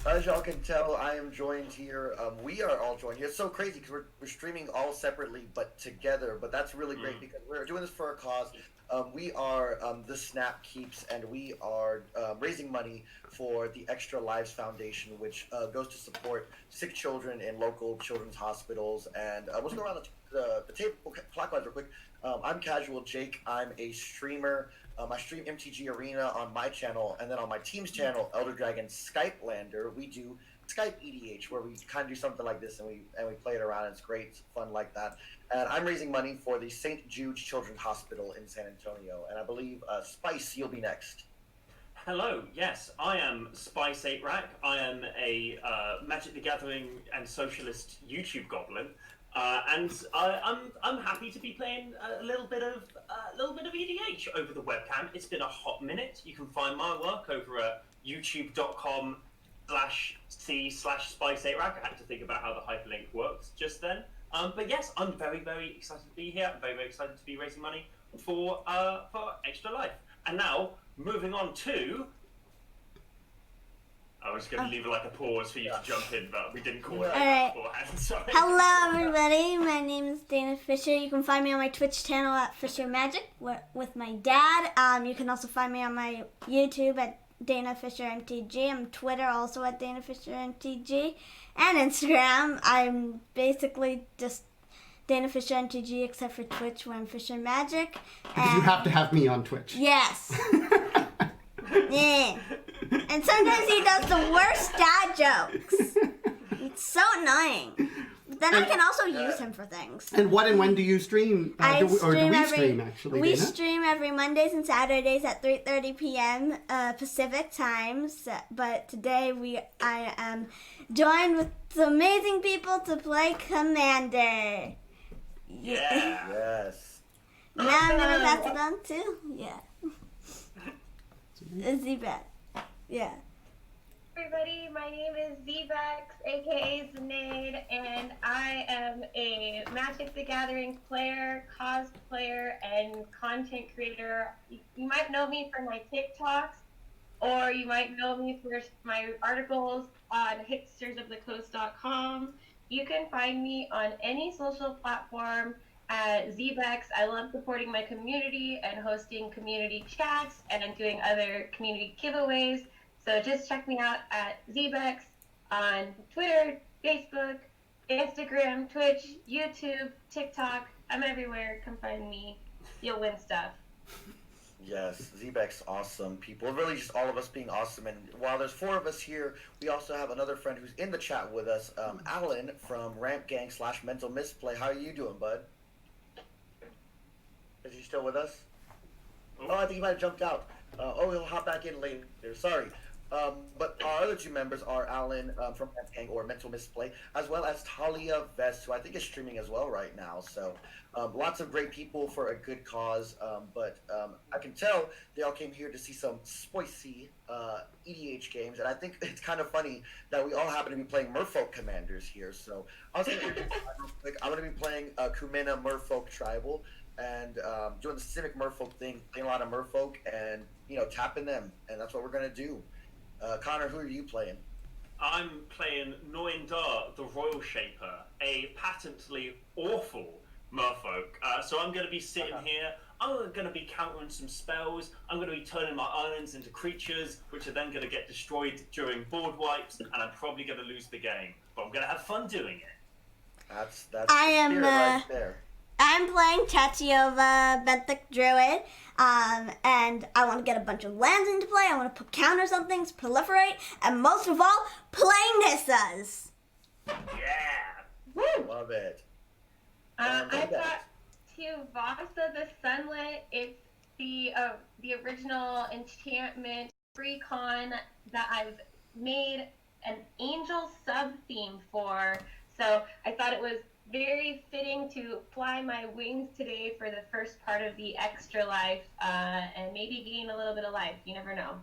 As y'all can tell, I am joined here. We are all joined here. It's so crazy because we're streaming all separately but together. But that's really great because we're doing this for a cause. We are the Snap Keeps, and we are raising money for the Extra Lives Foundation, which goes to support sick children in local children's hospitals. And let's go around the table clockwise real quick. I'm Casual Jake. I'm a streamer. I stream MTG Arena on my channel, and then on my team's channel, Elder Dragon Skype Lander, we do Skype EDH, where we kind of do something like this, and we play it around. And it's great, it's fun like that. And I'm raising money for the St. Jude's Children's Hospital in San Antonio. And I believe Spice, you'll be next. Hello, yes, I am Spice 8 Rack. I am a Magic the Gathering and Socialist YouTube goblin. And I'm happy to be playing a little bit of EDH over the webcam. It's been a hot minute. You can find my work over at youtube.com/c/Spice8Rack. I had to think about how the hyperlink works just then. But yes, I'm very, very excited to be here. I'm very, very excited to be raising money for Extra Life. And now moving on to. I was going to leave like a pause for you to jump in, but we didn't call it beforehand. Sorry. Hello, everybody. My name is Dana Fischer. You can find me on my Twitch channel at FischerMagic with my dad. You can also find me on my YouTube at DanaFischerMTG. I'm Twitter also at DanaFischerMTG. And Instagram, I'm basically just DanaFischerMTG except for Twitch where I'm FischerMagic. Because you have to have me on Twitch. Yes. Yeah. And sometimes he does the worst dad jokes. It's so annoying. But then I can also use him for things. And what and when do you stream? Do we stream, actually, We Dana? stream every Mondays and Saturdays at 3:30 p.m. Pacific times. But today I am joined with some amazing people to play Commander. Yeah. Yes. Now I'm going to pass it on to, Z-Bet. Yeah. Everybody, my name is Zbex, aka Zenade, and I am a Magic the Gathering player, cosplayer, and content creator. You might know me for my TikToks, or you might know me for my articles on hipstersofthecoast.com. You can find me on any social platform at Zbex. I love supporting my community and hosting community chats, and I'm doing other community giveaways. So just check me out at Zbex on Twitter, Facebook, Instagram, Twitch, YouTube, TikTok. I'm everywhere. Come find me. You'll win stuff. Yes, Zbex, awesome people. Really just all of us being awesome. And while there's 4 of us here, we also have another friend who's in the chat with us, Alan from Ramp Gang / Mental Misplay. How are you doing, bud? Is he still with us? Oh, I think he might have jumped out. He'll hop back in later. Sorry. But our other 2 members are Alan from Ramp Gang or Mental Misplay, as well as Talia Vest, who I think is streaming as well right now. So lots of great people for a good cause. But I can tell they all came here to see some spicy EDH games. And I think it's kind of funny that we all happen to be playing Merfolk Commanders here. So I was thinking, real quick, I'm going to be playing Kumena Merfolk Tribal. And doing the Civic Merfolk thing, playing a lot of Merfolk and, tapping them. And that's what we're going to do. Connor, who are you playing? I'm playing Noindar, the Royal Shaper, a patently awful merfolk. So I'm going to be sitting here, I'm going to be countering some spells, I'm going to be turning my islands into creatures, which are then going to get destroyed during board wipes, and I'm probably going to lose the game. But I'm going to have fun doing it. That's the spirit right there. I'm playing Tatyova, Benthic Druid, and I want to get a bunch of lands into play. I want to put counters on things, proliferate, and most of all, play Nissas. Yeah! Woo! Love it. I've got Tatyova the Sunlit. It's the original enchantment pre-con that I've made an angel sub-theme for. So I thought it was very fitting to fly my wings today for the first part of the Extra Life and maybe gain a little bit of life. You never know.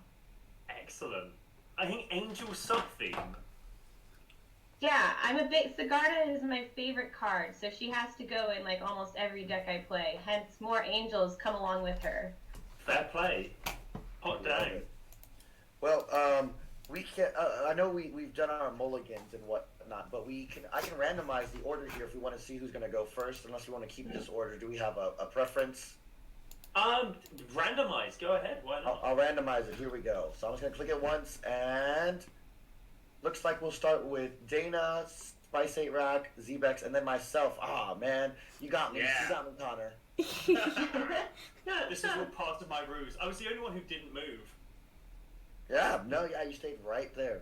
Excellent. I think Angel sub-theme. Yeah, I'm a bit... Sigarda is my favorite card, so she has to go in like almost every deck I play. Hence, more angels come along with her. Fair play. Hot day. Well, We can. I know we've done our mulligans and whatnot, but I can randomize the order here if we want to see who's going to go first. Unless we want to keep this order, do we have a preference? Randomize. Go ahead. Why not? I'll randomize it. Here we go. So I'm just going to click it once, and looks like we'll start with Dana, Spice 8 Rack, Zbex, and then myself. Ah, man, you got me. Yeah. You got me, Connor. This is all part of my ruse. I was the only one who didn't move. Yeah, you stayed right there.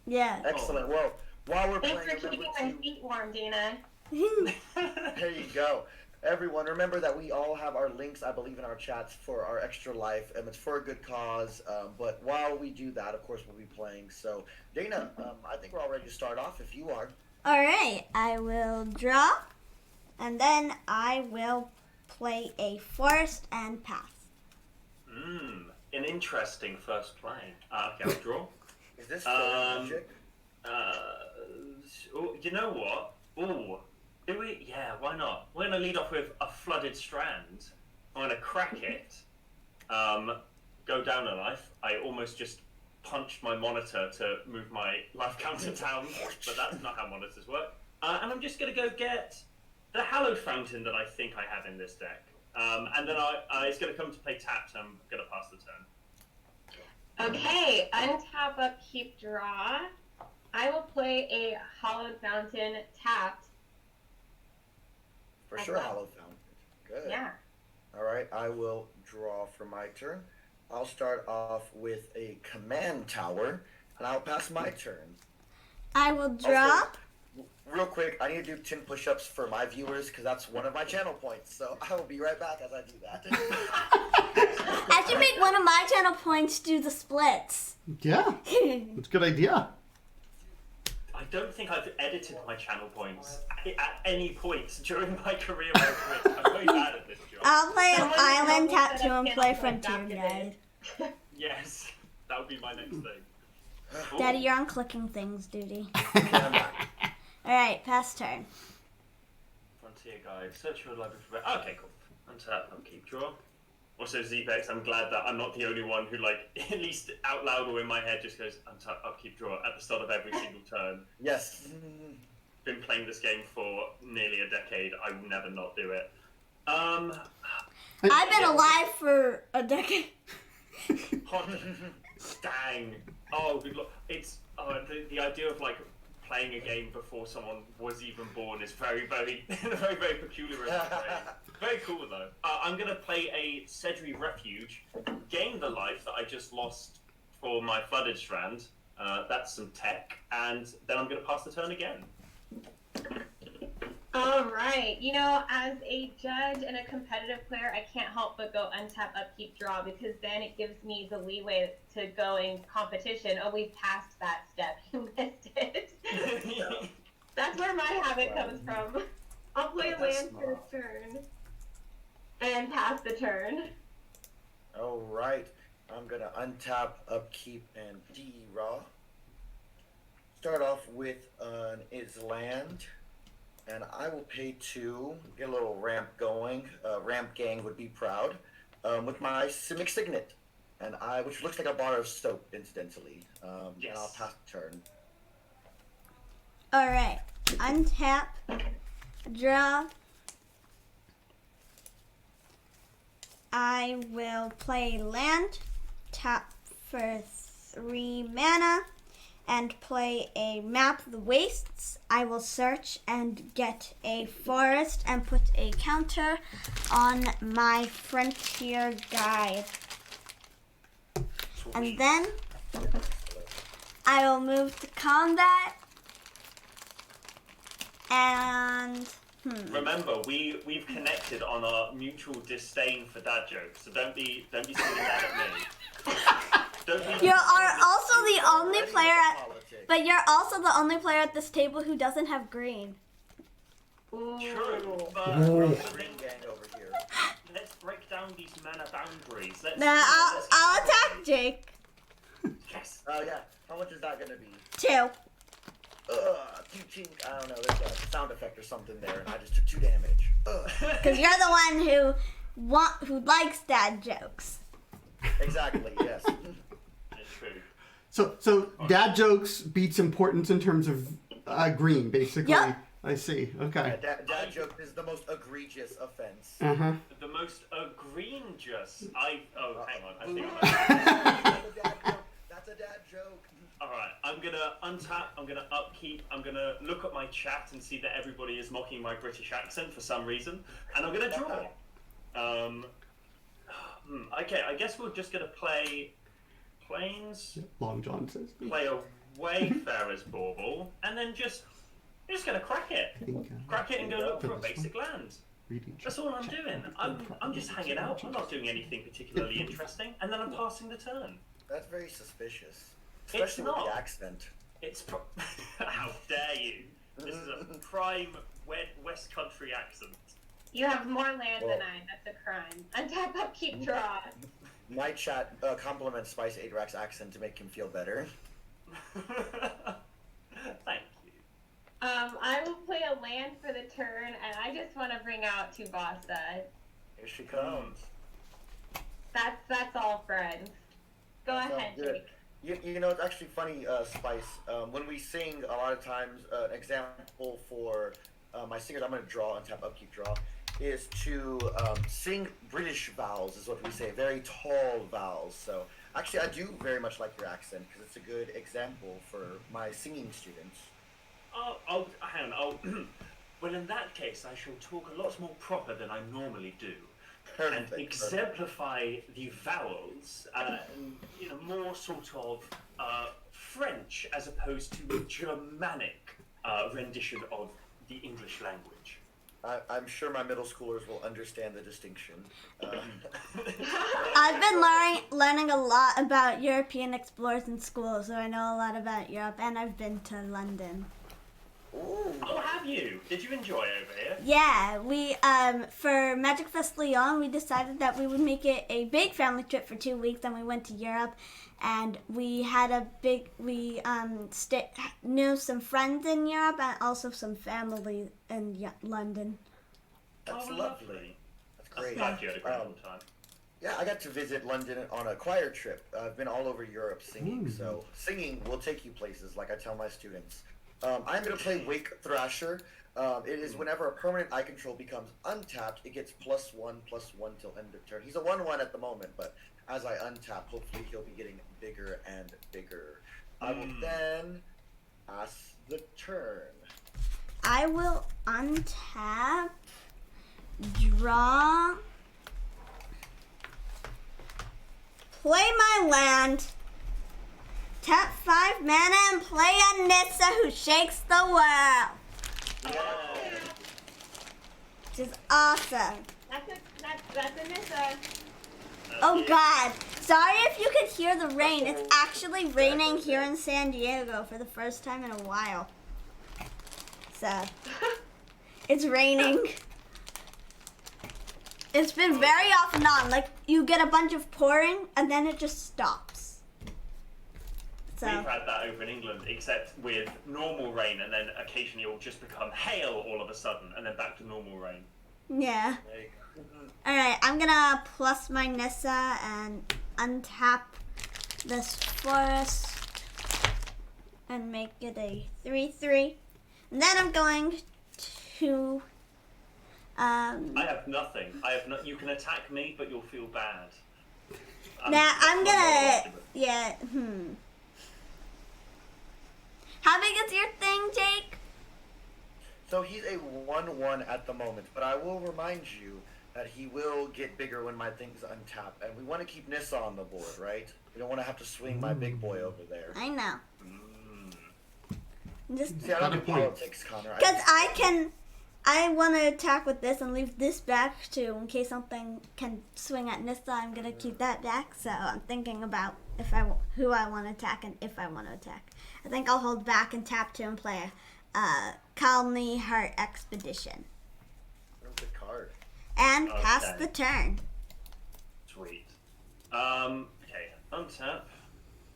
Yeah. Excellent. Well, while we're Thanks playing, for keeping my feet warm, Dana. there you go. Everyone, remember that we all have our links, I believe, in our chats for our extra life, and it's for a good cause. But while we do that, of course, we'll be playing. So, Dana, I think we're all ready to start off if you are. All right, I will draw, and then I will play a forest and pass. An interesting first play. Okay, I'll draw. Is this magic? You know what? Ooh, do we? Yeah, why not? We're gonna lead off with a flooded strand. I'm gonna crack it. Go down a life. I almost just punched my monitor to move my life counter down, but that's not how monitors work. And I'm just gonna go get the Hallowed Fountain that I think I have in this deck. And then it's going to come to play taps, and I'm going to pass the turn. Okay, untap, upkeep, draw. I will play a Hallowed Fountain tapped. For sure, Hallowed Fountain. Good. Yeah. All right, I will draw for my turn. I'll start off with a command tower, and I'll pass my turn. I will draw. Also, real quick, I need to do 10 push-ups for my viewers because that's one of my channel points. So I will be right back as I do that. I should make one of my channel points do the splits. Yeah, that's a good idea. I don't think I've edited my channel points at any point during my career on Twitch. I'm very bad at this job. I'll play an Someone island help me tattoo set up and play channel Frontier points Guide. after Yes, that would be my next thing. Daddy, you're on clicking things duty. I'm back. Alright, pass turn. Frontier Guide, search your library for... Okay, cool. Untap, upkeep, draw. Also, Zbex, I'm glad that I'm not the only one who, like, at least out loud or in my head just goes, untap, upkeep, draw at the start of every single turn. Yes. Been playing this game for nearly a decade. I will never not do it. I've been alive for a decade. Dang. Oh, good luck. It's the idea of like playing a game before someone was even born is very, very, very, very peculiar. Very cool though. I'm gonna play a Ezuri Refuge, gain the life that I just lost for my flooded strand. That's some tech, and then I'm gonna pass the turn again. All right. You know, as a judge and a competitive player, I can't help but go untap, upkeep, draw, because then it gives me the leeway to go in competition. Oh, we passed that step. You missed it. So, that's where my habit comes from. I'll play land for this turn and pass the turn. All right. I'm going to untap, upkeep, and draw. Start off with an is land. And I will pay 2, get a little ramp going. Ramp gang would be proud. With my Simic Signet, which looks like a bar of soap, incidentally. Yes. And I'll pass the turn. Alright, untap, draw. I will play land, tap for 3 mana, and play a Map the Wastes. I will search and get a forest and put a counter on my Frontier Guide. And then I will move to combat. And Remember, we've connected on our mutual disdain for dad jokes, so don't be singing that at me. You are also the only player but you're also the only player at this table who doesn't have green. True, but Green gang over here. let's break down these mana boundaries. I'll attack Jake. Yes. Oh, yeah. How much is that going to be? 2. I don't know. There's a sound effect or something there, and I just took 2 damage. Because you're the one who likes dad jokes. Exactly, yes. It's true. So dad jokes beats importance in terms of green, basically. Yep. I see. Okay. Dad joke is the most egregious offense. Uh-huh. The most egregious. Hang on. I think That's a dad joke. All right, I'm gonna untap. I'm gonna upkeep. I'm gonna look at my chat and see that everybody is mocking my British accent for some reason, and I'm gonna draw. Okay, I guess we're just gonna play planes. Long John says. Play a Wayfarer's Bauble, and then you're just gonna crack it and go look for a basic land. That's all I'm doing. I'm just hanging out. I'm not doing anything particularly interesting, and then I'm passing the turn. That's very suspicious. Especially with the accent. How dare you? This is a prime West Country accent. You have more land than I. That's a crime. Untap, upkeep, draw. My chat compliments Spice Adrak's accent to make him feel better. Thank you. I will play a land for the turn, and I just want to bring out Tubasa. Here she comes. That's all, friends. Go ahead, Jake. You know, it's actually funny, Spice. When we sing, a lot of times, an example for my singers, I'm going to draw and tap upkeep draw, is to sing British vowels, is what we say, very tall vowels. So, actually, I do very much like your accent, because it's a good example for my singing students. Hang on. Well, in that case, I shall talk a lot more proper than I normally do. Perfect, and exemplify the vowels, more sort of French as opposed to Germanic rendition of the English language. I'm sure my middle schoolers will understand the distinction. I've been learning a lot about European explorers in school, so I know a lot about Europe, and I've been to London. Ooh. Oh, have you? Did you enjoy over here? Yeah, we for Magic Fest Lyon, we decided that we would make it a big family trip for 2 weeks, and we went to Europe, and we had knew some friends in Europe and also some family in London. That's lovely. That's great. I'm glad you had a great old time. Yeah, I got to visit London on a choir trip. I've been all over Europe singing, so singing will take you places, like I tell my students. I'm going to play Wake Thrasher. It is whenever a permanent eye control becomes untapped, it gets +1/+1 till end of turn. He's a 1/1 at the moment, but as I untap, hopefully he'll be getting bigger and bigger. I will then pass the turn. I will untap, draw, play my land, tap 5 mana, and play a Nissa who shakes the world. Which is awesome. That's a Nissa. Oh God. Sorry if you could hear the rain. It's actually raining here in San Diego for the first time in a while. So, it's raining. It's been very off and on. Like, you get a bunch of pouring and then it just stops. So. We've had that over in England, except with normal rain, and then occasionally it will just become hail all of a sudden, and then back to normal rain. Yeah. Alright, I'm gonna plus my Nissa and untap this forest and make it a 3/3. And then I'm going to I have nothing. You can attack me, but you'll feel bad. I'm gonna How big is your thing, Jake? So he's a 1/1 at the moment, but I will remind you that he will get bigger when my thing's untapped, and we want to keep Nissa on the board, right? We don't want to have to swing my big boy over there. I know. Just See, I don't do politics, Connor. because I want to attack with this and leave this back too, in case something can swing at Nissa. I'm gonna keep that back, so I'm thinking about who I want to attack and if I want to attack. I think I'll hold back and tap 2 and play Colony Heart Expedition. Good card. And pass the turn. Sweet. Okay, untap,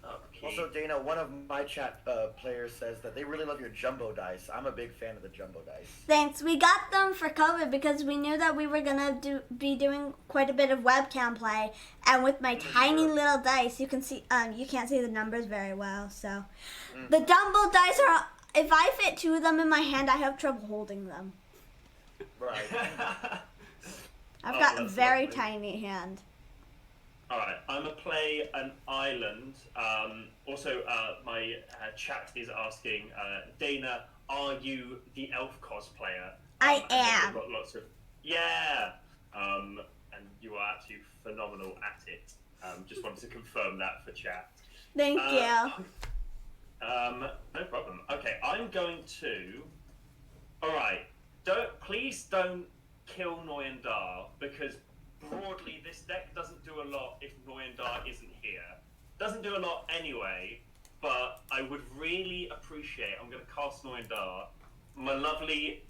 upkeep. Also, Dana, one of my chat players says that they really love your jumbo dice. I'm a big fan of the jumbo dice. Thanks. We got them for COVID because we knew that we were gonna be doing quite a bit of webcam play, and with my tiny little dice, you can see you can't see the numbers very well. So, the jumbo dice are. If I fit 2 of them in my hand, I have trouble holding them. Right. I've got a very lovely. tiny hand. Alright, I'm going to play an island. Also, my chat is asking, Dana, are you the elf cosplayer? I and then am. we've got lots of, yeah! And you are actually phenomenal at it. Just wanted to confirm that for chat. Thank you. No problem. Okay, I'm going to... Alright, please don't kill Noyandar, because broadly this deck doesn't do a lot if Noyandar isn't here. Doesn't do a lot anyway, but I would really appreciate, I'm going to cast Noyandar, my lovely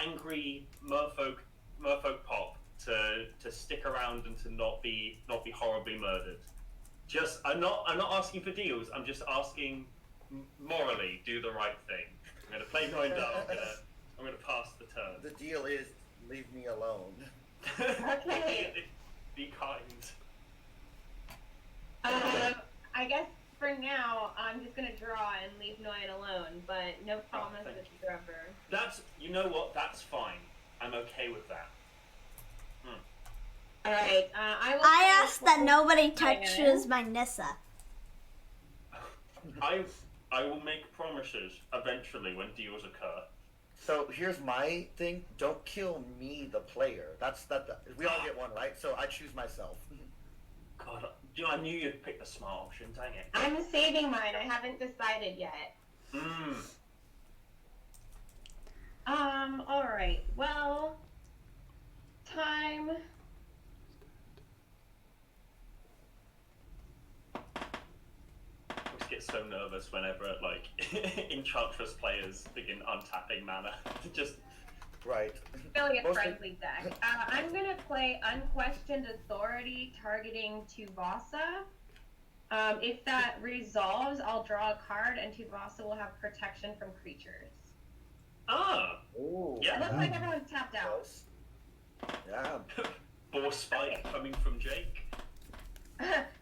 angry merfolk pop to stick around and to not be horribly murdered. Just I'm not asking for deals. I'm just asking morally do the right thing. I'm going to play Noyandar. I'm going to pass the turn. The deal is leave me alone. Okay. Be kind. I guess for now, I'm just gonna draw and leave Noyan alone, but no promise thank whatsoever. That's, you know what? That's fine. I'm okay with that. Alright, I asked that nobody touches my Nissa. I will make promises eventually when deals occur. So here's my thing. Don't kill me, the player. We all get one, right? So I choose myself. God, I knew you'd pick the smart option. Dang it. I'm saving mine. I haven't decided yet. Alright. Well, time. I always get so nervous whenever, like, Enchantress players begin untapping mana. Just... Right. Really a friendly deck. I'm gonna play Unquestioned Authority targeting Tuvasa. If that resolves, I'll draw a card and Tuvasa will have protection from creatures. Ah! Ooh. Yeah. It looks like everyone's tapped out. Yeah. Boar spike coming from Jake.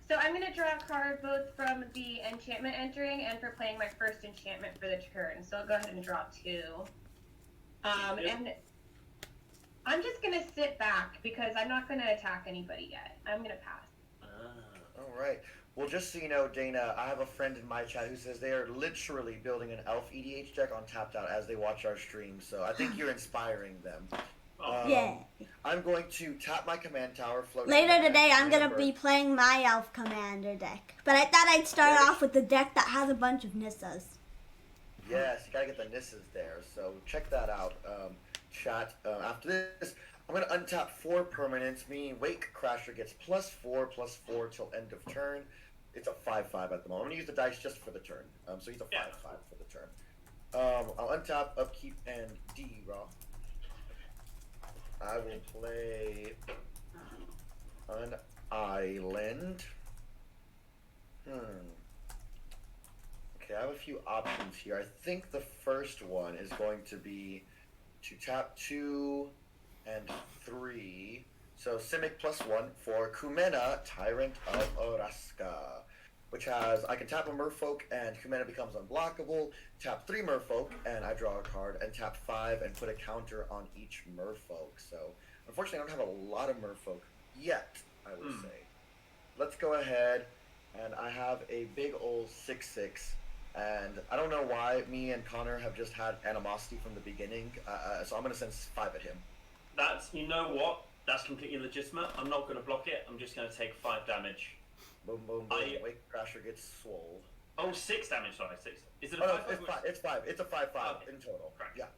So I'm gonna draw a card both from the enchantment entering and for playing my first enchantment for the turn. So I'll go ahead and draw 2. And I'm just gonna sit back because I'm not gonna attack anybody yet. I'm gonna pass. All right. Well, just so you know, Dana, I have a friend in my chat who says they are literally building an elf EDH deck on Tapped Out as they watch our stream. So I think you're inspiring them. Yeah. I'm going to tap my command tower. Float Later today, I'm gonna be playing my Elf Commander deck. But I thought I'd start off with the deck that has a bunch of Nissas. Yes, you gotta get the Nissas there. So check that out, chat. After this, I'm gonna untap 4 permanents, meaning Wake Crasher gets +4/+4 till end of turn. It's a 5/5 at the moment. I'm gonna use the dice just for the turn. So he's a 5/5 for the turn. I'll untap, upkeep, and draw. I will play an island. Okay, I have a few options here. I think the first one is going to be to tap 2 and 3. So Simic +1 for Kumena, Tyrant of Oraska, which has, I can tap a Merfolk and Kumena becomes unblockable, tap 3 Merfolk and I draw a card, and tap 5 and put a counter on each Merfolk. So unfortunately I don't have a lot of Merfolk yet, I would say. Let's go ahead, and I have a big old 6/6. And I don't know why me and Connor have just had animosity from the beginning, so I'm going to send 5 at him. That's, you know what? That's completely legitimate. I'm not going to block it. I'm just going to take 5 damage. Boom, boom, boom. Wake Crasher gets swole. Oh, 6 damage, sorry, 6. Is it a 5? It's 5. It's 5. It's a 5/5 Okay. in total. Correct. Yeah.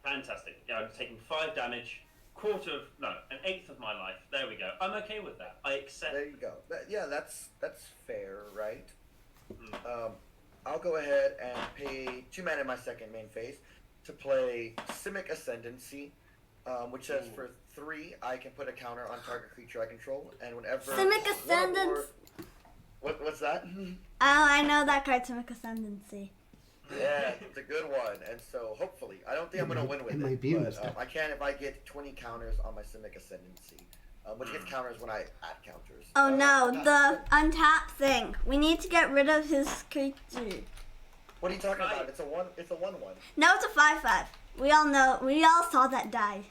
Fantastic. Yeah, I'm taking 5 damage, an eighth of my life. There we go. I'm okay with that. I accept. There you go. That's fair, right? I'll go ahead and pay 2 mana in my second main phase to play Simic Ascendancy, which says for 3 I can put a counter on target creature I control, and whenever Simic Ascendance. What's that? Oh, I know that card, Simic Ascendancy. Yeah, it's a good one, and so hopefully, I don't think I'm gonna win with it. It might be in but, this deck. I can if I get 20 counters on my Simic Ascendancy, which gets counters when I add counters. Oh no, the untap thing. We need to get rid of his creature. What are you talking about? It's a 1/1. No, it's a 5/5. We all know. We all saw that die.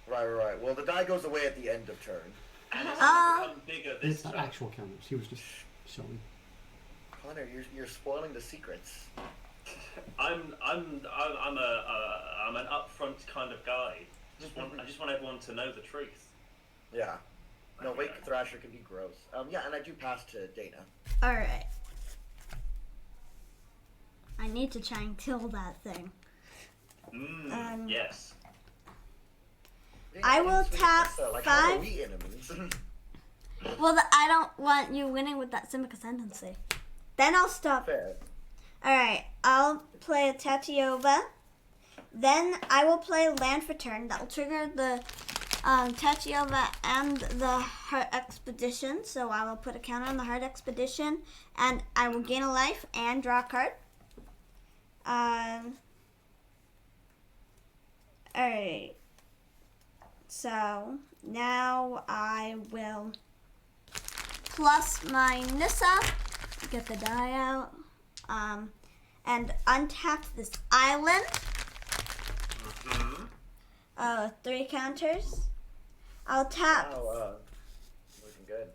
Right. Well, the die goes away at the end of turn. And it's Uh, become bigger this It's not time. actual counters. He was just showing. Connor, you're spoiling the secrets. I'm an upfront kind of guy. I just want everyone to know the truth. Yeah. No, Okay. Wake Thrasher can be gross. Yeah, and I do pass to Dana. All right. I need to try and kill that thing. Yes. I will tap Like, how are 5. we enemies? Well, I don't want you winning with that Simic Ascendancy. Then I'll stop. Fair. All right. I'll play a Tatyova. Then I will play land for turn. That will trigger the Tatyova and the Heart Expedition. So I will put a counter on the Heart Expedition, and I will gain a life and draw a card. Alright. So now I will plus my Nissa, get the die out, and untap this island. 3 counters. I'll tap. Wow, looking good.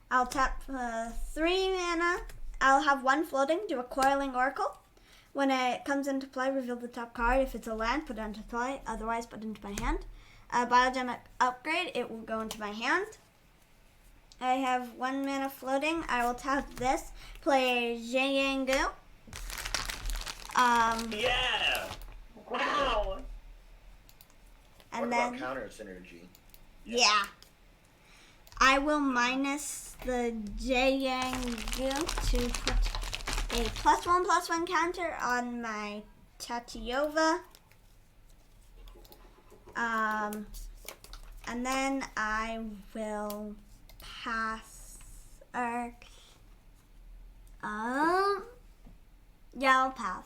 I'll tap 3 mana. I'll have 1 floating, do a Coiling Oracle. When it comes into play, reveal the top card. If it's a land, put it into play. Otherwise, put it into my hand. Biogenic Upgrade, it will go into my hand. I have 1 mana floating. I will tap this. Play Jiangu. Yeah. Wow. And What then about counter synergy? yeah. I will minus the Jiangu to put a +1/+1 counter on my Tatyova. And then I will pass. Yeah, I'll pass.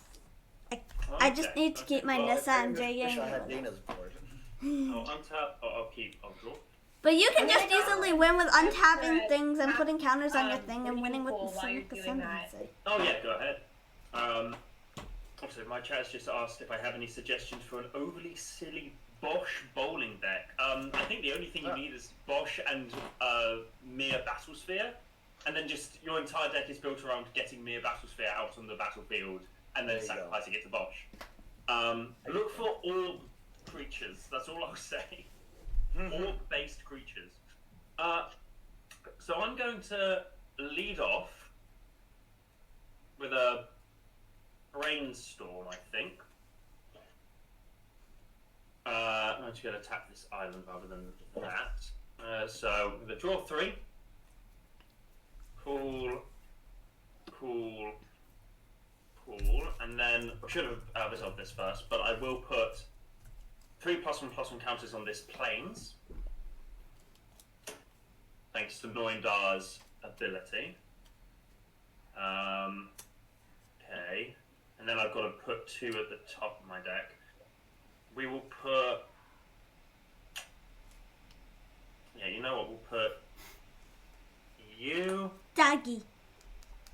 I just need to keep my Well, Nissa and I wish I had Jiangu. Dana's board. I'll untap. I'll draw. But you can I'm just gonna go easily win with untapping for things and putting counters on your um, thing and winning with the while you're Simic doing that. Ascendancy. Oh yeah, go ahead. Also, my chat's just asked if I have any suggestions for an overly silly Bosch bowling deck. I think the only thing you need is Bosch and mere Battlesphere, and then just your entire deck is built around getting mere Battlesphere out on the battlefield and then There you go. sacrificing it to Bosch. Look for orb creatures. That's all I'll say. Orb-based creatures. So I'm going to lead off with a brainstorm, I think. I'm just going to tap this island rather than that. So I'm going to draw 3. Cool. And then I should have resolved this first, but I will put 3 +1/+1 counters on this plains. Thanks to Noindar's ability. Okay. And then I've got to put 2 at the top of my deck. We will put... Yeah, you know what? We'll put you Doggy.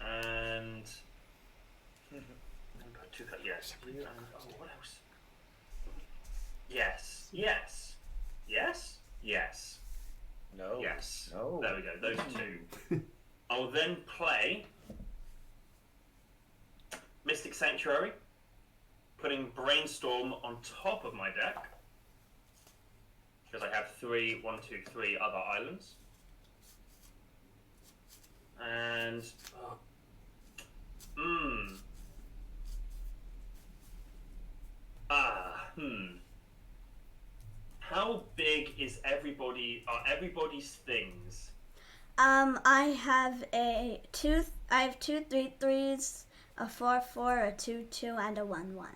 and... put 2 yes. You and... Oh, what else? Yes. No. Yes. No. There we go. Those 2. I'll then play Mystic Sanctuary, putting Brainstorm on top of my deck because I have 3 other islands, and how big is everybody's things? I have I have 2 3/3s, a 4/4, a 2/2, and a 1/1.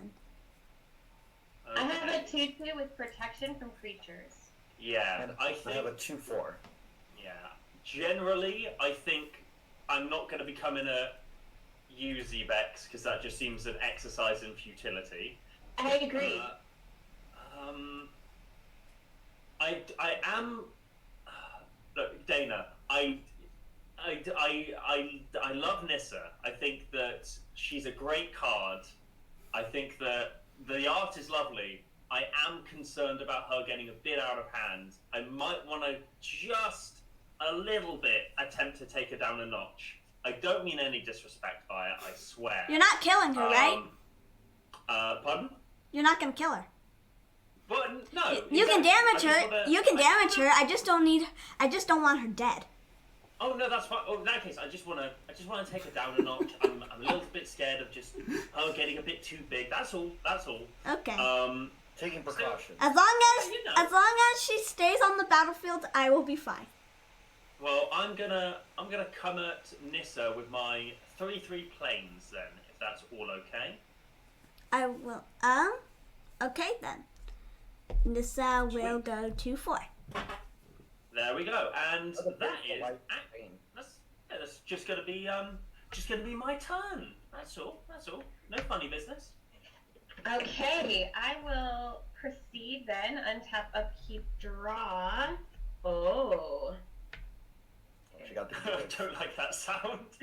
I have a 2/2 with protection from creatures. Yeah, And I I think have a 2/4. Yeah, generally, I think I'm not going to become in a Vex because that just seems an exercise in futility. I agree. I am. Look, Dana. I love Nissa. I think that she's a great card. I think that the art is lovely. I am concerned about her getting a bit out of hand. I might want to just a little bit attempt to take her down a notch. I don't mean any disrespect by it, I swear. You're not killing her, right? Pardon? You're not gonna kill her. Well, no. You can damage her. You can damage her. I just don't want her dead. Oh no, that's fine. Oh, in that case, I just wanna take her down a notch. I'm a little bit scared of just her getting a bit too big. That's all. Okay. Taking precautions. As long you know. as she stays on the battlefield, I will be fine. Well, I'm gonna come at Nissa with my 3/3 planes then, if that's all okay. I will. Okay then. Nissa will go to 4. There we go, and That's a that beautiful is light pain. that's just gonna be my turn. That's all. No funny business. Okay, I will proceed then. Untap, upkeep, draw. Oh. She got the I don't like that sound.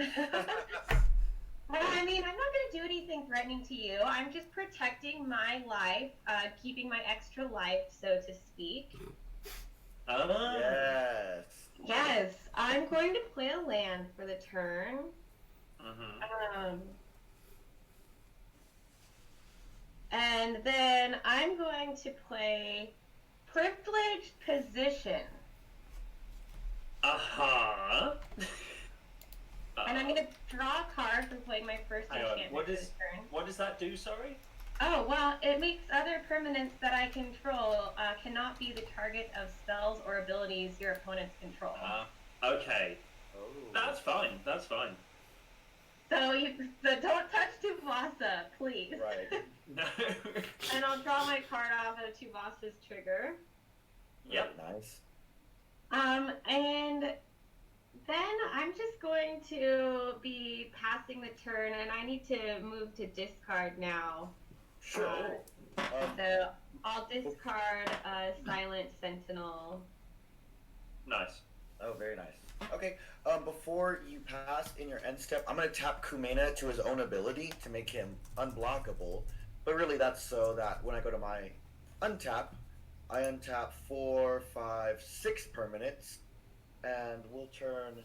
Well, I mean, I'm not going to do anything threatening to you. I'm just protecting my life, keeping my extra life, so to speak. Yes. Yes, I'm going to play a land for the turn. And then I'm going to play Privileged Position. And I'm going to draw a card for playing my first Hang on, enchantment what for this turn. does that do, sorry? Oh, well, it makes other permanents that I control cannot be the target of spells or abilities your opponents control. Okay. Oh. That's fine. So don't touch Tuvasa, please. Right. No. And I'll draw my card off of Tuvasa's trigger. Yep. Nice. And then I'm just going to be passing the turn, and I need to move to discard now. Sure. So I'll discard Silent Sentinel. Nice. Oh, very nice. Okay, before you pass in your end step, I'm going to tap Kumena to his own ability to make him unblockable. But really that's so that when I go to my untap, I untap 4, 5, 6 permanents, and we'll turn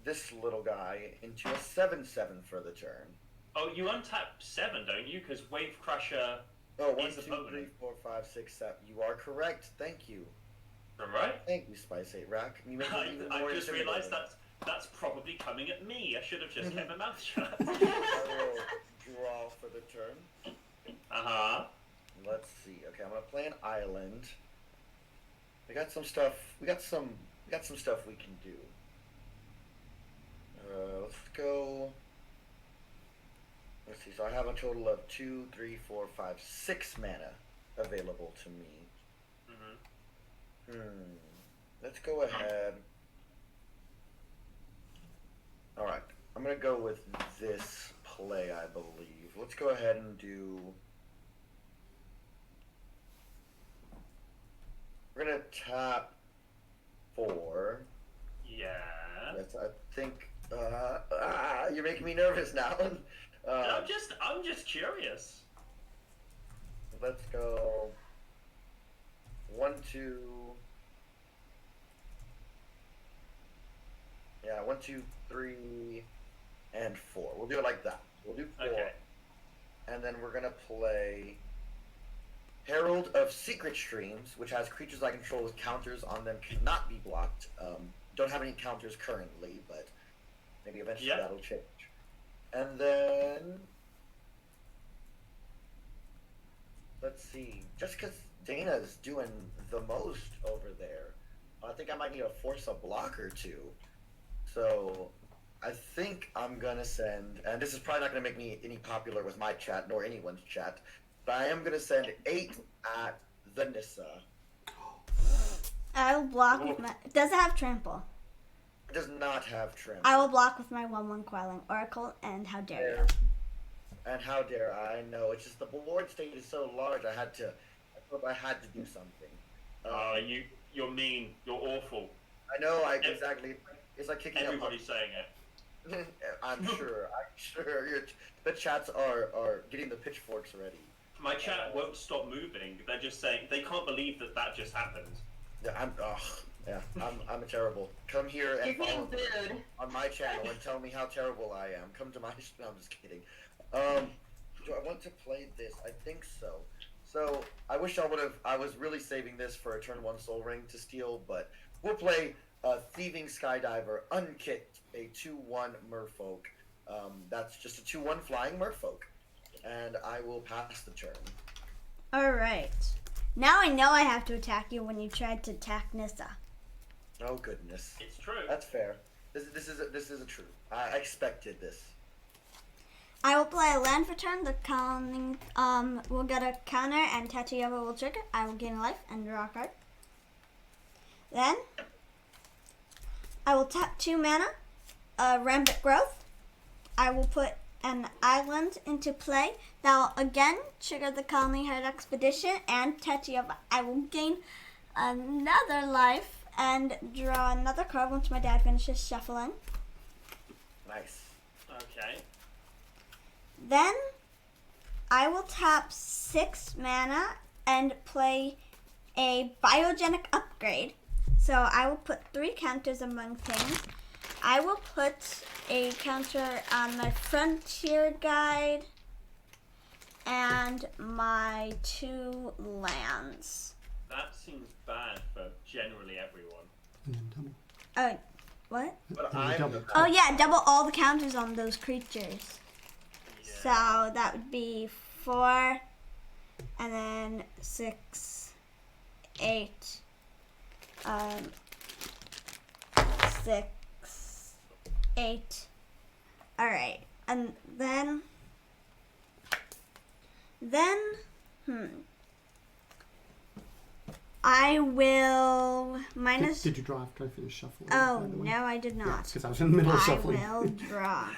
this little guy into a 7/7 for the turn. Oh, you untap 7, don't you? Because Wave Crusher Oh, 1, is 2, the 3, permanent. 4, 5, 6, 7. You are correct. Thank you. Alright? Thank you, Spice 8 Rack. You made me even I more just realised intimidating. that's probably coming at me. I should have just kept my mouth shut. I will draw for the turn. Let's see. Okay, I'm gonna play an island. We got some stuff. We got some stuff we can do. Let's go. Let's see. So I have a total of 2, 3, 4, 5, 6 mana available to me. Let's go ahead. All right. I'm gonna go with this play, I believe. Let's go ahead and do. We're gonna tap 4. Yeah. That's, I think. You're making me nervous now. I'm just curious. Let's go. 1, 2. Yeah, 1, 2, 3, and 4. We'll do it like that. We'll do 4. Okay. And then we're gonna play Herald of Secret Streams, which has creatures I control with counters on them, cannot be blocked. Don't have any counters currently, but maybe eventually that'll change. And then let's see. Just because Dana's doing the most over there, I think I might need to force a block or two. So I think I'm gonna send, and this is probably not gonna make me any popular with my chat nor anyone's chat, but I am gonna send 8 at the Nissa. I'll block with my. Does it have trample? Does not have trample. I will block with my 1/1 Quelling Oracle, and how dare you? And how dare I? know it's just the board state is so large. I had to do something. You're mean. You're awful. I know. Exactly. It's like kicking. Everybody's saying it. I'm sure. The chats are getting the pitchforks ready. My chat won't stop moving. They're just saying they can't believe that just happened. Yeah, I'm terrible. Come here and You're follow getting me booed. on my channel and tell me how terrible I am. Come to my. No, I'm just kidding. Do I want to play this? I think so. So I wish I would have. I was really saving this for a turn 1 Soul Ring to steal, but we'll play Thieving Skydiver Unkicked, a 2/1 Merfolk. That's just a 2/1 flying Merfolk, and I will pass the turn. All right. Now I know I have to attack you when you tried to attack Nissa. Oh goodness. It's true. That's fair. This is a true. I expected this. I will play a land for turn. The calling will get a counter, and Tatyova will trigger. I will gain a life and draw a card. Then I will tap 2 mana, Rampant Growth. I will put an island into play. That will again trigger the Colony Heart Expedition and Tatyova. I will gain another life and draw another card once my dad finishes shuffling. Nice. Okay. Then I will tap 6 mana and play a Biogenic Upgrade. So I will put 3 counters among things. I will put a counter on my Frontier Guide and my 2 lands. That seems bad for generally everyone. And then double. Oh, what? But And then double. Oh yeah, double all the counters on those creatures. Yeah. So that would be 4, and then 6, 8, 6, 8. All right, and then I will minus. Did you draw after I finished shuffling? Oh by the way? no, I did not. Because I was in the middle of I shuffling. will draw.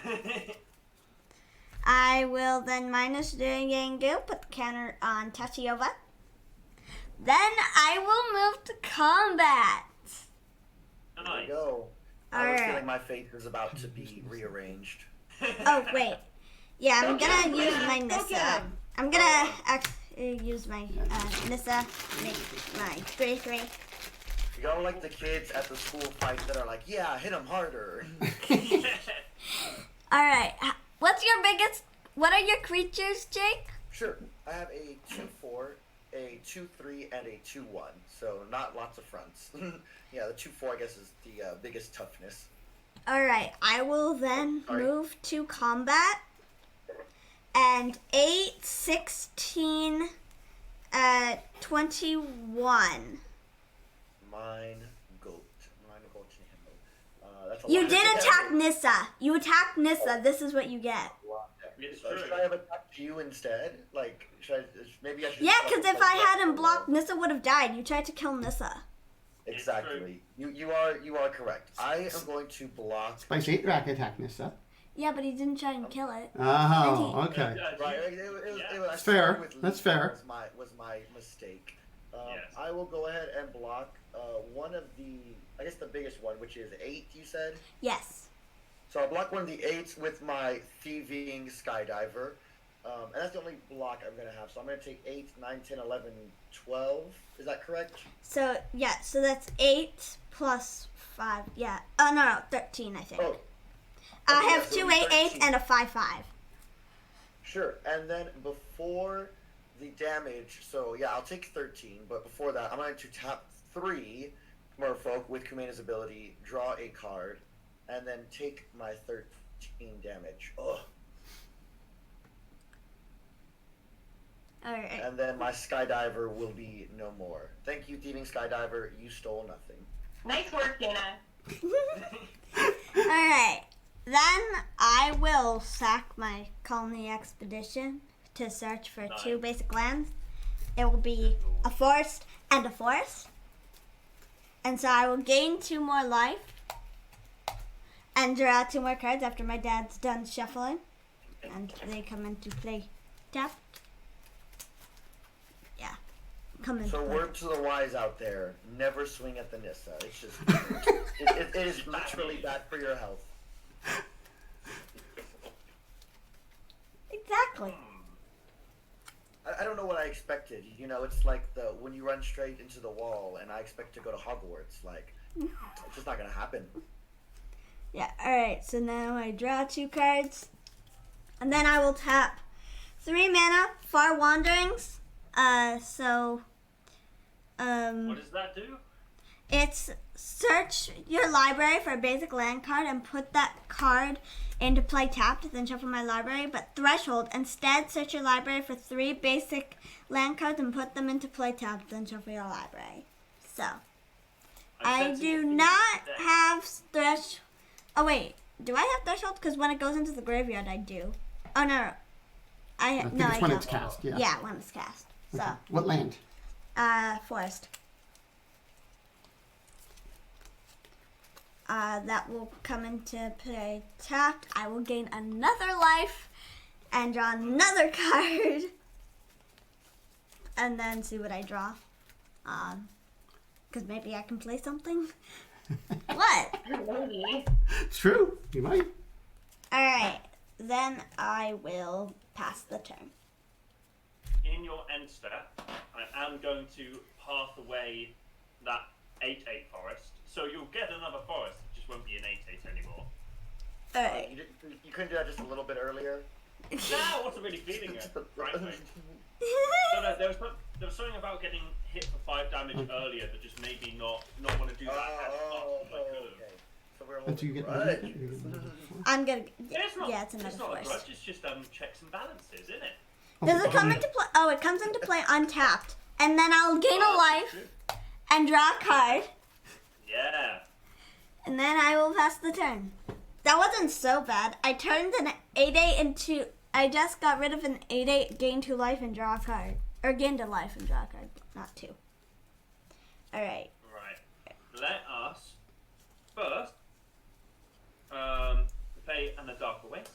I will then minus the Yango, put the counter on Tatyova. Then I will move to combat. There Nice. we go. I All was right. feeling my fate was about to be rearranged. Oh wait, yeah, I'm gonna Go use get my him. Go Nissa. get him. I'm gonna use my Nissa, make my 3/3. You gotta like the kids at the school fight that are like, yeah, hit them harder. All right, what are your creatures, Jake? Sure. I have a 2/4, a 2/3, and a 2/1. So not lots of fronts. Yeah, the 2/4 I guess is the biggest toughness. All right, I will then Sorry. move to combat. And 8, 16, 21. Mine goat. That's a You lot. did attack Nissa. You attacked Nissa. This is what you get. It's So true. should I have attacked you instead? Like, maybe I should. Yeah, because if I hadn't blocked, Nissa would have died. You tried to kill Nissa. Exactly. You are correct. I am going to block. Spicy 8-Rack attack Nissa. Yeah, but he didn't try and kill it. Oh, okay. Right. I That's started fair. with That's Lee. fair. Was my mistake. Yes. I will go ahead and block one of the, I guess the biggest one, which is 8. You said. Yes. So I'll block one of the 8s with my Thieving Skydiver, and that's the only block I'm gonna have. So I'm gonna take 8, 9, 10, 11, 12. Is that correct? So, yeah, so that's 8 plus 5. Yeah. Oh, no, 13, I think. Oh. I okay, have so 2, 8, 8, 13. and a 5, 5. Sure, and then before the damage, so yeah, I'll take 13, but before that, I'm going to tap 3 Merfolk with Kumena's ability, draw a card, and then take my 13 damage. Ugh. Alright. And then my Skydiver will be no more. Thank you, Thieving Skydiver, you stole nothing. Nice work, Dana. Alright. Then I will sack my Colony Expedition to search for Nice. 2 basic lands. It will be a forest and a forest. And so I will gain 2 more life. and draw 2 more cards after my dad's done shuffling. And they come into play tapped. Yeah. Come into So play. word to the wise out there, never swing at the Nissa. It's just, it is literally bad for your health. Exactly. I don't know what I expected. You know, it's like when you run straight into the wall and I expect to go to Hogwarts. Like, it's just not going to happen. Yeah, alright, so now I draw 2 cards. And then I will tap 3 mana, Far Wanderings. What does that do? It's search your library for a basic land card and put that card into play tapped, then shuffle my library. But Threshold, instead search your library for 3 basic land cards and put them into play tapped, then shuffle your library. So, I do not have Threshold. Oh wait, do I have Threshold? Because when it goes into the graveyard, I do. Oh no, I think no, it's I when don't. it's cast, yeah. Yeah, when it's cast. So, What land? Forest. That will come into play tapped. I will gain another life and draw another card. And then see what I draw. Because maybe I can play something. What? Maybe. It's true. You might. Alright, then I will pass the turn. In your end step, I am going to path away that 8/8 forest. So you'll get another forest, it just won't be an 8/8 anymore. Alright. You couldn't do that just a little bit earlier? No, I wasn't really feeling it, frankly. No, there was something about getting hit for 5 damage earlier that just made me not want to do that as much as I could have. Okay. So we're Until you get grudge. I'm gonna. It's not, Yeah, it's another it's not a forest. grudge, it's just checks and balances, isn't it? Does it come into play? Oh, it comes into play untapped. And then I'll gain a life and draw a card. Yeah. And then I will pass the turn. That wasn't so bad. I turned an 8/8 into. I just got rid of an 8/8, gained 2 life and draw a card. Or gained a life and draw a card, not 2. Alright. Right. Let us first play an Darker Waste.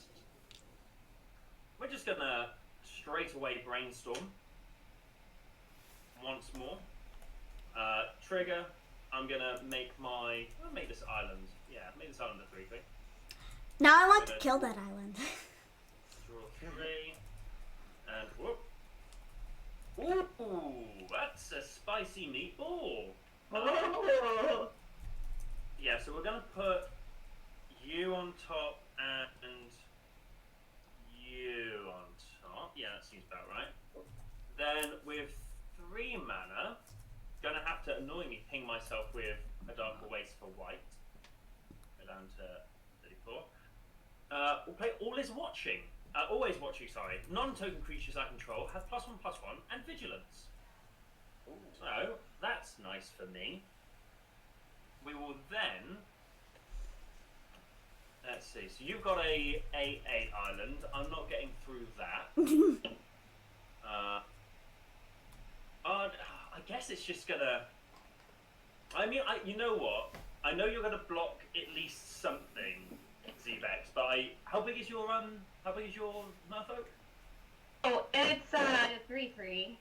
We're just gonna straight away brainstorm once more. Trigger. I'm gonna make I'll make this island. Yeah, make this island a 3/3. Now I want to kill that island. Draw 3. And whoop. Ooh, that's a spicy meatball. Yeah, so we're gonna put you on top and you on top. Yeah, that seems about right. Then with 3 mana, gonna have to annoyingly ping myself with a Darker Waste for white. Go down to 34. We'll play Always Watching. Sorry. Non-token creatures I control have +1/+1 and vigilance. Ooh. So that's nice for me. We will then. Let's see. So you've got a 8/8 island. I'm not getting through that. I guess it's just gonna. I mean, you know what? I know you're gonna block at least something, Zvex. But how big is your Merfolk? Oh, it's 3/3.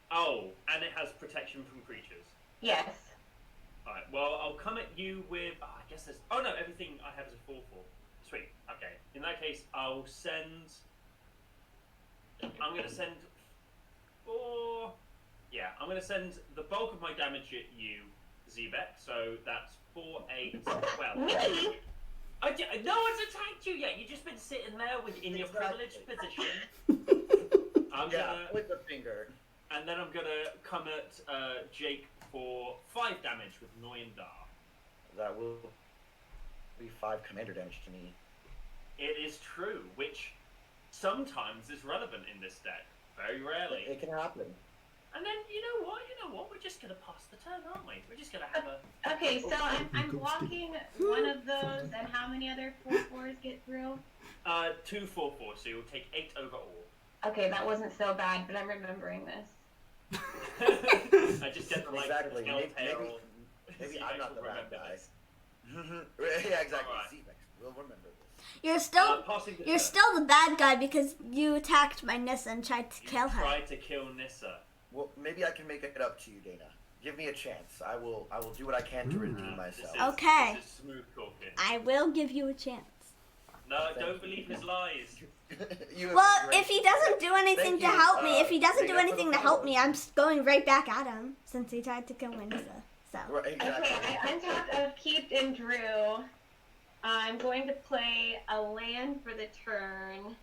Oh, and it has protection from creatures. Yes. Alright, well, I'll come at you with. I guess there's. Oh no, everything I have is a 4/4. Sweet. Okay. In that case, I'll send. I'm gonna send 4. Yeah, I'm gonna send the bulk of my damage at you, Zebek. So that's 4, 8, 12. No one's attacked you yet. You've just been sitting there in your privileged position. I'm gonna with the finger. And then I'm gonna come at Jake for 5 damage with Noyandar. That will be 5 commander damage to me. It is true, which sometimes is relevant in this deck. Very rarely. It can happen. And then you know what? We're just gonna pass the turn, aren't we? We're just gonna have a. Okay, so I'm blocking one of those, and how many other 4/4s get through? 2 4/4, so you'll take 8 overall. Okay, that wasn't so bad, but I'm remembering this. I just get the Exactly. Maybe Maybe I'm not the bad guy. Yeah, exactly. Alright. Z-Vex. We'll remember this. You're still Passing the you're turn. still the bad guy because you attacked my Nissa and tried to kill her. Tried to kill Nissa. Well, maybe I can make it up to you, Dana. Give me a chance. I will do what I can to redeem myself. Okay. This is smooth talking. I will give you a chance. No, Thank don't you. believe his lies. You have Well, been great. if he doesn't do anything Thank to you, help me, if he doesn't do Dana, for the anything to help follow. me, I'm just going right back at him since he tried to kill my Nissa. So. Right, exactly. Okay, I untapped, I've keeped and drew. I'm going to play a land for the turn.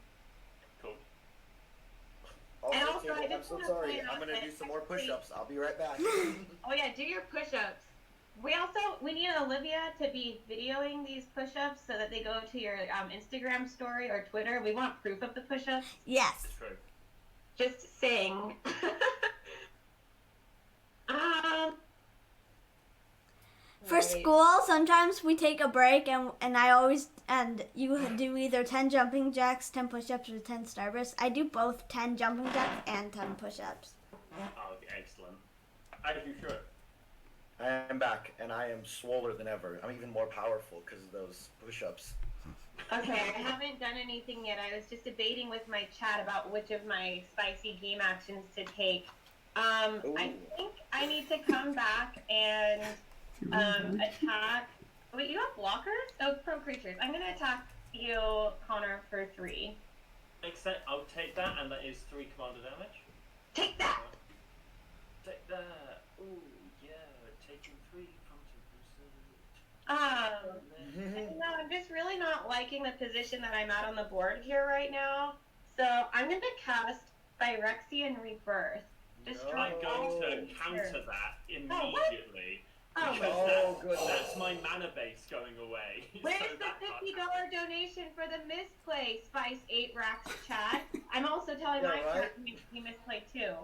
Cool. Also, And also, Taylor, I I'm just so wanna sorry. point I'm out gonna that do some more actually- push-ups. I'll be right back. Oh yeah, do your push-ups. We need Olivia to be videoing these push-ups so that they go to your Instagram story or Twitter. We want proof of the push-ups. Yes. It's true. Just saying. For right. school, sometimes we take a break and you do either 10 jumping jacks, 10 push-ups, or 10 starbursts. I do both 10 jumping jacks and 10 push-ups. Oh, excellent. As you should. I am back, and I am swoller than ever. I'm even more powerful because of those push-ups. Okay, I haven't done anything yet. I was just debating with my chat about which of my spicy game actions to take. I think I need to come back and attack. Wait, you have blockers? Oh, pro creatures. I'm gonna attack you, Connor, for 3. Makes sense. I'll take that, and that is 3 commander damage. Take that! Take that. Ooh, yeah. Taking 3 No, I'm just really not liking the position that I'm at on the board here right now. So I'm gonna cast Phyrexian Rebirth. Destroy I'm all going to creatures. counter that Oh, what? immediately. Oh, Because Oh, goodness. that's my mana base going away. Where's So the that can't $50 donation for the misplay, Spice 8 Racks chat? I'm also telling Yeah, my right? chat you misplayed too.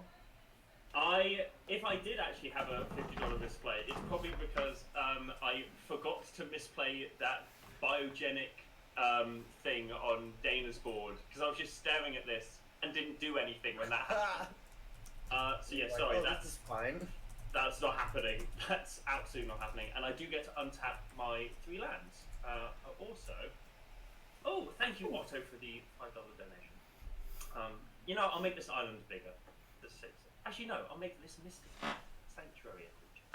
If I did actually have a $50 misplay, it's probably because I forgot to misplay that biogenic thing on Dana's board because I was just staring at this and didn't do anything when that happened. So yeah, sorry, This is fine. that's not happening. That's absolutely not happening. And I do get to untap my 3 lands. Also, oh, thank you, Otto, for the $5 donation. You know, I'll make this island bigger. The 6. Actually, no, I'll make this Mystic Sanctuary.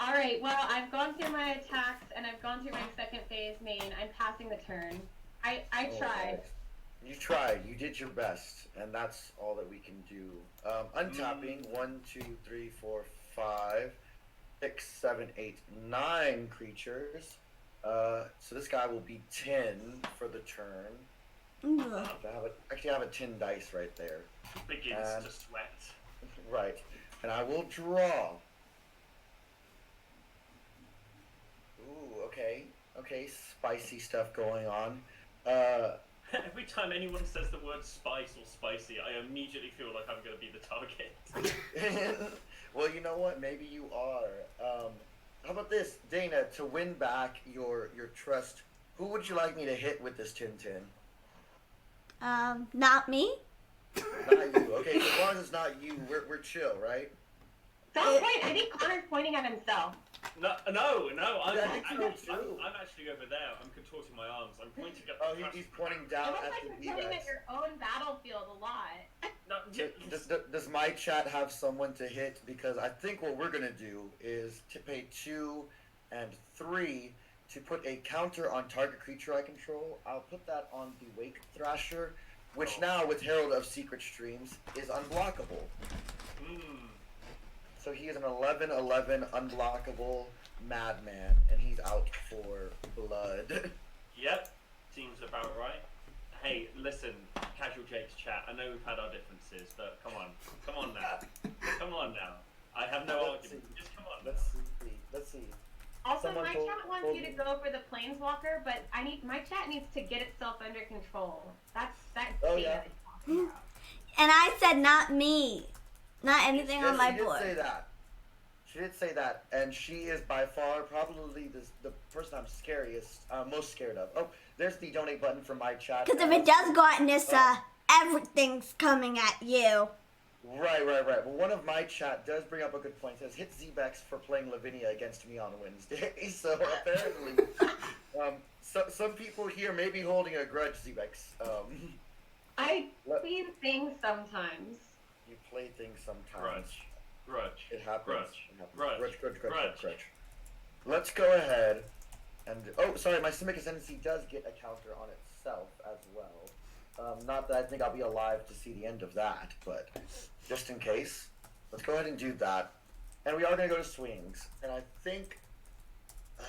Alright, well, I've gone through my attacks and I've gone through my second phase main. I'm passing the turn. I tried. Okay. You tried. You did your best, and that's all that we can do. Untapping 1, 2, 3, 4, 5, 6, 7, 8, 9 creatures. So this guy will be 10 for the turn. Ugh. Actually, I have a 10 dice right there. Begins And- to sweat. Right. And I will draw. Ooh, okay. Okay, spicy stuff going on. Every time anyone says the word spice or spicy, I immediately feel like I'm going to be the target. Well, you know what? Maybe you are. How about this, Dana? To win back your trust, who would you like me to hit with this 10-10? Not me. Not you. Okay, so as long as it's not you, we're chill, right? Don't point. I think Connor's pointing at himself. No, I'm Yeah, I think so, too. I'm actually over there. I'm contorting my arms. I'm pointing at Oh, the he's pointing down It looks at like the you're pointing V-Vex. at your own battlefield a lot. No, Does my chat have someone to hit? Because I think what we're gonna do is to pay 2 and 3 to put a counter on target creature I control. I'll put that on the Wake Thrasher, which now with Herald of Secret Streams is unblockable. So he is an 11/11 unblockable madman, and he's out for blood. Yep, seems about right. Hey, listen, Casual Jake's chat. I know we've had our differences, but come on now. I have no Let's argument. see. Just come on. Let's see. Also, Someone my told- chat wants told you to me- go for the Planeswalker, but my chat needs to get itself under control. That's Oh, data yeah. it's talking about. And I said not me. Not anything on Yes, my she did board. say that. She did say that, and she is by far probably the person I'm most scared of. Oh, there's the donate button for my chat. Because if it does go at Nissa, everything's coming at you. Right. Well, one of my chat does bring up a good point. It says, hit Zbex for playing Lavinia against me on Wednesday. So apparently, some people here may be holding a grudge, Zbex. I play things sometimes. You play things sometimes. Grudge. It happens. Grudge. Let's go ahead and... Oh, sorry, my Simic Ascendancy does get a counter on itself as well. Not that I think I'll be alive to see the end of that, but just in case, let's go ahead and do that. And we are going to go to swings. And I think...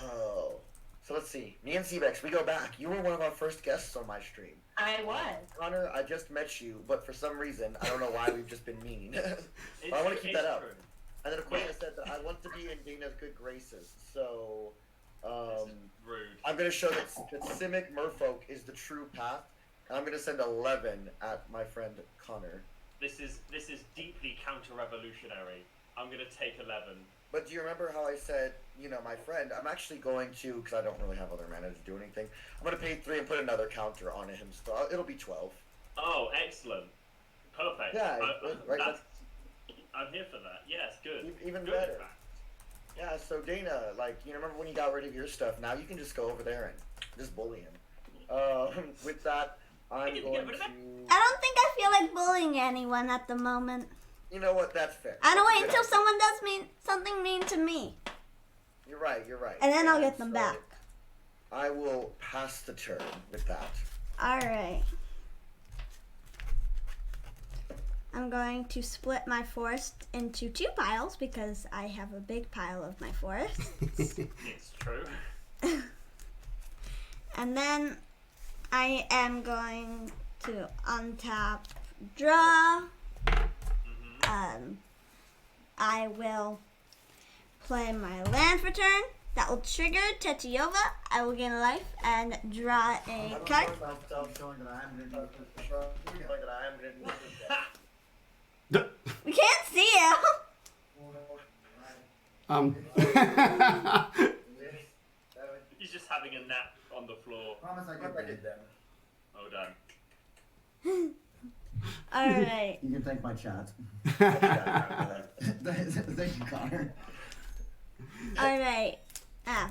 Oh... So let's see. Me and Zbex, we go back. You were one of our first guests on my stream. I was. Connor, I just met you, but for some reason, I don't know why we've just been mean. I want to keep that up. True. And then Aquila said that I want to be in Dana's good graces, so Rude. I'm going to show that Simic Merfolk is the true path, and I'm going to send 11 at my friend Connor. This is deeply counter-revolutionary. I'm going to take 11. But do you remember how I said, you know, my friend, I'm actually going to, because I don't really have other mana to do anything, I'm going to pay 3 and put another counter on him, so it'll be 12. Oh, excellent. Perfect. Yeah, right. I'm here for that. Yes, good. Even good, better. Yeah, so Dana, like, you remember when you got rid of your stuff, now you can just go over there and just bully him. With that, I'm going to... I don't think I feel like bullying anyone at the moment. You know what? That's fair. I don't wait until someone does something mean to me. You're right. And then I'll get them back. I will pass the turn with that. Alright. I'm going to split my forest into 2 piles because I have a big pile of my forest. It's true. And then I am going to untap, draw. I will play my land for turn. That will trigger Tatyova. I will gain a life and draw a card. We can't see you. He's just having a nap on the floor. Promise I did them. Oh, done. Alright. You can thank my chat. Thank you, Connor. Alright.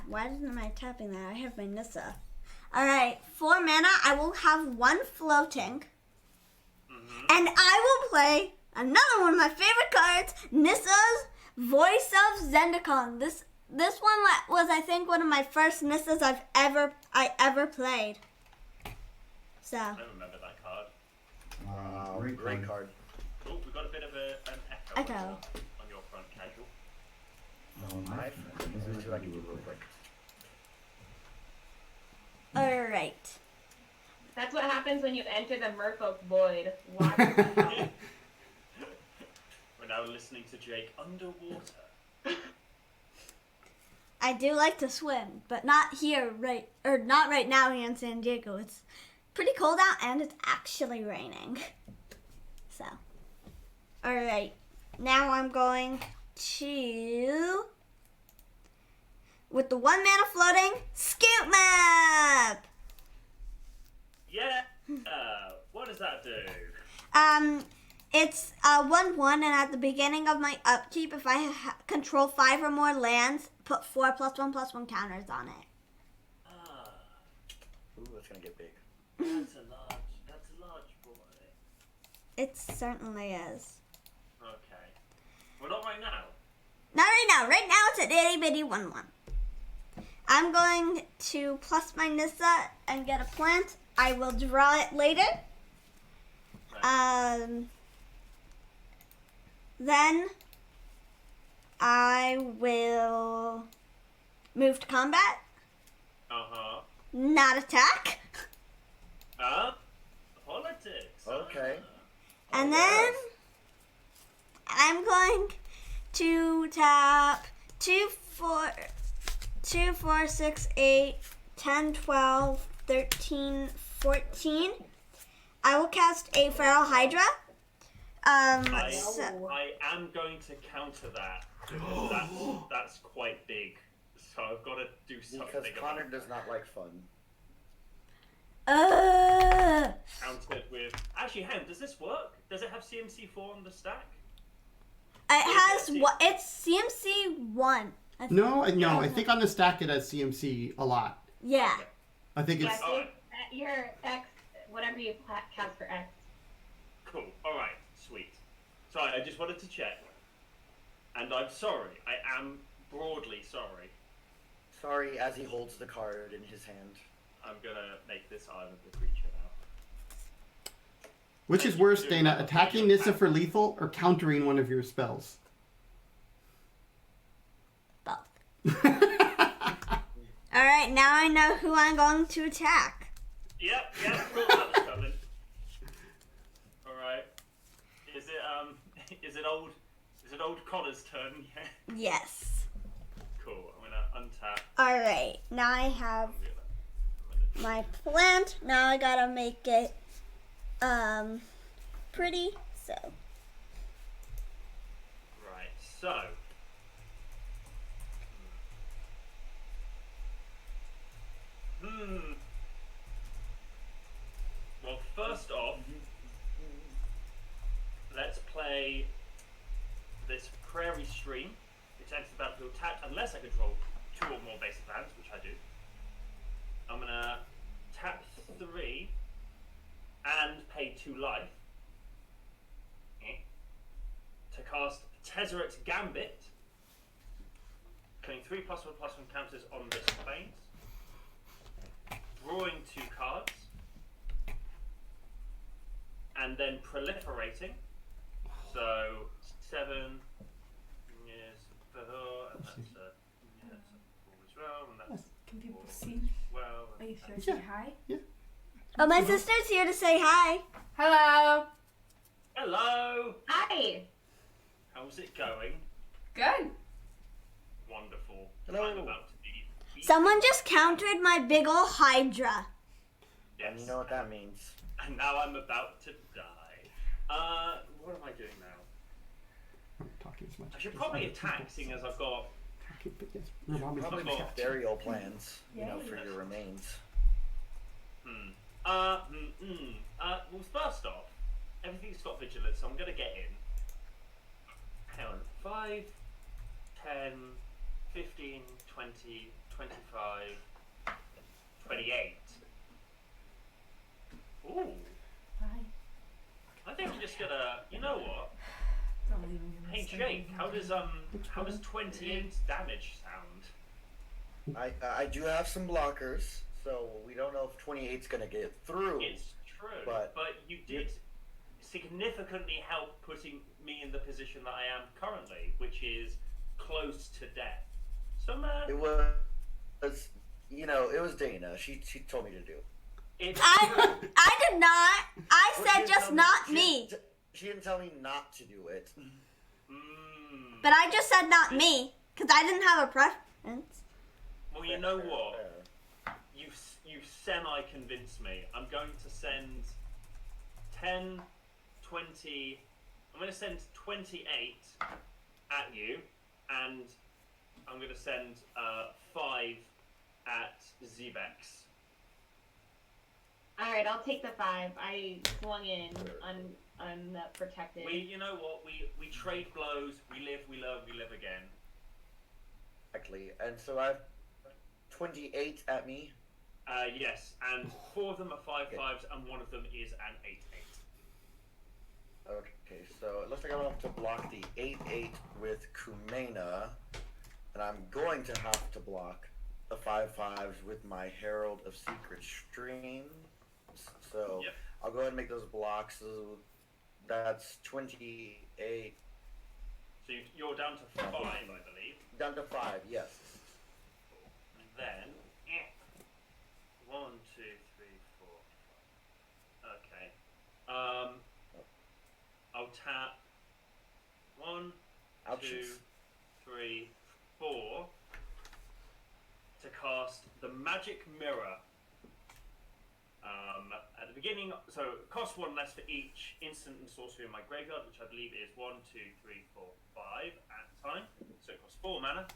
Why isn't I tapping that? I have my Nissa. Alright, 4 mana. I will have 1 floating. And I will play another one of my favorite cards, Nissa's Voice of Zendikon. This one was, I think, one of my first Nissas I ever played. So. I remember that card. Great card. Oh, we got a bit of an echo. On your front, casual. My friend. This is what I can do real quick. Alright. That's what happens when you enter the Merfolk void. Watch We're now listening to Jake underwater. I do like to swim, but not here, not right now here in San Diego. It's pretty cold out and it's actually raining. So, alright. Now I'm going to, with the 1 mana floating, Scoop Map! Yeah. What does that do? It's 1/1, and at the beginning of my upkeep, if I control 5 or more lands, put 4+1/+1 counters on it. Ooh, that's gonna get big. That's a large boy. It certainly is. Okay. Well, not right now. Not right now. Right now, it's an itty bitty 1/1. I'm going to plus my Nissa and get a plant. I will draw it later. Then I will move to combat. Not attack. Politics. Okay. And then I'm going to tap 2, 4, 6, 8, 10, 12, 13, 14. I will cast a Feral Hydra. I am going to counter that. That's quite big. So I've got to do something. Because Connor does not like fun. Countered with. Actually, hang on, does this work? Does it have CMC4 on the stack? It has what? It's CMC 1. No, I think on the stack it has CMC a lot. Yeah. I think Yeah, it's. so your X, whatever you cast for X. Cool. All right. Sweet. Sorry, I just wanted to check. And I'm sorry. I am broadly sorry. Sorry, as he holds the card in his hand. I'm gonna make this island the creature now. Which is worse, Dana, attacking Nissa for lethal or countering one of your spells? Both. Alright, now I know who I'm going to attack. Yep, thought that was coming. Alright. Is it old Connor's turn? Yeah. Yes. Cool. I'm gonna untap. Alright, now I have my plant. Now I gotta make it pretty, so. Right, so. Well, first off, let's play this Prairie Stream, which enters the battlefield tapped unless I control 2 or more basic lands, which I do. I'm gonna tap 3 and pay 2 life to cast Tezzeret's Gambit, playing 3+1/+1 counters on this plains, drawing 2 cards, and then proliferating. So 7 yes, and that's a 4 as well, and that's Can people 4 see? as well. Are you and sure to say hi? Oh, my sister's here to say hi. Hello. Hello! Hi. How's it going? Good. Wonderful. Hello. I'm about to be beaten. Someone just countered my big ol' Hydra. Yes. And you know what that means. And now I'm about to die. What am I doing now? I'm talking as much. I should probably attack, seeing as I've got. But yes, remind me Probably to make attack. burial plans, Yeah. for your remains. Well, first off, everything's got vigilance, so I'm gonna get in. Hang on. 5, 10, 15, 20, 25, 28. Ooh. Bye. I think I'm just gonna. You know what? Don't leave me. Hey Jake, how does 28 damage sound? I do have some blockers, so we don't know if 28's gonna get through. It's true, But- but you did significantly help putting me in the position that I am currently, which is close to death. So man, It was, it was Dana. She told me to do. it's I did not. I Well, she said didn't just tell not she me. didn't she didn't tell me not to do it. But I just said not me, because I didn't have a preference. Well, you know Fair, what? fair. You've semi-convinced me. I'm going to send 10, 20. I'm going to send 28 at you, and I'm going to send 5 at Zebex. All right, I'll take the 5. I swung in unprotected. You know what? We trade blows. We live. We learn. We live again. Exactly. And so I have 28 at me. Yes, and 4 of them are 5/5s, and 1 of them is an 8/8. Okay, so it looks like I'm gonna have to block the 8/8 with Kumena, and I'm going to have to block the 5/5s with my Herald of Secret Streams. So Yep. I'll go ahead and make those blocks. So that's 28 So you're down to 5, I believe. down to 5. Yes. And then 1, 2, 3, 4, 5. Okay. I'll tap 1, Ouchies. 2, 3, 4 to cast the Magic Mirror. At the beginning, so cost 1 less for each instant and sorcery in my graveyard, which I believe is 1, 2, 3, 4, 5 at a time. So it costs 4 mana.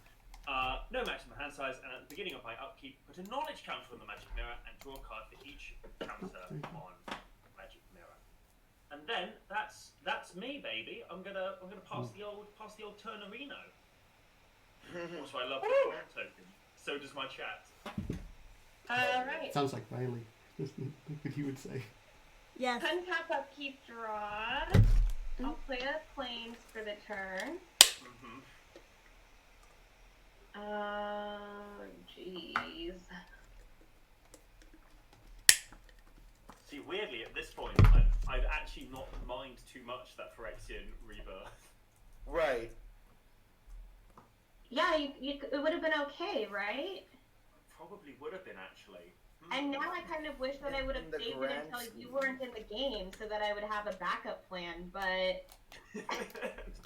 no maximum hand size, and at the beginning of my upkeep, put a knowledge counter on the magic mirror and draw a card for each counter on magic mirror. And then that's me, baby. I'm gonna pass the old Turnarino. Also, I love the card token. So does my chat. Alright. Sounds like Riley. That's what he would say. Yes. Untap upkeep draw. I'll play a planes for the turn. Mm-hmm. Oh, jeez. See, weirdly, at this point, I'd actually not mind too much that Phyrexian rebirth. Right. Yeah, it would have been okay, right? Probably would have been, actually. And now I kind of wish that I would have In the saved it grand until you scheme. weren't in the game so that I would have a backup plan, but... So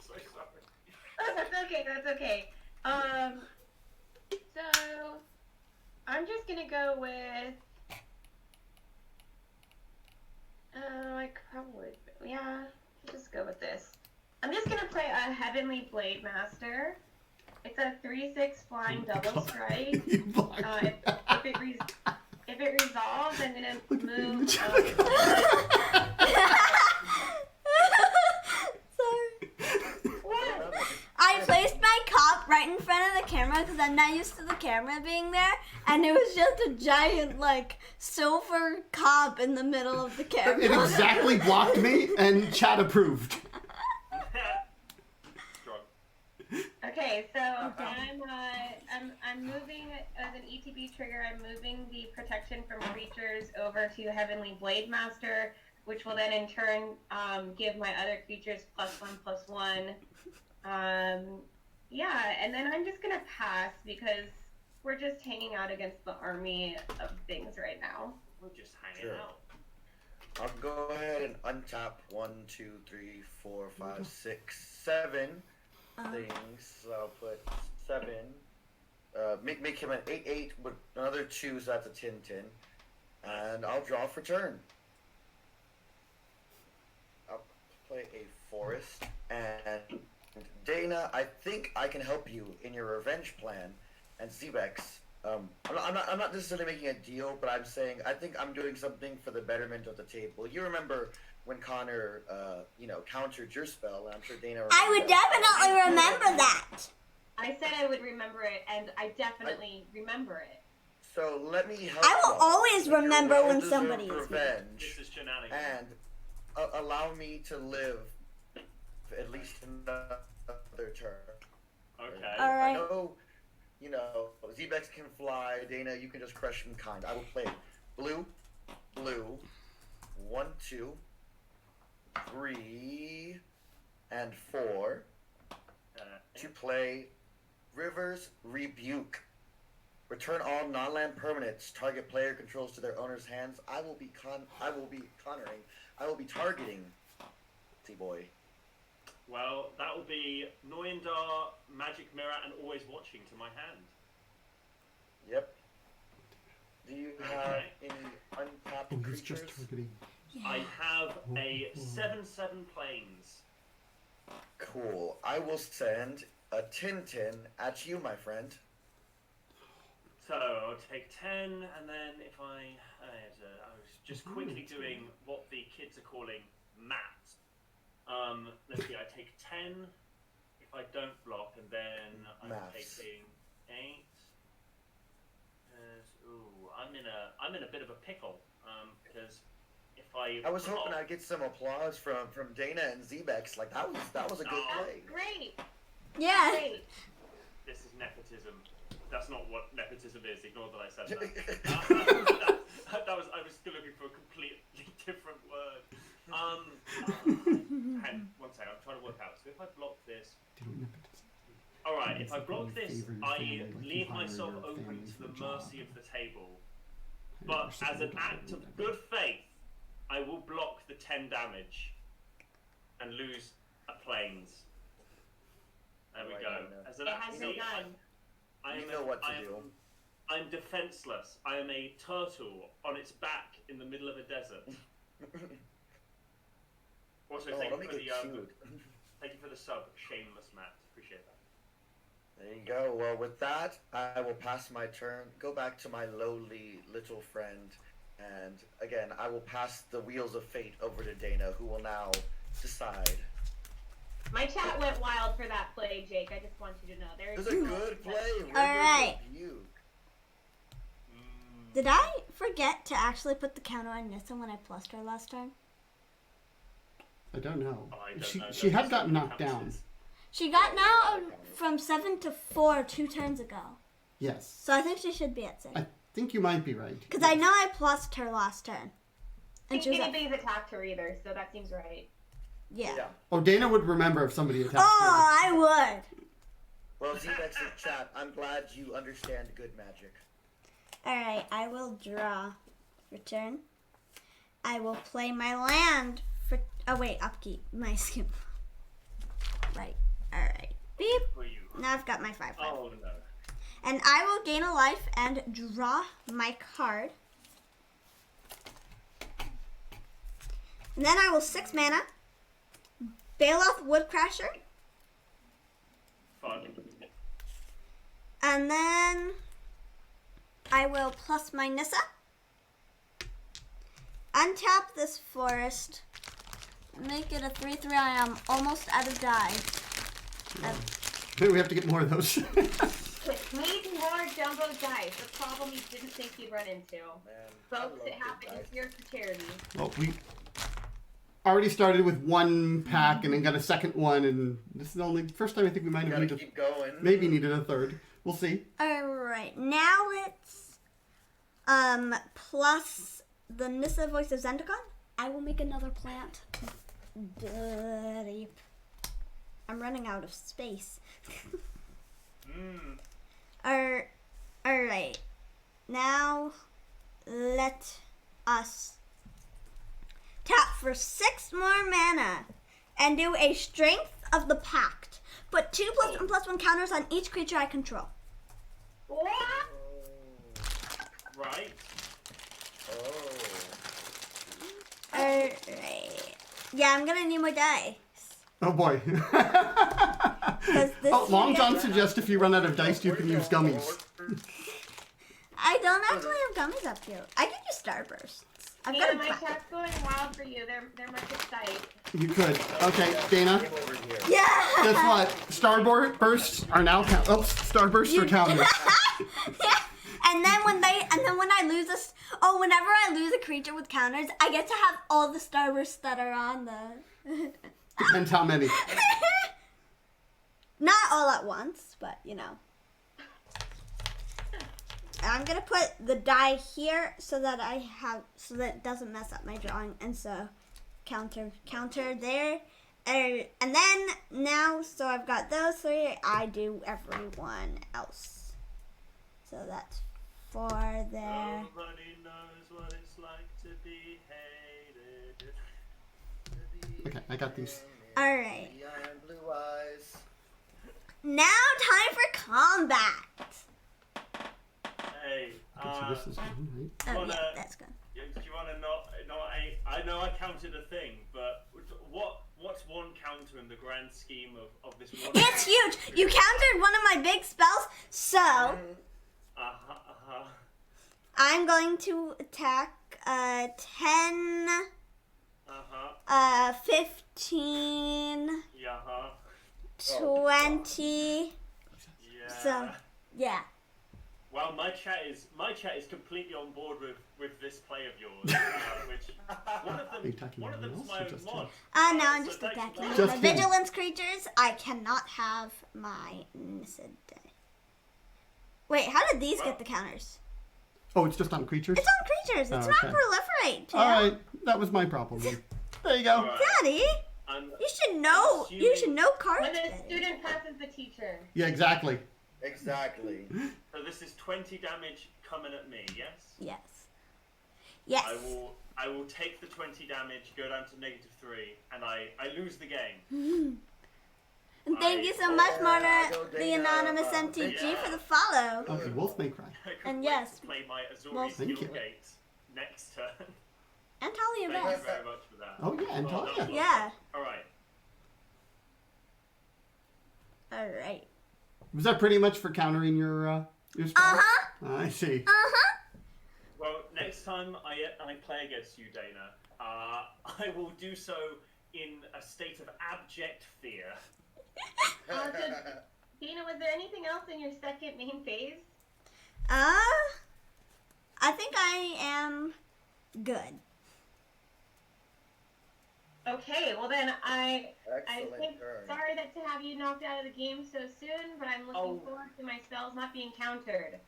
sorry. Oh, that's okay, that's okay. So... I'm just gonna go with... I probably... Yeah, I'll just go with this. I'm just gonna play a Heavenly Blade Master. It's a 3/6 flying double strike. You blocked me. If it resolves, I'm gonna Look at me in the move. chat. Sorry. What? I placed my cup right in front of the camera because I'm not used to the camera being there, and it was just a giant, like, silver cup in the middle of the camera. It exactly blocked me, and chat approved. Strong. Okay, so I'm moving as an ETB trigger. I'm moving the protection from creatures over to Heavenly Blade Master, which will then in turn give my other creatures +1/+1. Yeah, and then I'm just gonna pass because we're just hanging out against the army of things right now. We're just hanging Sure. out. I'll go ahead and untap 1, 2, 3, 4, 5, 6, 7 things. So I'll put 7. Make him an 8/8 with another 2, so that's a 10/10. And I'll draw for turn. I'll play a forest. And Dana, I think I can help you in your revenge plan. And Zebex, I'm not necessarily making a deal, but I'm saying I think I'm doing something for the betterment of the table. You remember when Connor, countered your spell, and I'm sure Dana remembers I would that. definitely remember that. I said I would remember it, and I definitely remember it. So let me help I will you always with your remember when well-deserved somebody is revenge, This is shenanigans. and allow me to live for at least another turn. Okay. All right. I know, Zebex can fly. Dana, you can just crush in kind. I will play blue, 1, 2, 3, and 4 to play River's Rebuke. Return all non-land permanents target player controls to their owner's hands. I will be targeting T-Boy. Well, that will be Noindar, Magic Mirror, and Always Watching to my hand. Yep. Do you have Okay. any untapped Oh, he's creatures? just targeting. I have a 7/7 planes. Cool. I will send a 10/10 at you, my friend. So I'll take 10, and then if I was just quickly doing what the kids are calling maths. Let's see, I take 10 if I don't block, and then I'm Maths. taking 8. I'm in a bit of a pickle because if I was hoping I'd get some applause from Dana and Zebex. Like that was a good Oh. play. Great, Yeah. great. This is nepotism. That's not what nepotism is. Ignore that I said that. I was still looking for a completely different word. Hang one second, I'm trying to work out. So if I block this, alright, if I block this, I leave myself open to the mercy of the table. But as an act of good faith, I will block the 10 damage and lose a planes. There we Right, go. I know. As an It act, has been done. You know what to do. I'm defenseless. I am a turtle on its back in the middle of a desert. Also, Oh, thank let you me for get the chewed. thank you for the sub, shameless Matt. Appreciate that. There you go. Well, with that, I will pass my turn, go back to my lowly little friend, and again, I will pass the wheels of fate over to Dana, who will now decide. My chat went wild for that play, Jake. I just want you to know. It was a good play. Alright. You. Did I forget to actually put the counter on Nissa when I plussed her last time? I don't know. Oh, I don't She know. she had Don't gotten know knocked how down. this is. She got now from 7 to 4 2 turns ago. Yes. So I think she should be at 6. I think you might be right. Because I know I plussed her last turn. I And she think was at, anybody's attacked her either, so that seems right. yeah. Oh, Dana would remember if somebody attacked her. Oh, I would. Well, Z-Vex's chat, I'm glad you understand good magic. Alright, I will draw return. I will play my land for. Oh, wait, upkeep. My skip. Right. Alright. Beep. For you. Now I've got my 5/5. Oh no. And I will gain a life and draw my card. And then I will 6 mana. Bailoff Woodcrasher. Fun. And then I will plus my Nissa. Untap this forest. Make it a 3/3. I am almost out of die. Maybe we have to get more of those. Need more jumbo dice. The problem you didn't think you'd run into. Man, I Folks, love it happened good this year for charity. Well, we already started with one pack and then got a second one, and this is the only first time I think we might You have gotta needed, keep going. maybe needed a third. We'll see. Alright, now let's plus the Nissa Voice of Zendikon. I will make another plant. Dirty. I'm running out of space. Alright. Now let us tap for 6 more mana and do a Strength of the Pact. Put 2 +1/+1 counters on each creature I control. What? Right. Oh. Alright. Yeah, I'm gonna need more dice. Oh boy. 'Cause this Oh, Long John year- suggests if you run out of dice, you can use gummies. I don't actually have gummies up here. I can use Starbursts. I've got Yeah, a my pack. chat's going wild for you. They're much excited. You could. Okay, Dana. Game over here. Yeah. Guess what? Starbursts are now Starbursts are counted. Yeah. And then when I lose whenever I lose a creature with counters, I get to have all the Starbursts that are on the. Depends how many. Not all at once, but you know. And I'm gonna put the die here so that it doesn't mess up my drawing, and so counter there, and then now so I've got those 3. I do everyone else. So that's 4 there. Nobody knows what it's like to be hated. Okay, I got these. All right. The iron blue eyes. Now time for combat. Hey, Okay, so this is one, right? Oh Wanna- yeah, that's good. do you want to not I know I counted a thing, but what's one counter in the grand scheme of this one? It's huge. You countered one of my big spells, so I'm going to attack 10, 15, Yeah. 20. Yeah. So yeah. Well, my chat is completely on board with this play of yours, which Are you attacking one of anyone them's else my or own just mod. No, I'm So just thanks for attacking that. Just my him. vigilance creatures. I cannot have my Nissa die. Wait, how did these get the counters? Oh, it's just on creatures? It's on creatures. It's Oh, not okay. proliferate. Tim. Alright, that was my problem. Then. There you go. Alright. Daddy, I'm you should know. You should know cards. When the Daddy. student passes the teacher. Yeah, exactly. Exactly. so this is 20 damage coming at me. Yes. Yes. Yes. I will take the 20 damage, go down to -3, and I lose the game. And thank you so much, Marta, go the Dana. anonymous MTG, Yeah. for the follow. Oh, the wolf may cry. I could And wait yes, to play my Ezuri well, thank skill you. gate next turn. And Talia Thank you Vest. very much for that. Oh, yeah, and that was Talia. Yeah. All right. All right. Was that pretty much for countering your spell? Uh-huh. I see. Uh-huh. Well, next time I play against you, Dana, I will do so in a state of abject fear. So, Dana, was there anything else in your second main phase? I think I am good. Okay, well then I Excellent think turn. sorry that to have you knocked out of the game so soon, but I'm looking Oh. forward to my spells not being countered.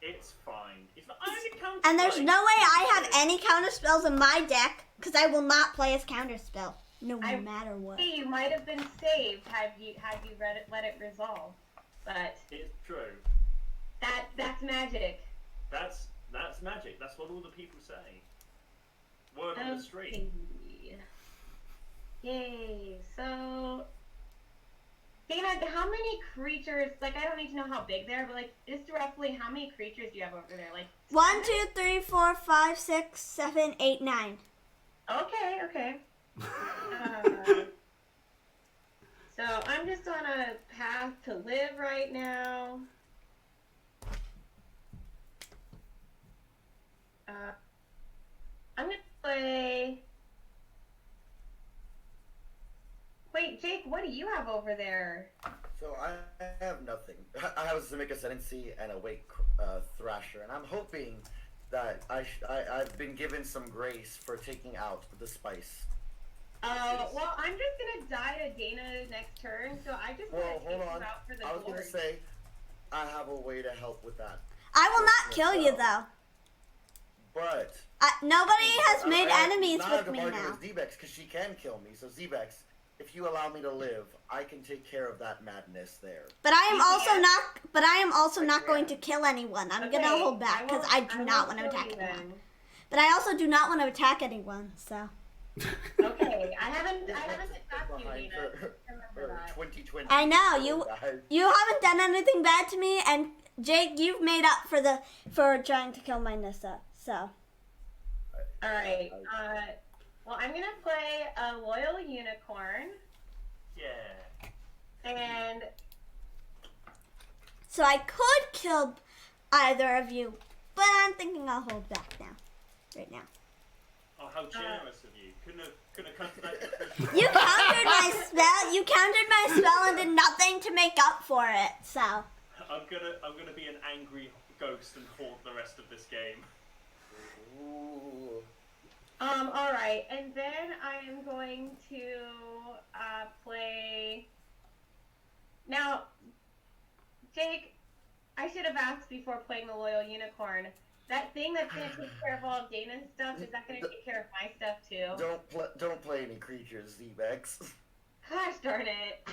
It's fine. It's fine. I only count And there's twice. no way I have any counter spells in my deck, because I will not play as counter spell, no I- matter what. Hey, you might have been saved had you let it resolve, but It's true. that's magic. That's magic. That's what all the people say. Word on the street. Okay. Yay! So, Dana, how many creatures? Like, I don't need to know how big they are, but like, just roughly, how many creatures do you have over there? Like 1, 2, 3, 4, 5, 6, 7, 8, 9. Okay. So I'm just on a path to live right now. I'm gonna play. Wait, Jake, what do you have over there? So I have nothing. I have a Simic Ascendancy and a Wake Thrasher, and I'm hoping that I've been given some grace for taking out the spice. Well, I'm just gonna die to Dana next turn, so I just want Well, to take hold you on. out for the I was board. gonna say I have a way to help with that, I will not kill you, though. but Nobody has made I enemies not with have to me bargain now. with Zebex because she can kill me. So Zebex, if you allow me to live, I can take care of that madness there. But I am You also can. not. But I am also I not going can. to kill anyone. I'm Okay, gonna hold back because I do not want to won't attack kill you anyone. then. But I also do not want to attack anyone. So Okay, I haven't attacked you, Behind Dana. for Remember that. 2020. I know you. guys. You haven't done anything bad to me, and Jake, you've made up for trying to kill my Nissa. So All right. Well, I'm gonna play a loyal unicorn, Yeah. and so I could kill either of you, but I'm thinking I'll hold back now. Right now. Oh, how generous of you. Couldn't have come to that conclusion. You countered my spell. You countered my spell and did nothing to make up for it. So I'm gonna be an angry ghost and haunt the rest of this game. Ooh. all right, and then I am going to play. Now, Jake, I should have asked before playing the loyal unicorn. That thing that's gonna take care of all of Dana's stuff, is that gonna take care of my stuff too? Don't play any creatures, Zebex. Gosh darn it.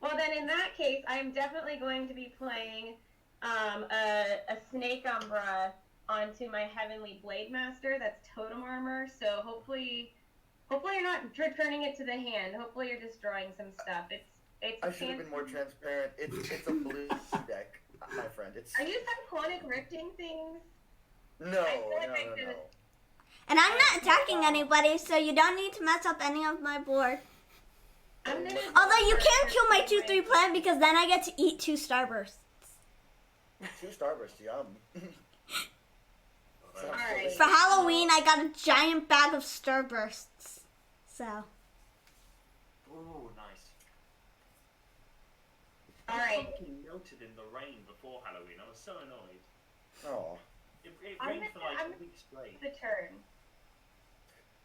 Well then in that case, I'm definitely going to be playing a Snake Umbra onto my Heavenly Blade Master that's totem armor, so hopefully you're not returning it to the hand. Hopefully you're destroying some stuff. It's I should have been more transparent. It's a blue deck, my friend. It's Are you cyclonic rifting things? no. and I'm not attacking anybody, so you don't need to mess up any of my board. I'm gonna Although you can't kill my 2/3 plant because then I get to eat 2 starbursts. 2 Starburst, yum. Sounds Alright. delicious. For Halloween, I got a giant bag of starbursts. So Ooh, nice. All right. Fucking melted in the rain before Halloween. I was so annoyed. Oh. It I'm rained gonna- for like I'm- a week straight. The turn.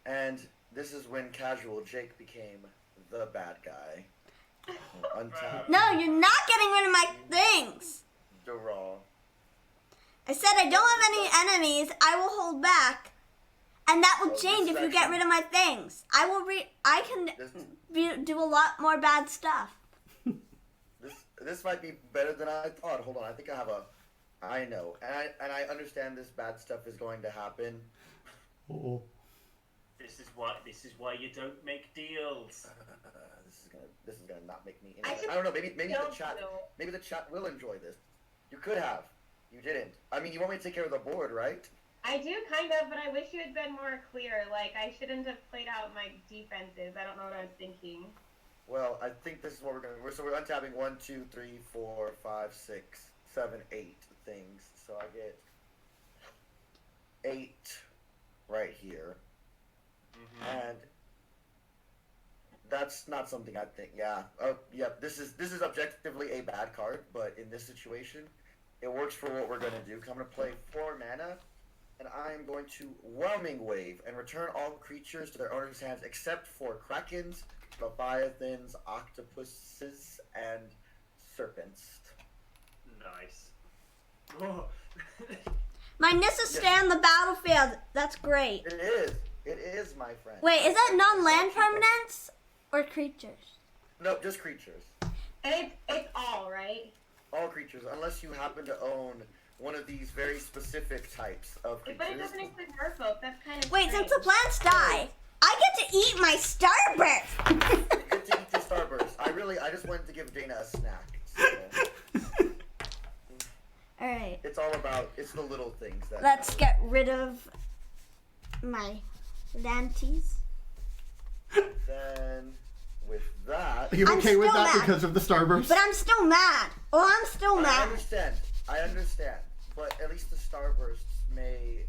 And this is when casual Jake became the bad guy. Untapped. no, you're not getting rid of my things. Draw. I said I don't have any enemies. I will hold back, and that will Oh, change this if you get section. rid of my things. I can This do a lot more bad stuff. this might be better than I thought. Hold on, I think I have a. I know, and I understand this bad stuff is going to happen. Oh. This is why you don't make deals. This is gonna not make me. I I just don't know. Maybe the don't chat. know. Maybe the chat will enjoy this. You could have. You didn't. I mean, you want me to take care of the board, right? I do kind of, but I wish you had been more clear. Like, I shouldn't have played out my defenses. I don't know what I was thinking. Well, I think this is what we're gonna. We're untapping 1, 2, 3, 4, 5, 6, 7, 8 things. So I get 8 right here, and that's not something I think. Yeah. Oh, yeah. This is objectively a bad card, but in this situation, it works for what we're gonna do. I'm gonna play 4 mana, and I am going to Whelming Wave and return all creatures to their owner's hands except for Krakens, Leviathans, Octopuses, and Serpents. Nice. Oh. My Nissa's stay on the battlefield. That's great. It is. It is, my friend. Wait, is that non-land permanents or creatures? No, just creatures. And it's all, right? All creatures, unless you happen to own one of these very specific types of creatures. But it doesn't include merfolk. That's kind of Wait, strange. since the plants die, I get to eat my Starburst. You get to eat the Starburst. I just wanted to give Dana a snack. So. All right, It's the little things that. let's get rid of my Lanties. Then, with that. Are you I'm okay with still that mad. because of the Starburst? But I'm still mad. Oh, I'm still I mad. understand. But at least the Starbursts may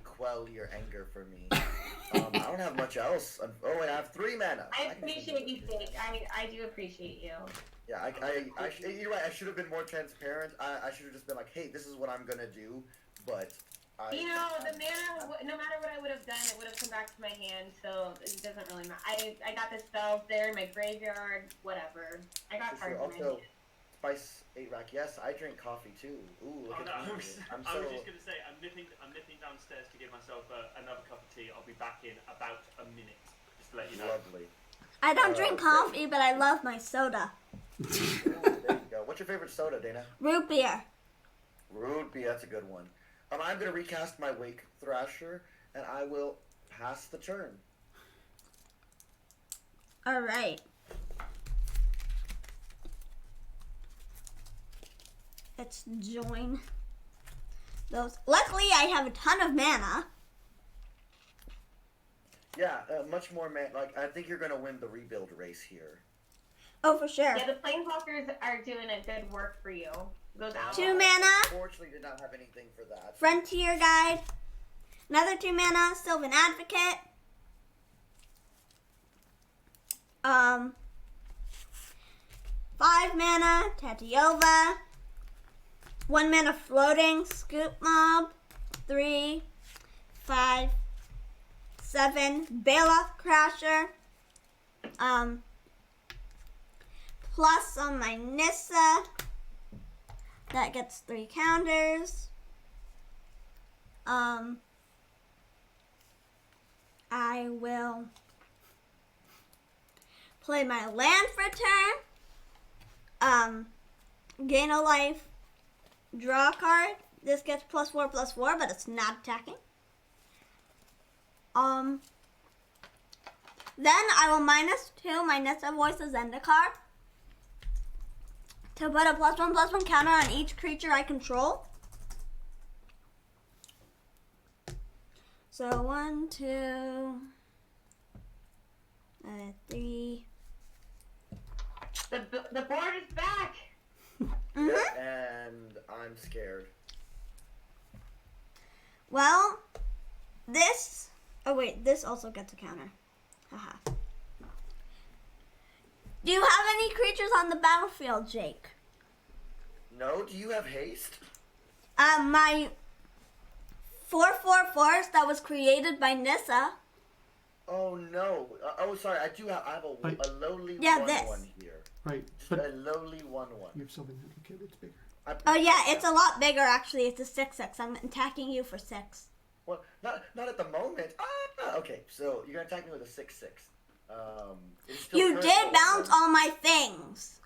quell your anger for me. I don't have much else. Oh, wait, I have 3 mana. I can appreciate do you, it. Jake. I do appreciate you. Yeah, you're right. I should have been more transparent. I should have just been like, hey, this is what I'm gonna do. But You know, the mana, no matter what I would have done, it would have come back to my hand, so it doesn't really matter. I got the spells there in my graveyard, whatever. I got For sure. cards in my Also, hand. Spice 8 rack. Yes, I drink coffee too. Ooh, look Oh, no, at me. I was just gonna say I'm nipping downstairs to give myself another cup of tea. I'll be back in about a minute. Just to let you know. Lovely. I don't drink coffee, but I love my soda. Ooh, there you go. What's your favorite soda, Dana? Root beer. Root beer. That's a good one. I'm gonna recast my Wake Thrasher, and I will pass the turn. All right. Let's join those. Luckily, I have a ton of mana. Yeah, much more man. Like I think you're gonna win the rebuild race here. Oh, for sure. Yeah, the Planeswalkers are doing a good work for you. Goes out. 2 mana. Unfortunately, did not have anything for that. Frontier Guide. Another 2 mana. Sylvan Advocate. 5 mana. Tatyova. 1 mana Floating. Scoop Mob. 3, 5, 7. Baloth Crasher. Plus on my Nissa. That gets 3 counters. I will play my land for a turn. Gain a life. Draw a card. This gets +4/+4, but it's not attacking. Then I will -2 my Nissa Voices Zendikar to put a +1/+1 counter on each creature I control. So 1, 2, 3. The board is back. Mhm. And I'm scared. Well, this. Oh wait, this also gets a counter. Haha. Do you have any creatures on the battlefield, Jake? No, do you have haste? My 4/4 forest that was created by Nissa. Oh no. Sorry. I have a lowly Yeah, 1/1 this. here. Right, Just but a lowly 1/1. you have Sylvan Advocate, it's bigger. Oh yeah, it's a lot bigger actually. It's a 6/6. I'm attacking you for 6. Well, not at the moment. Okay, so you're gonna attack me with a 6/6. It's still You current did level bounce 1. all my things.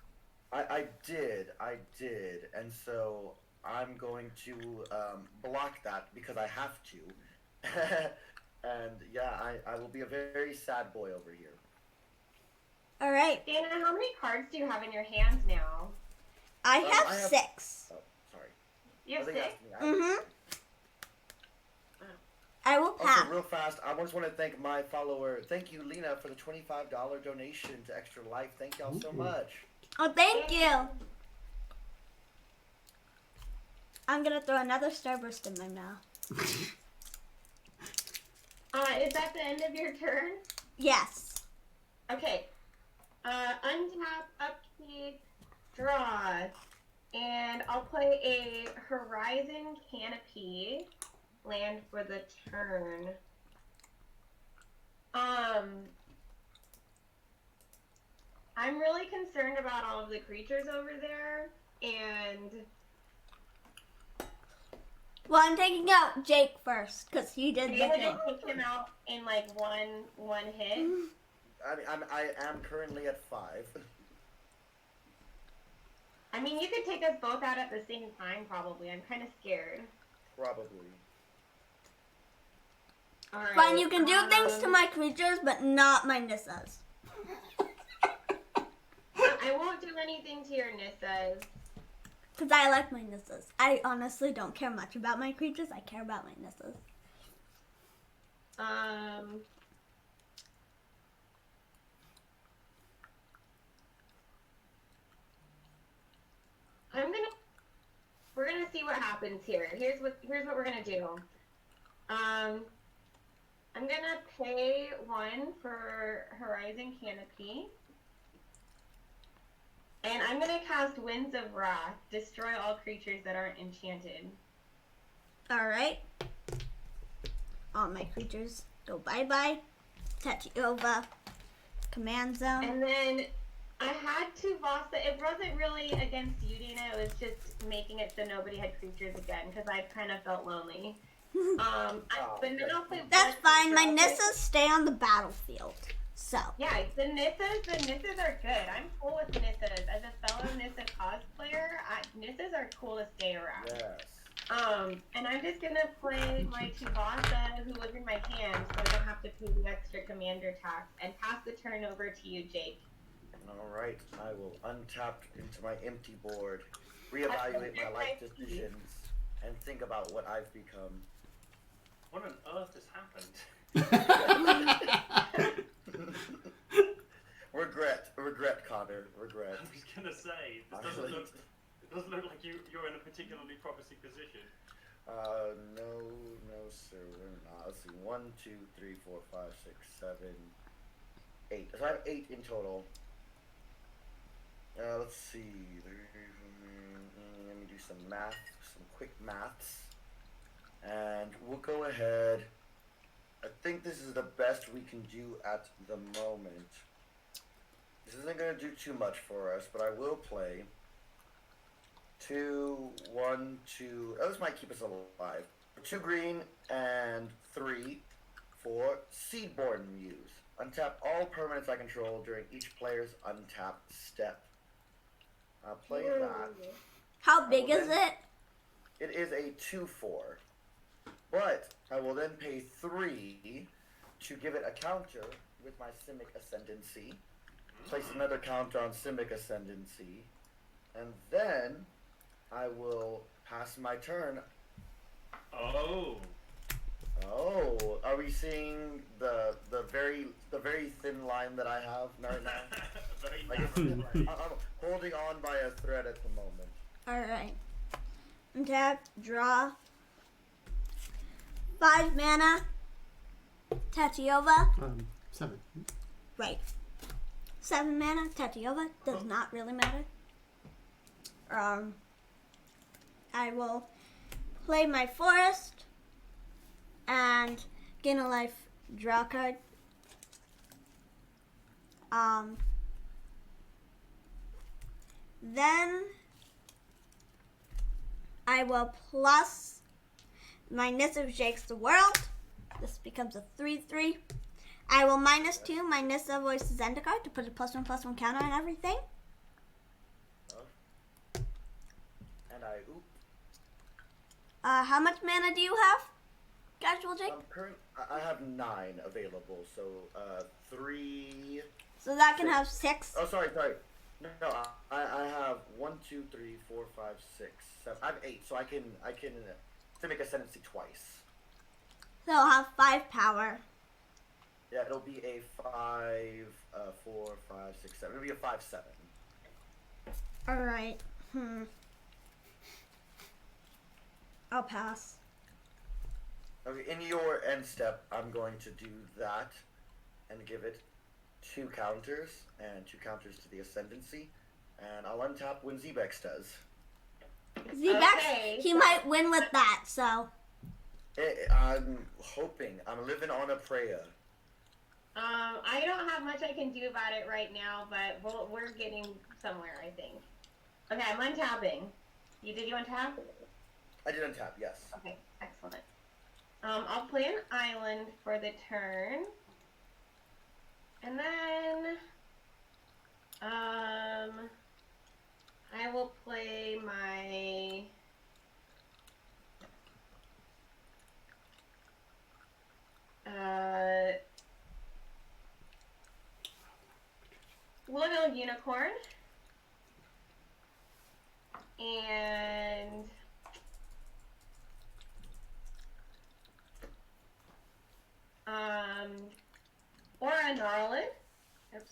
I did, and so I'm going to block that because I have to. And yeah, I will be a very sad boy over here. All right, Dana, how many cards do you have in your hands now? I I have have- 6. Oh, sorry. You have I think 6? that's me. I have Mhm. 6. I will pass. Also, real fast, I just want to thank my follower. Thank you, Lena, for the $25 donation to Extra Life. Thank y'all so much. Oh, thank you. I'm gonna throw another starburst in my mouth. Is that the end of your turn? Yes. Okay. Untap, upkeep, draw, and I'll play a Horizon Canopy land for the turn. I'm really concerned about all of the creatures over there, and Well, I'm taking out Jake first because he did the I'm thing. gonna take him out in like one hit. I am currently at 5. I mean, you could take us both out at the same time, probably. I'm kind of scared. Probably. All right. Fine, you can do things to my creatures, but not my Nissas. I won't do anything to your Nissas. Because I like my Nissas. I honestly don't care much about my creatures. I care about my Nissas. We're gonna see what happens here. Here's what we're gonna do. I'm gonna pay 1 for Horizon Canopy. And I'm gonna cast Winds of Wrath. Destroy all creatures that aren't enchanted. Alright. All my creatures go bye-bye. Tatyova. Command zone. And then I had to Vasa. It wasn't really against you, Dana. It was just making it so nobody had creatures again because I kind of felt lonely. But then I'll play. That's fine. My Nissas. Nissas stay on the battlefield. So. Yeah, the Nissas are good. I'm cool with Nissas. As a fellow Nissa cosplayer, Nissas are cool to stay around. Yes. And I'm just gonna play my Tuvasa, who was in my hand, so I don't have to pay the extra commander tax, and pass the turn over to you, Jake. Alright, I will untap into my empty board, reevaluate my life decisions, and think about what I've become. What on earth has happened? Regret, Connor. Regret. I was gonna say, it doesn't look like you're in a particularly promising position. No, sir, we're not. Let's see, 1, 2, 3, 4, 5, 6, 7, 8. So I have 8 in total. Let's see. Let me do some math, some quick maths, and we'll go ahead. I think this is the best we can do at the moment. This isn't going to do too much for us, but I will play 2, 1, 2. Oh, this might keep us alive. 2 green and 3 for Seedborn Muse. Untap all permanents I control during each player's untapped step. I'll play that. How big is it? It is a 2/4. But I will then pay 3 to give it a counter with my Simic Ascendancy. Place another counter on Simic Ascendancy. And then I will pass my turn. Oh. Oh, are we seeing the very thin line that I have right now? Very Like narrow. I'm holding on by a thread at the moment. Alright. Untap, draw. 5 mana. Tatyova. 7. Right. 7 mana. Tatyova. Does not really matter. I will play my forest and gain a life, draw a card. Then I will plus my Nissa Shakes the World. This becomes a 3/3. I will -2 my Nissa Voices End card to put a +1/+1 counter on everything. And I oop. How much mana do you have, Casual Jake? I have 9 available, so 3. So that can have 6. Oh, sorry. No, I have 1, 2, 3, 4, 5, 6, 7. I have 8, so I can Simic Ascendancy twice. So I'll have 5 power. Yeah, it'll be a 5, 4, 5, 6, 7. It'll be a 5/7. Alright. I'll pass. Okay, in your end step, I'm going to do that and give it 2 counters and 2 counters to the Ascendancy, and I'll untap when Zebex does. Zebex, Okay, he so- might win with that, so. I'm hoping. I'm living on a prayer. I don't have much I can do about it right now, but we're getting somewhere, I think. Okay, I'm untapping. Did you untap? I did untap, yes. Okay, excellent. I'll play an island for the turn. And then, I will play my, Little Unicorn. And or a Gnarlin. Oops.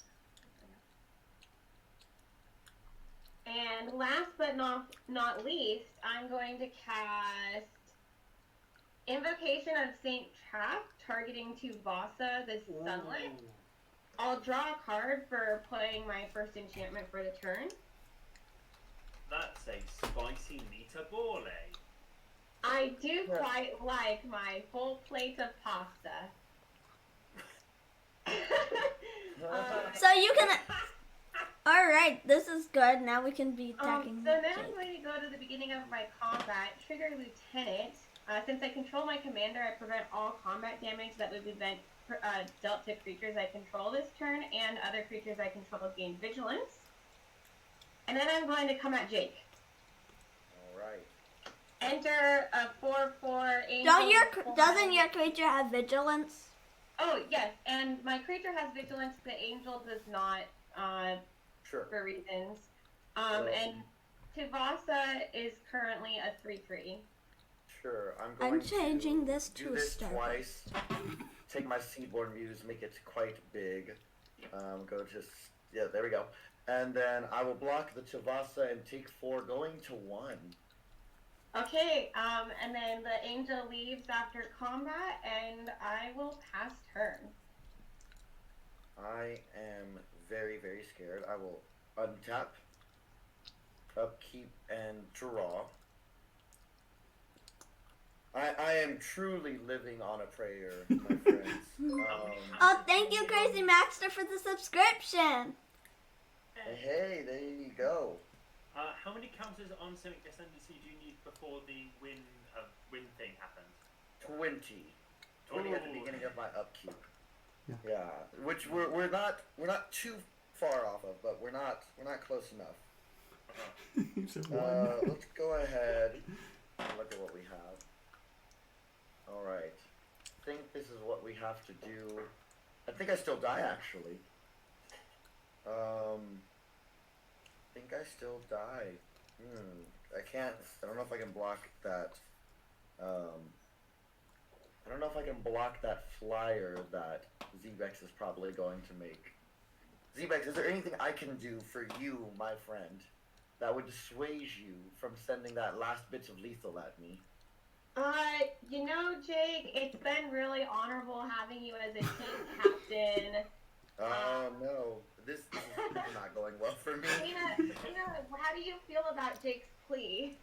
And last but not least, I'm going to cast Invocation of Saint Trap, targeting Tatyova, the Sunlit. I'll draw a card for playing my first enchantment for the turn. That's a spicy meatball, eh? I do quite like my full plate of pasta. So you can. Alright, this is good. Now we can be attacking. So then I'm Jake. going to go to the beginning of my combat, trigger Lieutenant. Since I control my commander, I prevent all combat damage that would be dealt to creatures I control this turn, and other creatures I control gain vigilance. And then I'm going to come at Jake. Alright. Enter a 4/4 angel. Doesn't your creature have vigilance? Oh, yes, and my creature has vigilance, the angel does not, Sure. for reasons. And Tatyova is currently a 3/3. Sure, I'm going I'm changing to this do to a this star. twice. Take my Seaborn Muse, make it quite big. Go to, yeah, there we go. And then I will block the Tatyova and take 4, going to 1. Okay, and then the angel leaves after combat, and I will pass turn. I am very, very scared. I will untap, upkeep, and draw. I am truly living on a prayer, my friends. Oh, thank you, Crazy Maxter, for the subscription. Hey, there you go. How many counters on Simic Ascendancy do you need before the win thing happens? 20. 20 at the Ooh. beginning of my upkeep. Yeah. Yeah, which we're not too far off of, but we're not close enough. You said 1. Let's go ahead and look at what we have. All right. I think this is what we have to do. I think I still die actually. I think I still die. I can't. I don't know if I can block that. I don't know if I can block that flyer that Zebex is probably going to make. Zebex, is there anything I can do for you, my friend, that would dissuade you from sending that last bits of lethal at me? You know, Jake, it's been really honorable having you as a team captain. Oh no, this is not going well for me. Tina, how do you feel about Jake's plea?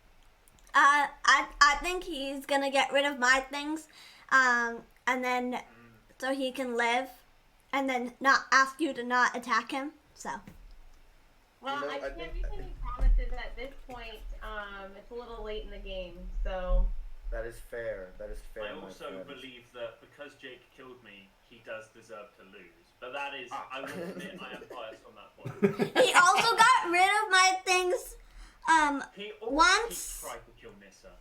I think he's gonna get rid of my things, and then so he can live, and then not ask you to not attack him. So. Well, You know, I I can't think- make any promises at this point. It's a little late in the game, so. That is fair. That is fair. I my also friend. believe that because Jake killed me, he does deserve to lose. But that is, I will admit, I am biased on that point. He also got rid of my things. He Once- tried to kill Nissa.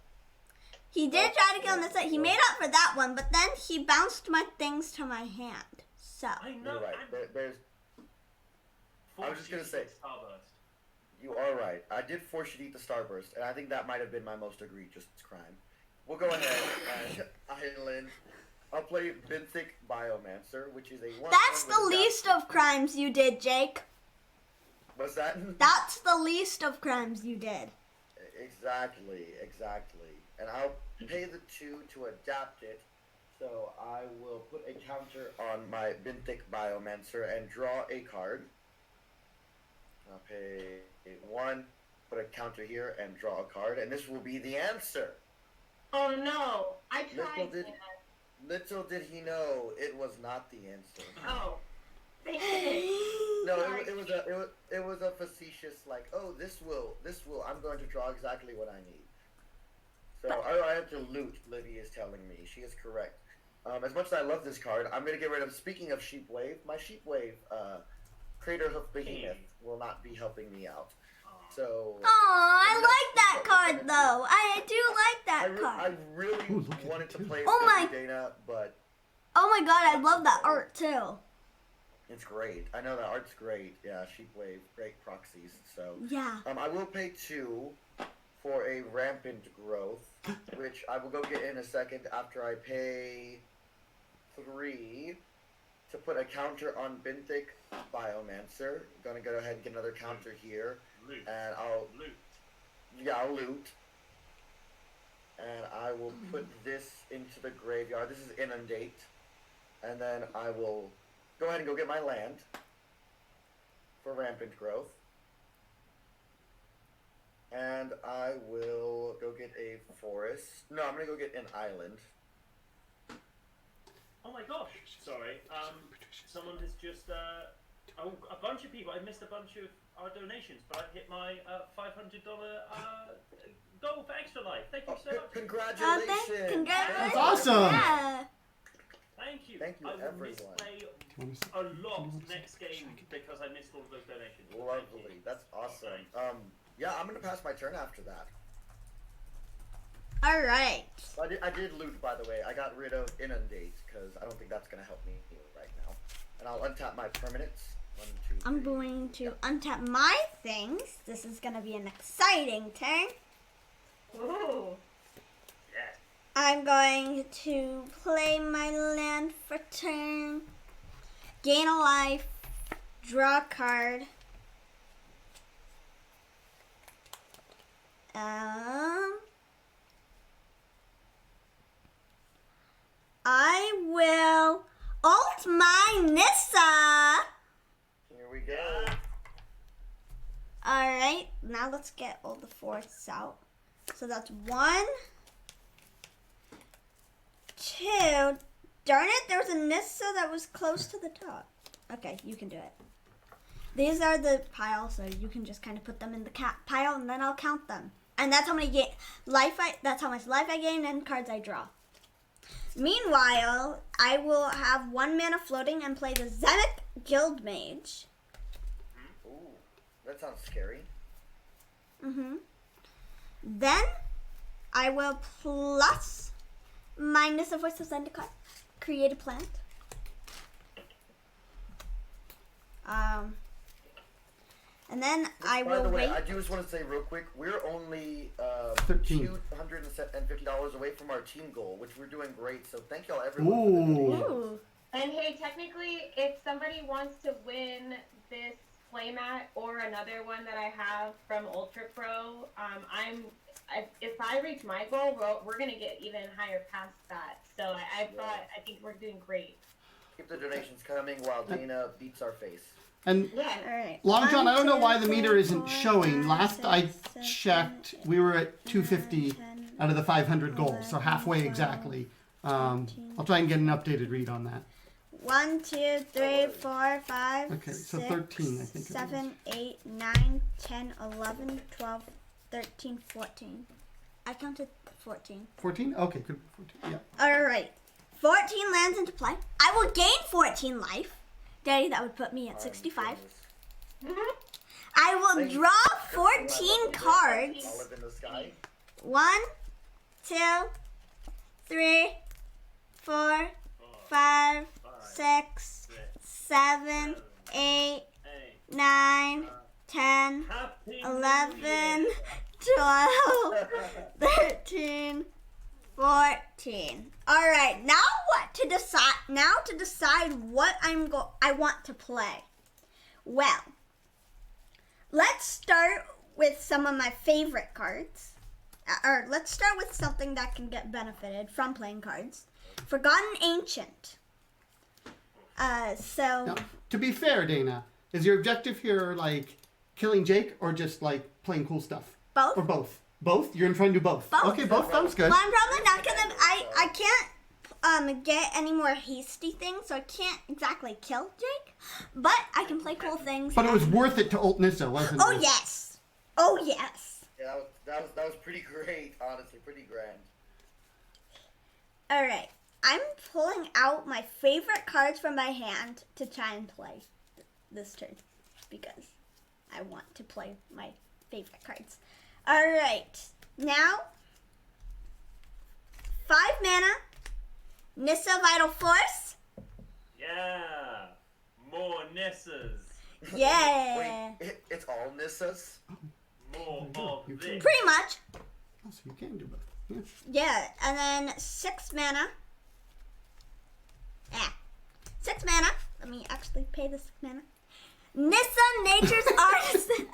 He did try to kill Nissa. He made up for that one, but then he bounced my things to my hand. So. I know. You're right. and There's. I was just gonna say- Starburst. You are right. I did force you to eat the Starburst, and I think that might have been my most egregious crime. We'll go ahead and Island. I'll play Benthic Biomancer, which is a 1/1 That's with the a least dash. of crimes you did, Jake. What's that? That's the least of crimes you did. Exactly. And I'll pay the 2 to adapt it. So I will put a counter on my Benthic Biomancer and draw a card. I'll pay 1, put a counter here, and draw a card. And this will be the answer. Oh no, I tried. Little did he know it was not the answer. Oh, thank you. No, Sorry. it was a facetious like, oh, this will. I'm going to draw exactly what I need. So I have to loot. Livy is telling me she is correct. As much as I love this card, I'm gonna get rid of. Speaking of Sheepwave, my Sheepwave Craterhoof Behemoth will not be helping me out. So. Oh, I like that card though. I do like that I card. really Ooh, look at wanted it, to too. play Oh my- Dana, but Oh my god, I love that art too. it's great. I know that art's great. Yeah, Sheepwave, great proxies. So. Yeah. I will pay 2 for a rampant growth, which I will go get in a second after I pay 3 to put a counter on Benthic Biomancer. Gonna go ahead and get another counter here, Loot. and I'll loot. And I will put this into the graveyard. This is Inundate, and then I will go ahead and go get my land for rampant growth. And I will go get a forest. No, I'm gonna go get an island. Oh my gosh! Sorry. Someone has just a bunch of people. I missed a bunch of our donations, but I hit my $500 goal for Extra Life. Thank you so much. Congratulations! Congratulations. That's awesome. Yeah. Thank you. Thank you, I will everyone. misplay Do you want to a lot next game because I missed all of those donations. Thank you. Lovely. That's awesome. Yeah, I'm gonna pass my turn after that. All right. I did loot, by the way. I got rid of Inundate because I don't think that's gonna help me right now. And I'll untap my permanents. 1, 2, 3. I'm going to untap my things. This is going to be an exciting turn. Ooh. Yeah. I'm going to play my land for turn, gain a life, draw a card. I will ult my Nissa. Here we go. Alright, now let's get all the fourths out. So that's 1, 2. Darn it, there was a Nissa that was close to the top. Okay, you can do it. These are the piles, so you can just kind of put them in the pile, and then I'll count them. And that's how many that's how much life I gain and cards I draw. Meanwhile, I will have 1 mana floating and play the Zenith Guildmage. Ooh, that sounds scary. Then I will plus minus the Voice of Zendikar, create a plant. And then I By will the way, wait. I do just want to say real quick, we're only 13. $250 away from our team goal, which we're doing great. So thank y'all everyone. For the Ooh. donations. Ooh. And hey, technically, if somebody wants to win this playmat or another one that I have from Ultra Pro, if I reach my goal, we're gonna get even higher past that. So I think we're doing great. Keep the donations coming while Dana beats our face. And Yeah. All right. Long John, I don't know why the 1, 2, meter isn't 3, showing. 4, Last 5, I 6, 7, checked, 8, we were at 9, 250 10, out of the 500 goals, so 11, halfway 12, exactly. 13. I'll try and get an updated read on that. 1, 2, 3, 4, 5, Okay, so 6, 13, I think it 7, 8, 9, 10, 11, 12, 13, 14. I counted 14. 14? Okay, good. 14, yeah. All right. 14 lands into play. I will gain 14 life. Daddy, that would put me at 65. I will Thank you. draw 14 cards. Olive in the sky. 1, 2, 3, 4, 5, 6, 7, 8, 9, 10, Happy 11, New Year. 12, 13, 14. All right. Now what to decide? Now to decide what I want to play. Well, let's start with some of my favorite cards. Or let's start with something that can get benefited from playing cards. Forgotten Ancient. Now, to be fair, Dana, is your objective here like killing Jake or just like playing cool stuff? Both. Or both? Both? You're trying to do both? Both. Okay, both sounds good. Well, I'm probably not gonna. I can't get any more hasty things, so I can't exactly kill Jake. But I can play cool things. But it was worth it to ult Nissa, wasn't Oh it? yes. Oh yes. Yeah, that was pretty great. Honestly, pretty grand. All right. I'm pulling out my favorite cards from my hand to try and play this turn because I want to play my favorite cards. All right. Now, 5 mana, Nissa Vital Force. Yeah. More Nissas. Yeah. Wait, it's all Nissas? More of this. Pretty much. Oh, so you can do both. Yeah. Yeah. And then 6 mana. 6 mana. Let me actually pay the 6 mana. Nissa Nature's Artisan.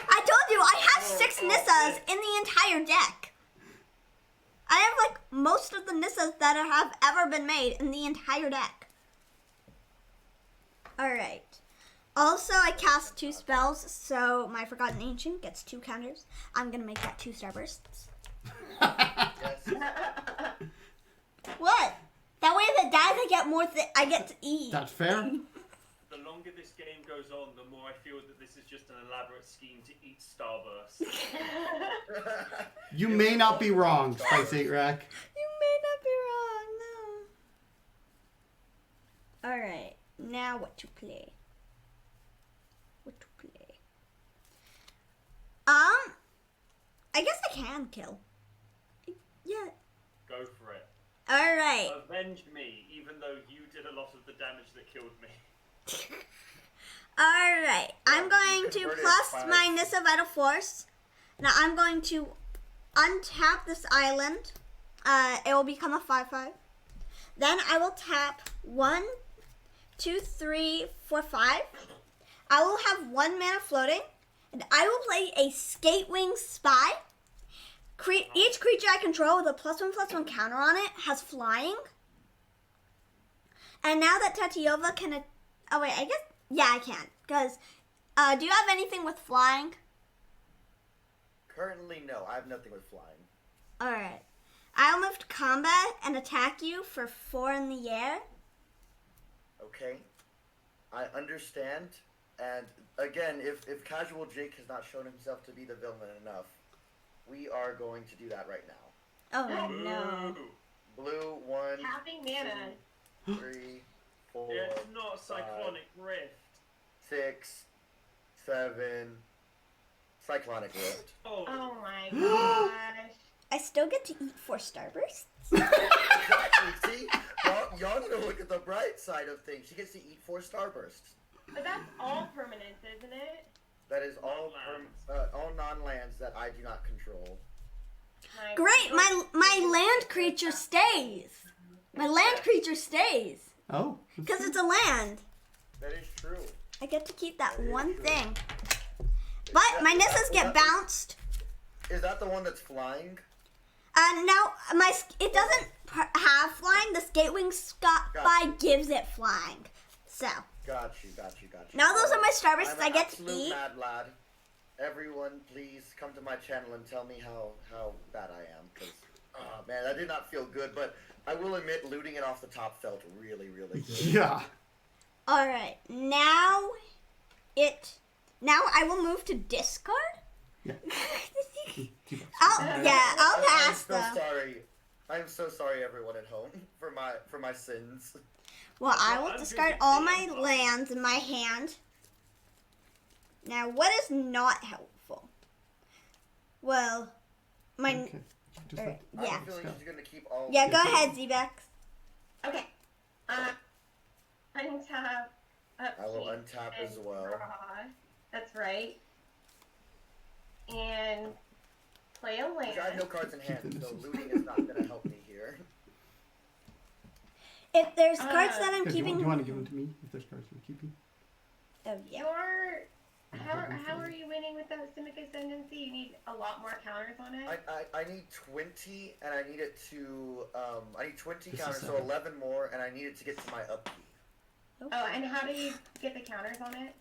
I told you, I have 6 Nissas in the entire deck. I have like most of the Nissas that have ever been made in the entire deck. Alright. Also, I cast 2 spells, so my Forgotten Ancient gets 2 counters. I'm gonna make that 2 starbursts. Yes. What? That way if it dies, I get more I get to eat. That's fair. The longer this game goes on, the more I feel that this is just an elaborate scheme to eat Starburst. You may not be wrong, Spice 8 Rack. You may not be wrong, no. Alright, now what to play? I guess I can kill. Yeah. Go for it. Alright. Avenge me, even though you did a lot of the damage that killed me. Alright, I'm going to converted plus five. my Nissa Vital Force. Now I'm going to untap this island. It will become a 5/5. Then I will tap 1, 2, 3, 4, 5. I will have 1 mana floating. And I will play a Skatewing Spy. Each creature I control with a +1/+1 counter on it has flying. And now that Tatyova can... Oh wait, I guess... Yeah, I can. Because, do you have anything with flying? Currently, no. I have nothing with flying. Alright. I'll move to combat and attack you for 4 in the air. Okay. I understand. And again, if Casual Jake has not shown himself to be the villain enough, we are going to do that right now. Oh no. Ooh. Blue, 1, Tapping mana. 3, 4, It's not Cyclonic Rift. 6, 7. Cyclonic Rift. Oh. Oh my gosh. I still get to eat 4 starbursts. Exactly. See, y'all need to look at the bright side of things. She gets to eat 4 starbursts. But that's all permanent, isn't it? That is all Non-lands. all non-lands that I do not control. My Great, my land creature stays. My land creature stays. Oh. Because it's a land. That is true. I get to keep that one thing. But my Nissas get bounced. Is that the one that's flying? No, it doesn't have flying. The Skatewing Spy gives it flying. So, Got you. now those are my starbursts I'm I an get to absolute eat. mad lad. Everyone, please come to my channel and tell me how bad I am. Because, oh man, that did not feel good. But I will admit, looting it off the top felt really, really good. Yeah. Alright, now I will move to discard. Yeah. I'll pass I'm so though. sorry. I'm so sorry, everyone at home, for my sins. Well, I will I'm discard busy all being my fun. lands in my hand. Now, what is not helpful? Well, my... Okay. Just Alright, I yeah. have a feeling she's gonna keep all. Yeah, go ahead, Z-Bex. Okay. Untap. I will Upkeep, untap and as well. draw. That's right. And play play a Which I have no land. cards in hand, so looting is not going to help me here. If there's cards that I'm Yeah, do keeping. you want to give them to me if there's cards you're keeping? Oh, yeah. How are you winning with that Simic Ascendancy? You need a lot more counters on it. I need 20, and I need it to, I need 20 This is counters, so 7. 11 more, and I need it to get to my upkeep. Oh, and how do you get the counters on it?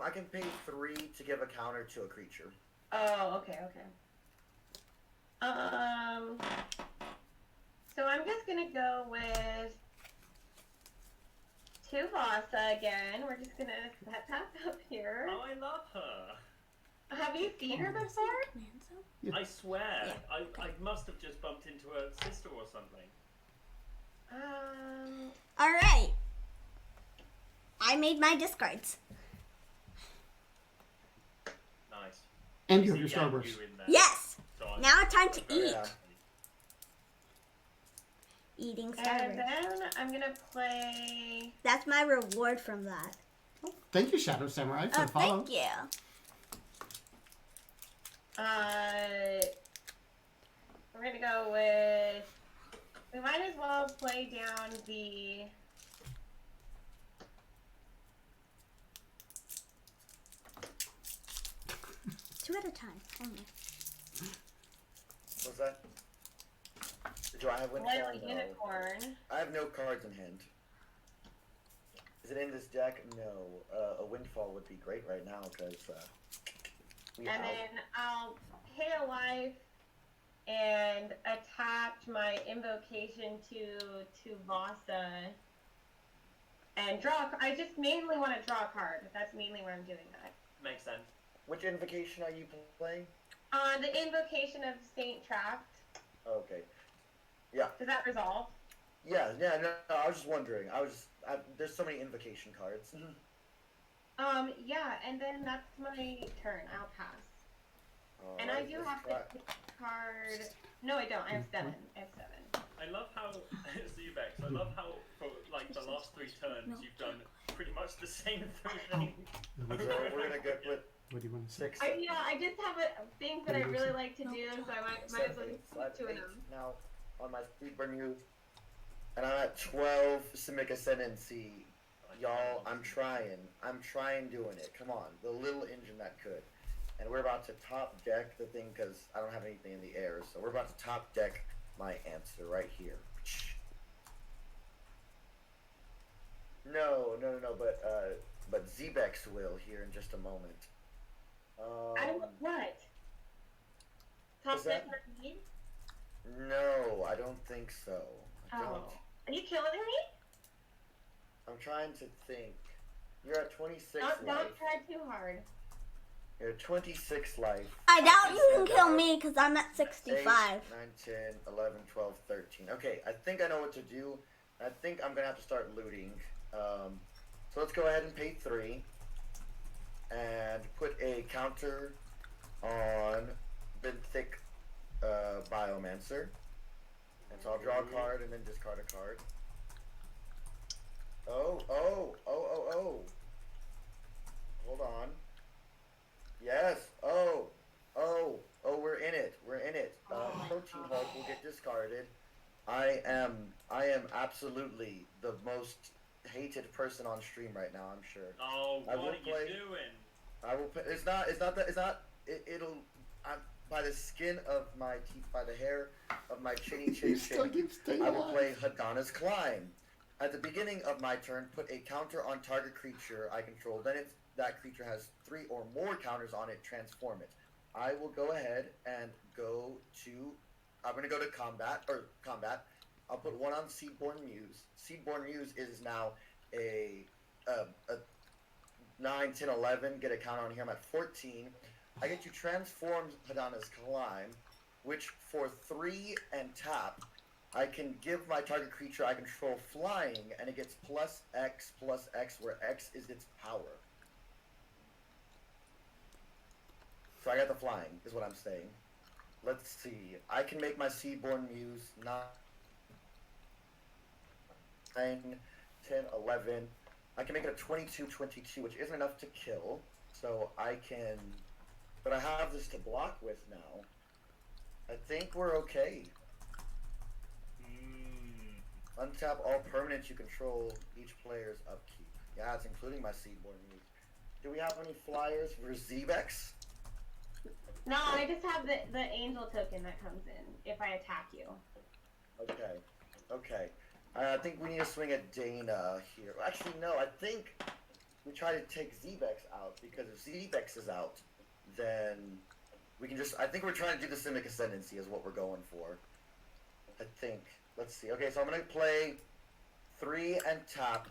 I can pay 3 to give a counter to a creature. Oh, okay. So I'm just gonna go with Tatyova again. We're just gonna set that up here. Oh, I love her. Have you seen her before? Yeah. I swear, Yeah. I must have just bumped into her sister or something. All right. I made my discards. Nice. And you have your See, yeah, Starburst. you in there. Yes. So I- Now it's time to eat. Yeah. Eating And Starburst. then I'm gonna play. That's my reward from that. Thank you, Shadow Samurai, for Oh, the follow. thank you. We're gonna go with. We might as well play down the. Two at a time. Only. What's that? Do I have Royal Windfall? No. Unicorn. I have no cards in hand. Is it in this deck? No. A Windfall would be great right now, because, we And have... then I'll pay a life and attach my invocation to Vasa and draw. I just mainly want to draw a card. That's mainly where I'm doing that. Makes sense. Which invocation are you playing? The invocation of Saint Trapped. Okay. Yeah. Does that resolve? Yeah, no, I was just wondering. There's so many invocation cards. Yeah, and then that's my turn. I'll pass. And I Alright, do let's have try- to card. No, I don't. I have 7. I love how Zubex. I love how for like the last 3 turns you've done pretty much the same thing. So we're gonna go with What do you want to say? 6, I just have things that I really like to do, so I might as well 7, 8, just so I have keep 2 of 8 them. now on my Speedburn move. And I'm at 12 Simic Ascendancy. Y'all, I'm trying doing it. Come on, the little engine that could. And we're about to top deck the thing because I don't have anything in the air. So we're about to top deck my answer right here. No, but Zebex will here in just a moment. I don't what? Top Is that- deck need? No, I don't think so. I don't. Oh. Are you killing me? I'm trying to think. You're at 26 Don't life. try too hard. You're at 26 life. I doubt you can 7, kill me because I'm at 65. 8, 9, 10, 11, 12, 13. Okay, I think I know what to do. I think I'm going to have to start looting. So let's go ahead and pay 3. And put a counter on Benthic Biomancer. And so I'll draw a card and then discard a card. Oh. Hold on. Yes. Oh, we're in it. Protein Hulk will get discarded. I am absolutely the most hated person on stream right now, I'm sure. Oh, I what will are you play- doing? I will play, by the skin of my teeth, by the hair of my chinny You chin still chin, keep staying I will alive. play Hadana's Climb. At the beginning of my turn, put a counter on target creature I control. Then if that creature has 3 or more counters on it, transform it. I will go ahead and I'm going to go to combat. I'll put 1 on Seedborn Muse. Seedborn Muse is now a 9, 10, 11. Get a counter on here. I'm at 14. I get to transform Hadana's Climb, which for 3 and tap, I can give my target creature I control flying, and it gets plus X, where X is its power. So I got the flying, is what I'm saying. Let's see. I can make my Seedborn Muse 9, 10, 11. I can make it a 22, which isn't enough to kill. So I can... But I have this to block with now. I think we're okay. Untap all permanents you control each player's upkeep. Yeah, it's including my Seedborn Muse. Do we have any flyers for Zbex? No, I just have the angel token that comes in if I attack you. Okay. Okay. I think we need to swing at Dana here. Actually, no. I think we try to take Zbex out, because if Zbex is out, then we can just... I think we're trying to do the Simic Ascendancy is what we're going for. I think. Let's see. Okay, so I'm going to play 3 and tap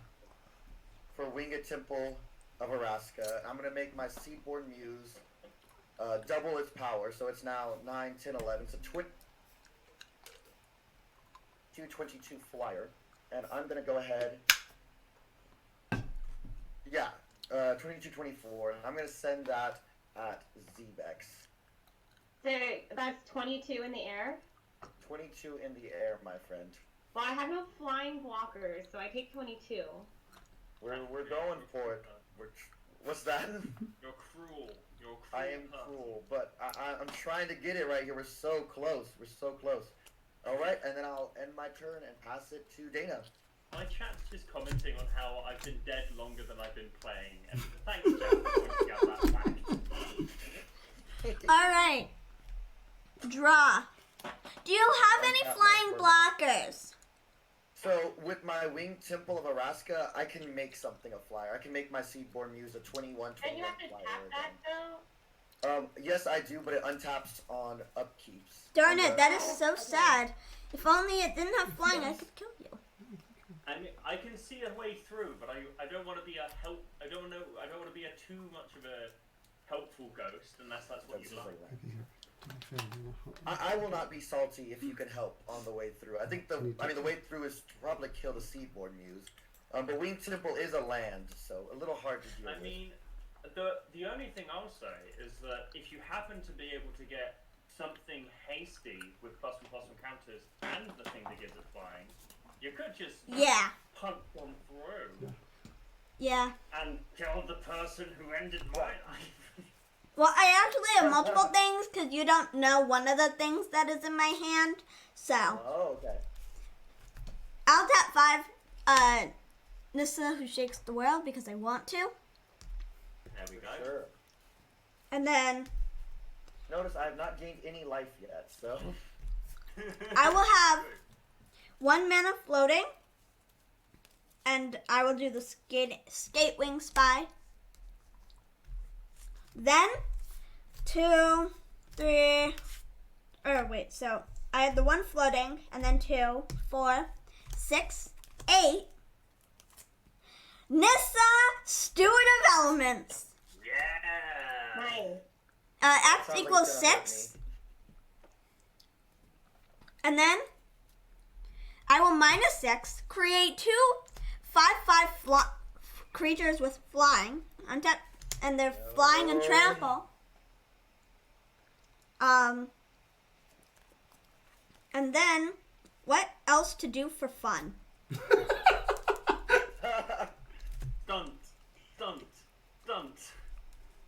for Winged Temple of Araska. I'm going to make my Seedborn Muse double its power, so it's now 9, 10, 11. So 22 flyer. And I'm going to go ahead... Yeah, 22, 24. I'm going to send that at Zbex. So that's 22 in the air? 22 in the air, my friend. Well, I have no flying blockers, so I take 22. We're going for it. What's that? You're cruel. You're cruel. I am cruel, but I'm trying to get it right here. We're so close. We're so close. All right, and then I'll end my turn and pass it to Dana. My chat's just commenting on how I've been dead longer than I've been playing, and thanks, chat, for pointing out that fact. All right. Draw. Do you have any flying blockers? So with my Winged Temple of Araska, I can make something a flyer. I can make my Seedborn Muse a 21, 21 And you have to flyer tap that, again. though? Yes, I do, but it untaps on upkeeps. Darn it, that is so sad. If only it didn't have flying, I could kill you. I mean, I can see a way through, but I don't want to be a help. I don't want to be a too much of a helpful ghost, unless that's what you like. I will not be salty if you can help on the way through. I think the way through is to probably kill the Seedborn Muse. But Winged Temple is a land, so a little hard to deal with. I mean, the only thing I'll say is that if you happen to be able to get something hasty with +1/+1 counters and the thing that gives it flying, you could just punch one through. Yeah. And kill the person who ended my life. Well, I actually have multiple things because you don't know one of the things that is in my hand. So. Oh, okay. I'll tap 5. Nissa, who shakes the world, because I want to. There we go. Sure. And then Notice I have not gained any life yet, so. I will have 1 mana floating. And I will do the skate wing spy. Then 2, 3. So I had the 1 floating, and then 2, 4, 6, 8. Nissa, Steward of Elements. Yeah. Nice. X Sounds equals like it's 6. And then I will -6, create 2 5/5 creatures with flying. Untap, and they're flying and trample. And then what else to do for fun? Stunt.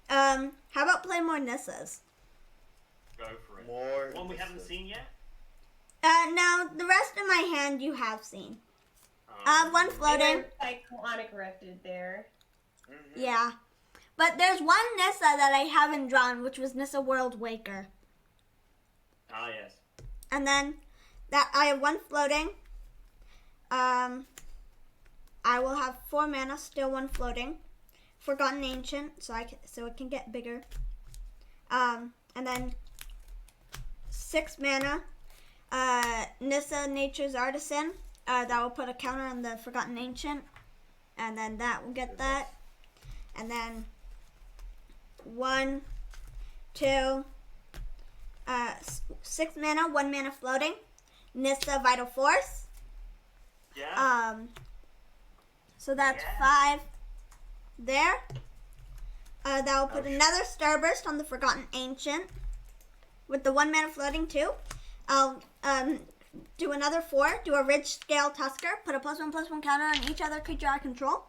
How about play more Nissas? Go for it. More. One we haven't seen yet? No, the rest of my hand you have seen. 1 floating. Cyclonic Rifted there. Mm-hmm. Yeah. But there's 1 Nissa that I haven't drawn, which was Nissa World Waker. Ah, yes. And then that I have 1 floating. I will have 4 mana, still 1 floating. Forgotten Ancient, so it can get bigger. And then 6 mana. Nissa Nature's Artisan. That will put a counter on the Forgotten Ancient. And then that will get that. And then 1, 2, 6 mana, 1 mana floating. Nissa Vital Force. Yeah. So that's 5 there. That will put another Starburst on the Forgotten Ancient. With the 1 mana floating too. I'll do another 4. Do a Ridge Scale Tusker. Put a +1/+1 counter on each other creature I control.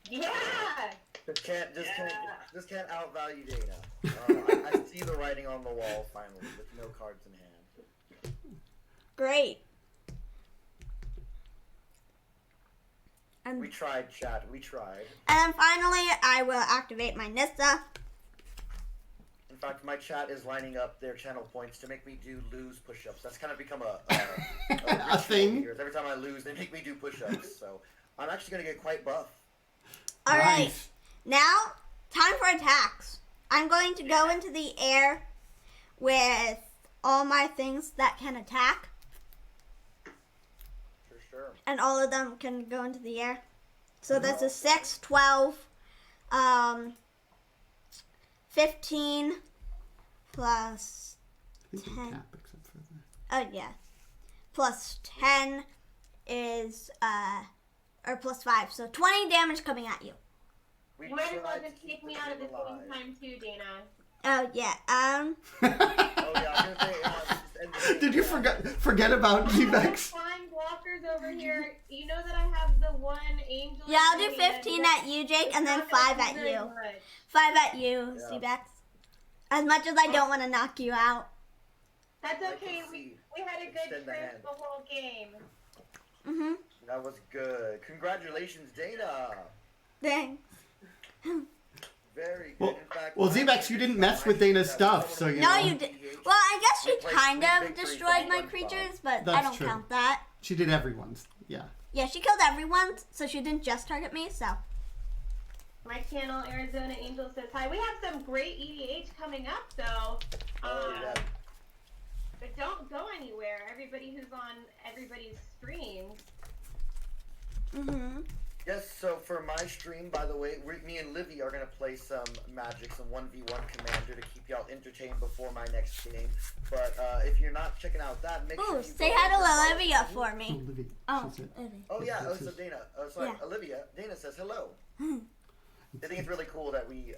Yeah! Just can't outvalue Dana. I see the writing on the wall finally, with no cards in hand. Great. And We tried, chat. We tried. then finally, I will activate my Nissa. In fact, my chat is lining up their channel points to make me do lose push-ups. That's kind of become a A thing? here. Every time I lose, they make me do push-ups. So I'm actually gonna get quite buff. All right. Nice. Now, time for attacks. I'm going to go into the air with all my things that can attack, For sure. and all of them can go into the air. So this is 6, 12, 15 plus I think you 10. tap except for the... Oh yeah, plus 10 is or plus 5. So 20 damage coming at you. We You might as well tried to just keep take me the out at the game alive. same time too, Dana. Oh yeah. Oh yeah, I'm gonna say, just end the game. Did you forget about I have G-Vex? flying blockers over here. You know that I have the one angel. Yeah, I'll do in me 15 that- at you, Jake, it's and then not gonna 5 do at very you. much. 5 at you, Yeah. Seabax. As much as I don't want to knock you out. That's I okay. can see. We had a good Extend the trip hand. the whole game. Mhm. That was good. Congratulations, Dana. Thanks. Very good. Well- In fact, well, I'm Zebax, you didn't mess with actually Dana's that stuff, was so one of you the No, know. you did. Well, I guess We she played kind three of victories destroyed on my one creatures, but I That's don't true. count that. She did everyone's. Yeah. Yeah, she killed everyone, so she didn't just target me. So My channel, Arizona Angel, says hi. We have some great EDH coming up, though. Oh, yeah. But don't go anywhere. Everybody who's on everybody's streams. mhm. Yes, so for my stream, by the way, me and Livy are going to play some Magic, some 1v1 Commander to keep y'all entertained before my next game. But if you're not checking out that, make sure Ooh, you say go hi over to Olivia to- for Oh, me. Livy. Oh, She said- Olivia. Oh, yeah, This so is- Dana. Oh, sorry, Yeah. Olivia. Dana says hello. I think it's really cool that we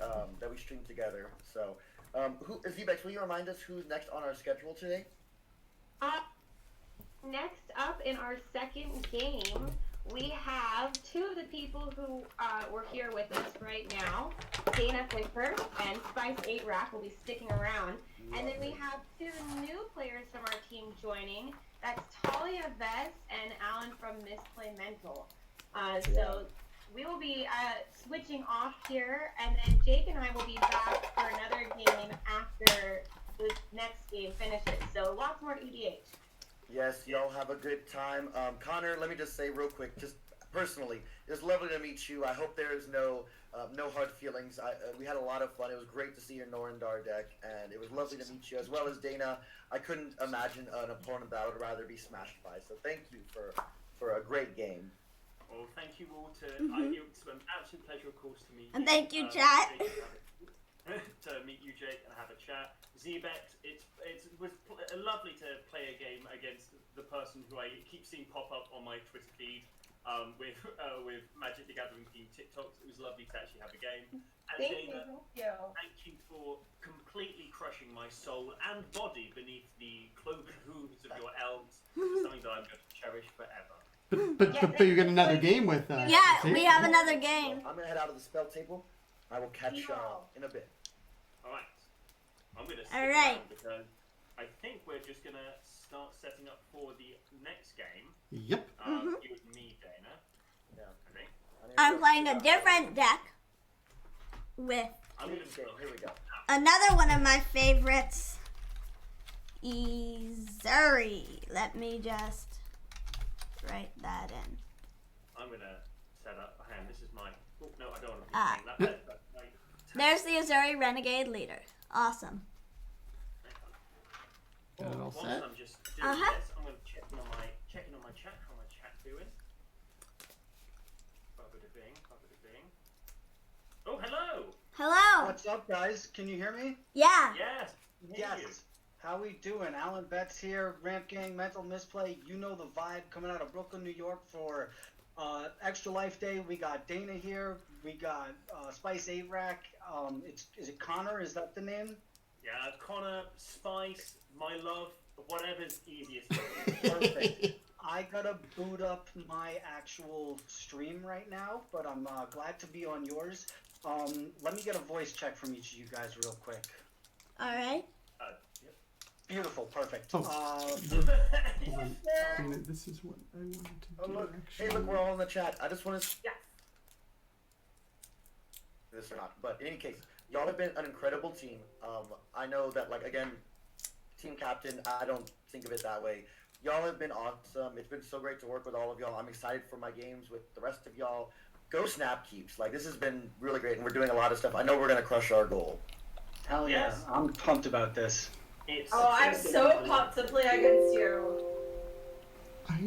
stream together. So, Zebex, will you remind us who's next on our schedule today? Next up in our second game, we have two of the people who were here with us right now. Dana Fischer and Spice 8 Rack will be sticking around. And then we have two new players from our team joining. That's Talia Vess and Alan from Misplay Mental. So we will be switching off here, and then Jake and I will be back for another game after the next game finishes. So lots more EDH. Yes, y'all have a good time. Connor, let me just say real quick, just personally, it was lovely to meet you. I hope there is no hard feelings. We had a lot of fun. It was great to see your Norendar deck, and it was lovely to meet you, as well as Dana. I couldn't imagine an opponent that I would rather be smashed by, so thank you for a great game. Well, thank you all to. It was an absolute pleasure, of course, to meet you. And thank you, chat. To meet you, Jake, and have a chat. Zebex, it was lovely to play a game against the person who I keep seeing pop up on my Twitter feed with Magic the Gathering Team TikToks. It was lovely to actually have a game. And Thank Dana, you. thank you for completely crushing my soul and body beneath the cloven hooves of your elves. Something that I'm going to cherish forever. But you get another game with Yeah, we have another game. I'm gonna head out of the spell table. I will catch y'all in a bit. All right. I'm going to stick All right. around because I think we're just going to start setting up for the next game. Yep. You and me, Dana. Yeah. I think. I'm playing a different deck with I'm going to Okay, here we go. another one of my favorites, Ezuri. Let me just write that in. I'm going to set up. Hang on, this is my. Oh, no, I don't want to be Ah. saying that. That's my. There's the Ezuri Renegade Leader. Awesome. Got it all Once set. I'm just doing Uh-huh. this, I'm going to checking on my chat. How my chat doing? Bing. Oh, hello. Hello. What's up, guys? Can you hear me? Yeah. Yes. Hear you. Yes. How we doing? Alan Betts here, Ramp Gang, Mental Misplay. You know the vibe, coming out of Brooklyn, New York for Extra Life Day. We got Dana here. We got Spice 8 Rack. Is it Connor? Is that the name? Yeah, Connor, Spice, my love, whatever's easiest. Perfect. I gotta boot up my actual stream right now, but I'm glad to be on yours. Let me get a voice check from each of you guys real quick. All right. Yep. Beautiful, perfect. Oh. Hold on. Dana, this is what I wanted to Oh, do. look. Actually. Hey, look, we're all in the chat. I just want to... Yes. This or not, but in any case, y'all have been an incredible team. I know that, like, again, team captain, I don't think of it that way. Y'all have been awesome. It's been so great to work with all of y'all. I'm excited for my games with the rest of y'all. Go Snap Keeps. Like, this has been really great, and we're doing a lot of stuff. I know we're going to crush our goal. Hell yeah, Yes. I'm pumped about this. I'm so pumped to play against you.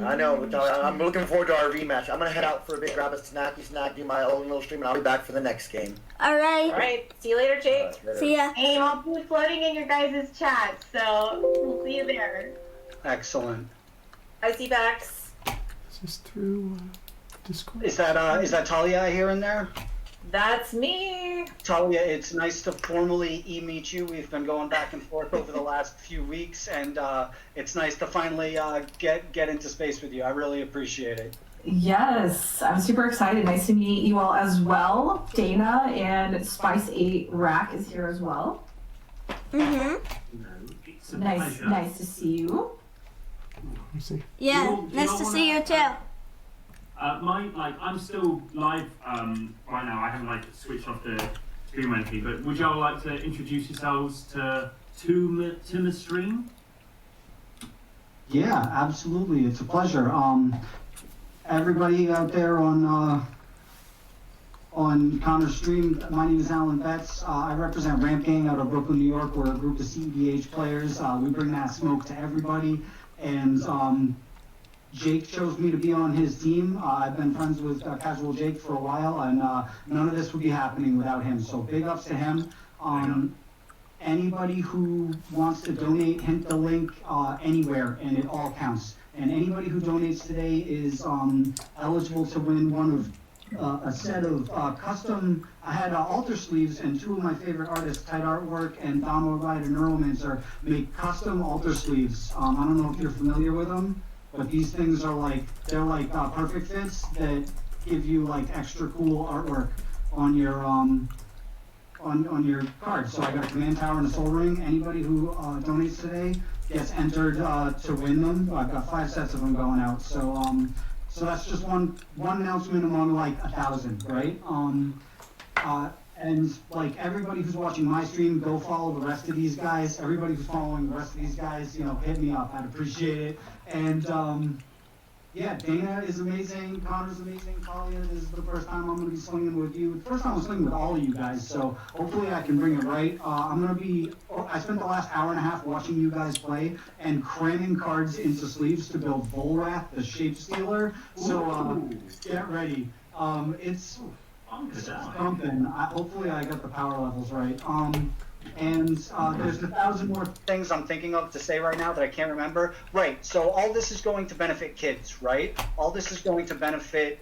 I know, but I'm looking forward to our rematch. I'm going to head out for a bit, grab a snack, do my own little stream, and I'll be back for the next game. All right. Alright, see you later, Jake. See ya. Hey, I'll be floating in your guys' chat, so we'll see you there. Excellent. I see Bex. Is this through Discord? Is that Talia I hear in there? That's me. Talia, it's nice to formally meet you. We've been going back and forth over the last few weeks, and it's nice to finally get into space with you. I really appreciate it. Yes, I'm super excited. Nice to meet you all as well. Dana and Spice8 Rack is here as well. Mhm. It's a Nice, pleasure. nice to see you. Let me see. Yeah. Do you Nice all to wanna- see you too. I'm still live right now. I haven't switched off the stream or anything. But would y'all like to introduce yourselves to the stream? Yeah, absolutely. It's a pleasure. Everybody out there on Counter Stream, my name is Alan Betts. I represent Ramp Gang out of Brooklyn, New York. We're a group of EDH players. We bring that smoke to everybody. And Jake chose me to be on his team. I've been friends with Casual Jake for a while, and none of this would be happening without him. So big ups to him. Anybody who wants to donate, hit the link anywhere, and it all counts. And anybody who donates today is eligible to win one of a set of custom. I had altar sleeves, and two of my favorite artists, Tight Artwork and Donald Ride and Neuromancer, make custom altar sleeves. I don't know if you're familiar with them, but these things are they're perfect fits that give you extra cool artwork on your on your card. So I got a Command Tower and a Soul Ring. Anybody who donates today gets entered to win them. I've got 5 sets of them going out. So so that's just one announcement among 1,000, right? And everybody who's watching my stream, go follow the rest of these guys. Everybody who's following the rest of these guys, hit me up. I'd appreciate it. And yeah, Dana is amazing. Connor's amazing. Talia, this is the first time I'm going to be swinging with you. The first time I'm swinging with all of you guys, so hopefully I can bring it right. I spent the last hour and a half watching you guys play and cramming cards into sleeves to build Volrath, the Shape Stealer. So get ready. It's something. Hopefully I got the power levels right. And there's 1,000 more things I'm thinking of to say right now that I can't remember. Right, so all this is going to benefit kids, right? All this is going to benefit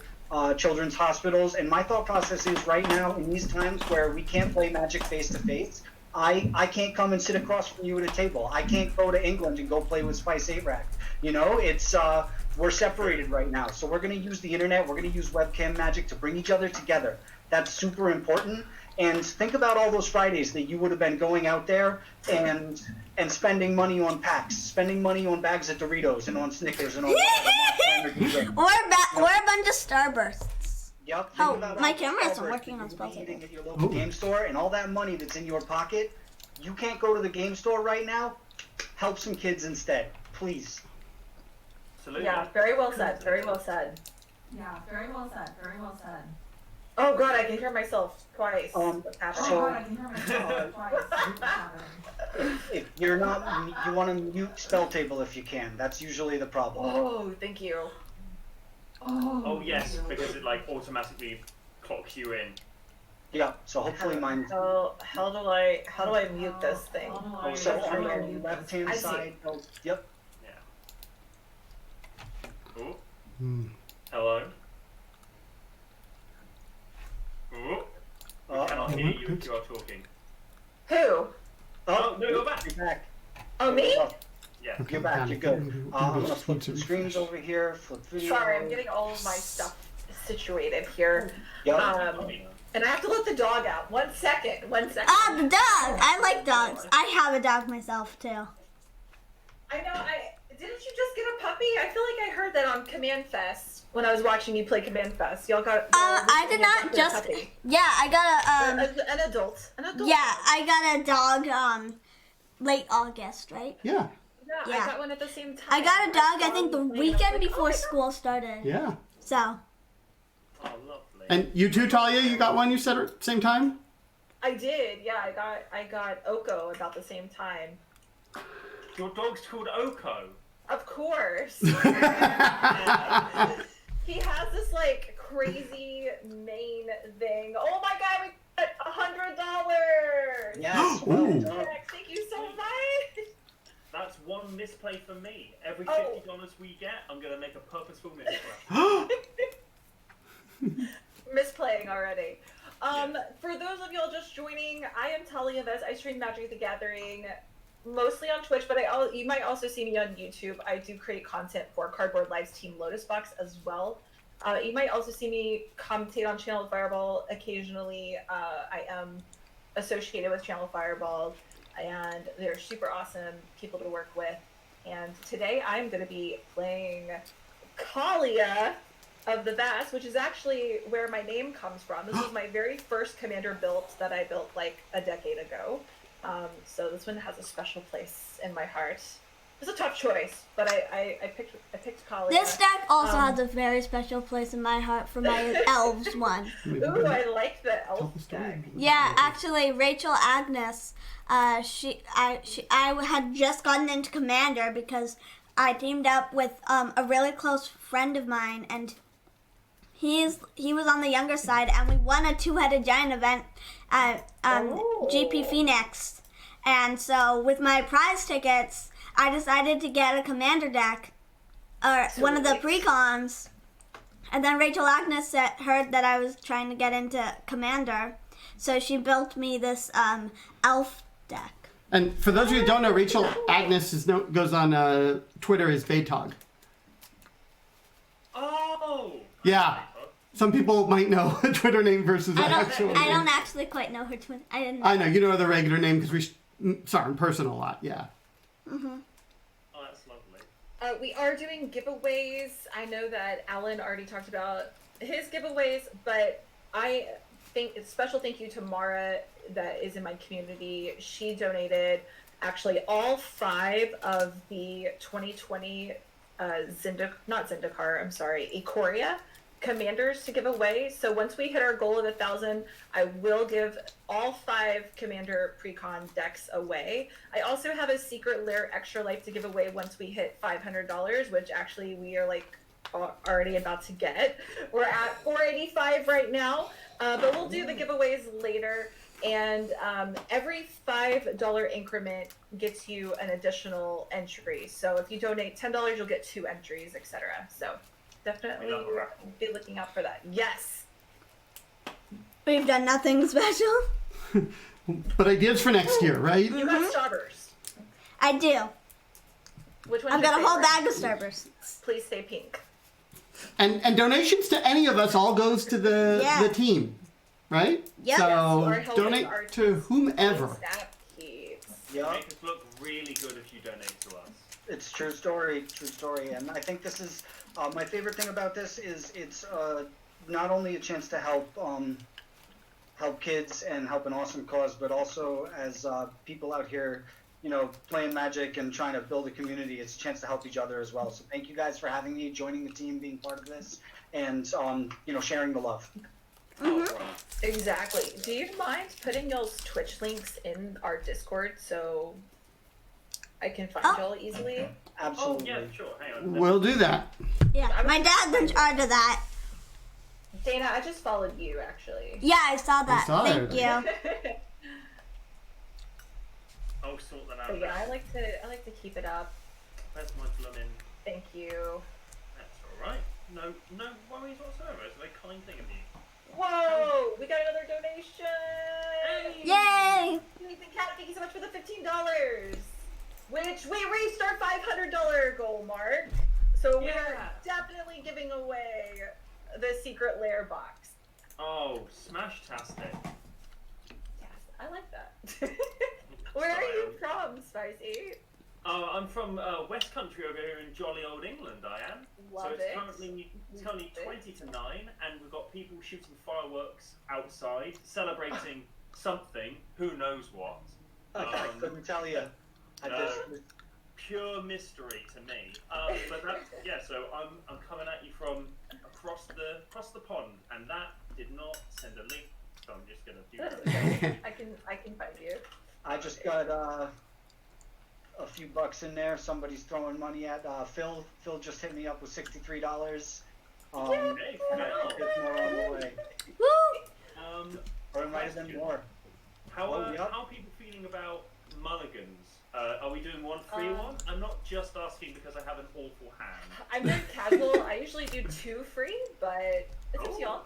children's hospitals. And my thought process is right now, in these times where we can't play Magic face-to-face, I can't come and sit across from you at a table. I can't go to England and go play with Spice8 Rack. It's we're separated right now. So we're going to use the internet. We're going to use webcam magic to bring each other together. That's super important. And think about all those Fridays that you would have been going out there and spending money on packs, spending money on bags of Doritos and on Snickers and all that. Or a bunch of Starbursts. Yep. Oh, Think about my all camera the isn't Starbursts working that on you'll spell be eating table. at your local game store, and all that money that's in your pocket. You can't go to the game store right now. Help some kids instead, please. Absolutely. Yeah, very well said. Very well said. Yeah, very well said. Very well said. Oh god, I can hear myself twice. What's Oh happening? god, I can hear myself twice. What's happening? If you're not, you want to mute spell table if you can. That's usually the problem. Oh, thank you. Oh yes, because it automatically clocks you in. Yeah. So hopefully mine. So how do I mute this thing? So How on do I your mute left this? hand I see. side. Yep. Ooh. Hmm. Hello. Ooh. We cannot hear you if you are talking. Who? Oh, no, you're back. You're back. Oh, me? Yeah. Okay, You're back. got You're it. good. Maybe I'm gonna just flip need to some screens refresh. over here. Flip video. Sorry, I'm getting all of my stuff situated here. Yep. And I have to let the dog out. 1 second. 1 second. Ah, the dog. I like dogs. I have a dog myself too. didn't you just get a puppy? I feel like I heard that on Command Fest when I was watching you play Command Fest. Y'all got. I did not just. Puppy. Yeah, I got An adult. An adult. Yeah, I got a dog. Late August, right? Yeah. Yeah, I got one at the same time. I got a dog. I think the saw him weekend playing. before school started. Yeah. So. Oh, lovely. And you too, Talia? You got one you said at the same time? I did. Yeah, I got Oko about the same time. Your dog's called Oko. Of course. He has this like crazy mane thing. Oh my god, we got $100. Yes. Ooh. Thank you so much. That's one misplay for me. Every Oh. $50 we get, I'm gonna make a purposeful misplay. Misplaying already. For those of y'all just joining, I am Tatyova. I stream Magic the Gathering mostly on Twitch, but you might also see me on YouTube. I do create content for Cardboard Live's Team Lotus Box as well. You might also see me commentate on Channel Fireball occasionally. I am associated with Channel Fireball, and they're super awesome people to work with. And today I'm going to be playing Kalia of the Vast, which is actually where my name comes from. This was my very first commander built that I built like a decade ago. So this one has a special place in my heart. It's a tough choice, but I picked Kalia. This deck also has a very special place in my heart for my elves one. Ooh, I like the elf deck. Yeah, actually, Rachel Agnes, I had just gotten into Commander because I teamed up with a really close friend of mine, and he was on the younger side, and we won a two-headed giant event at GP Phoenix. And so with my prize tickets, I decided to get a Commander deck, or one of the pre-coms. And then Rachel Agnes heard that I was trying to get into Commander, so she built me this elf deck. And for those of you who don't know, Rachel Agnes goes on Twitter as Vatog. Oh! Yeah. Some people might know her Twitter name versus her actual name. I don't actually quite know her Twitter. I know, you know the regular name because we saw her in person a lot, yeah. Mm-hmm. Oh, that's lovely. We are doing giveaways. I know that Alan already talked about his giveaways, but I think special thank you to Mara that is in my community. She donated actually all 5 of the 2020 Ikoria commanders to give away. So once we hit our goal of 1,000, I will give all 5 commander pre-con decks away. I also have a secret lair extra life to give away once we hit $500, which actually we are like already about to get. We're at 485 right now, but we'll do the giveaways later. And every $5 increment gets you an additional entry. So if you donate $10, you'll get 2 entries, etc. So definitely be looking out for that. Yes. We've done nothing special. But ideas for next year, right? You got Starburst. I do. Which one's I've got your a whole favorite? bag of Starbursts. Please stay pink. And donations to any of us all goes to the team, right? Yep. So Yes, or donate to whomever. Snap keys. You make us look really good if you donate to us. It's true story, and I think this is my favorite thing about this is it's not only a chance to help kids and help an awesome cause, but also as people out here, you know, playing Magic and trying to build a community, it's a chance to help each other as well. So thank you guys for having me, joining the team, being part of this, and you know, sharing the love. Exactly. Do you mind putting y'all's Twitch links in our Discord so I can find y'all easily? Absolutely. Oh, yeah, sure. Hang on. We'll do that. Yeah, my dad's in charge of that. Dana, I just followed you actually. Yeah, I saw that. saw Thank it. you. I'll sort that out. But yeah, I like to keep it up. Where's my blooming? Thank you. That's alright. No worries whatsoever. It's a very kind thing of you. Whoa! We got another donation! Yay! Nathan Cat, thank you so much for the $15! Which we reached our $500 goal mark. So we're definitely giving away the secret lair box. Oh, smash-tastic. Yes, I like that. Where are you from, Spicy? I'm from West Country over here in jolly old England. I am. Love so it. It's currently 20 to 9, and we've got people shooting fireworks outside, celebrating something. Who knows what? I couldn't tell you. Pure mystery to me. But that's, yeah. So I'm coming at you from across the pond, and that did not send a link. So I'm just gonna do that. I can find you. I just got a few bucks in there. Somebody's throwing money at Phil. Phil just hit me up with $63. Hey, There's more on the way. Woo! Or it might have been more. How are people feeling about mulligans? Are we doing one free one? I'm not just asking because I have an awful hand. I'm very casual. I usually do 2 free, but it's up to y'all.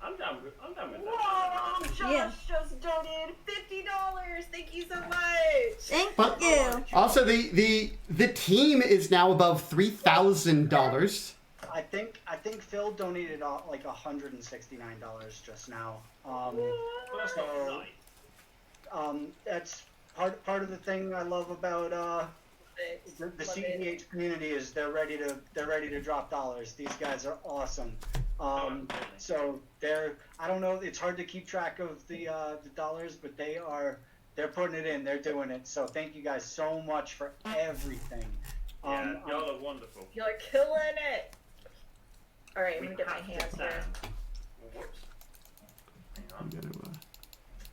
I'm down with that. Whoa! Josh just donated $50. Thank you so much. Thank But- you. Also, the team is now above $3,000. I think Phil donated like $169 just now. Well, that's not right. That's part of the thing I love about the CEDH community is they're ready to drop dollars. These guys are awesome. So I don't know, it's hard to keep track of the dollars, but they're putting it in, they're doing it. So thank you guys so much for everything. Yeah, y'all are wonderful. You're killing it. All right, I'm gonna get my hands there. Whoops. Hang on.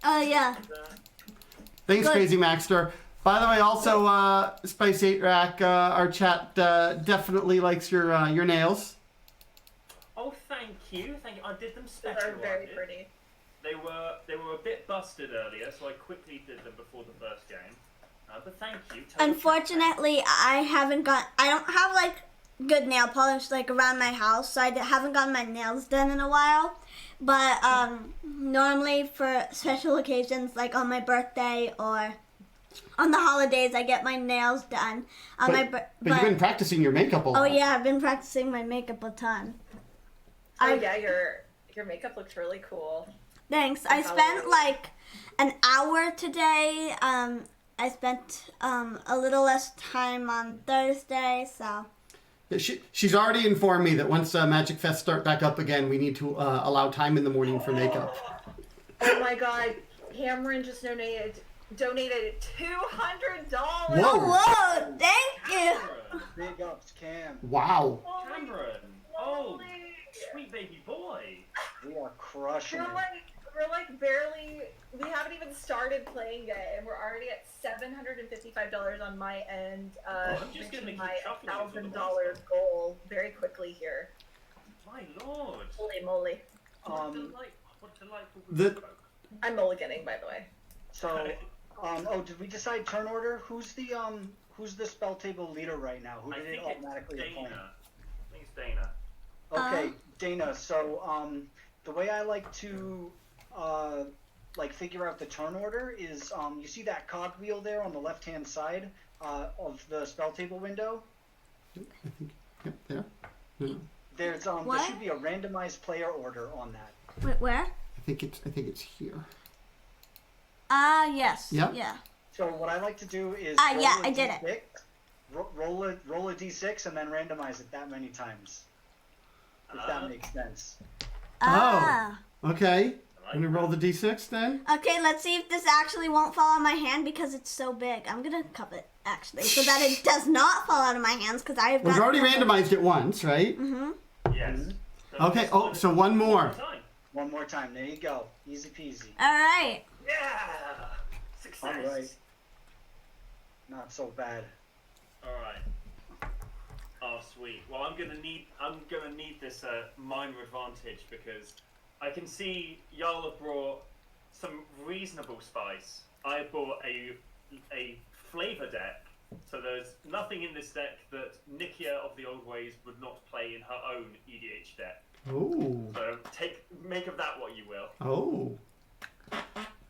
Oh yeah. Thanks, Good. Crazy Maxter. By the way, also, Spice 8 Rack, our chat definitely likes your nails. Oh, thank you. I did them Those special. are very pretty. They were a bit busted earlier, so I quickly did them before the first game. But thank you. Unfortunately, I don't have like good nail polish like around my house, so I haven't gotten my nails done in a while. But normally for special occasions, like on my birthday or on the holidays, I get my nails done. But you've been practicing your makeup a lot. Oh yeah, I've been practicing my makeup a ton. Oh yeah, your makeup looks really cool. Thanks. I spent like an hour today. I spent a little less time on Thursday, so. She's already informed me that once Magic Fest start back up again, we need to allow time in the morning for makeup. Oh my God, Cameron just donated $200. Whoa. Whoa! Thank you. Big ups, Cam. Wow. Cameron. Oh, sweet baby boy. We are crushing it. We're like barely. We haven't even started playing yet, and we're already at $755 on my end. I'm just gonna reaching keep my shuffling it $1,000 goal very quickly here. My lord. Holy moly! What delightful. I'm mulliganing, by the way. So, did we decide turn order? Who's the spell table leader right now? Who did it automatically appoint? I think it's Dana. Okay, Dana. So, the way I like to figure out the turn order is you see that cogwheel there on the left-hand side of the spell table window. Yep, there. No. There should be a randomized player order on that. Wait, where? I think it's here. Yes. Yep. Yeah. So what I like to do is I did it. Roll a d6 and then randomize it that many times. If that makes sense. Okay. Let me roll the d6 then. Okay, let's see if this actually won't fall on my hand because it's so big. I'm gonna cup it actually so that it does not fall out of my hands because I have. We've already randomized it once, right? Mm-hmm. Yes. Okay. Oh, so one more. One more time. There you go. Easy peasy. All right. Yeah. Success. All right. Not so bad. All right. Oh, sweet. Well, I'm gonna need this minor advantage because I can see y'all have brought some reasonable spice. I bought a flavor deck, so there's nothing in this deck that Nikia of the Old Ways would not play in her own EDH deck. Oh. So make of that what you will. Oh.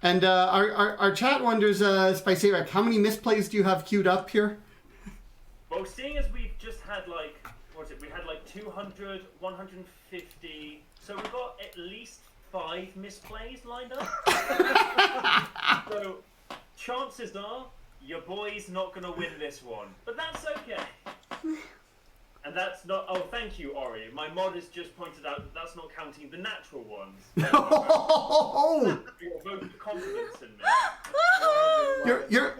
And our chat wonders, Spice Rack, how many misplays do you have queued up here? Well, seeing as we've just had we had 200, 150, so we've got at least 5 misplays lined up. So chances are your boy's not gonna win this one, but that's okay. And that's not. Oh, thank you, Ori. My mod has just pointed out that that's not counting the natural ones. Your vote of confidence in me.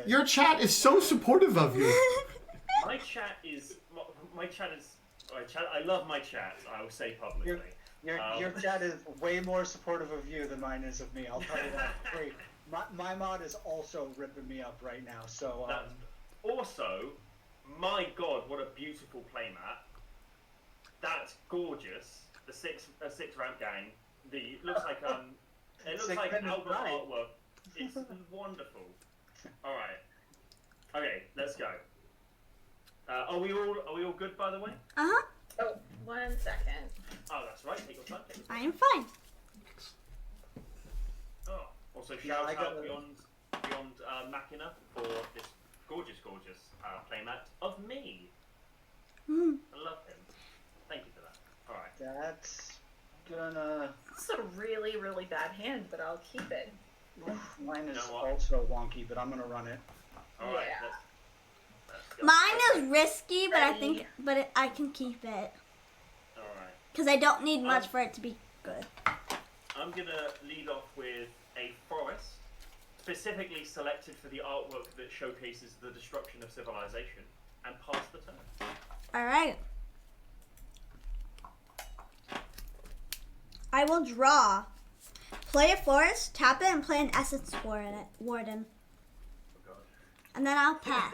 Your chat is so supportive of you. My chat is. I love my chat. I will say publicly. Your chat is way more supportive of you than mine is of me. I'll tell you that. Wait, my mod is also ripping me up right now. So. Also, my God, what a beautiful playmat. That's gorgeous. The six ramp gang. It looks like Albert artwork. It's wonderful. All right. Okay, let's go. Are we all good, by the way? Uh-huh. Oh, 1 second. Oh, that's right. Take your time. I am fine. Oh, also shout out beyond Machina for this gorgeous playmat of me. Mm. I love him. Thank you for that. All right. That's gonna. It's a really, really bad hand, but I'll keep it. Mine is also wonky, but I'm gonna run it. All right. Yeah. Let's go. Mine is risky, but I can keep it. All right. Because I don't need much for it to be good. I'm gonna lead off with a forest, specifically selected for the artwork that showcases the destruction of civilization, and pass the turn. All right. I will draw. Play a forest, tap it, and play an essence warden. Oh God. And then I'll pass.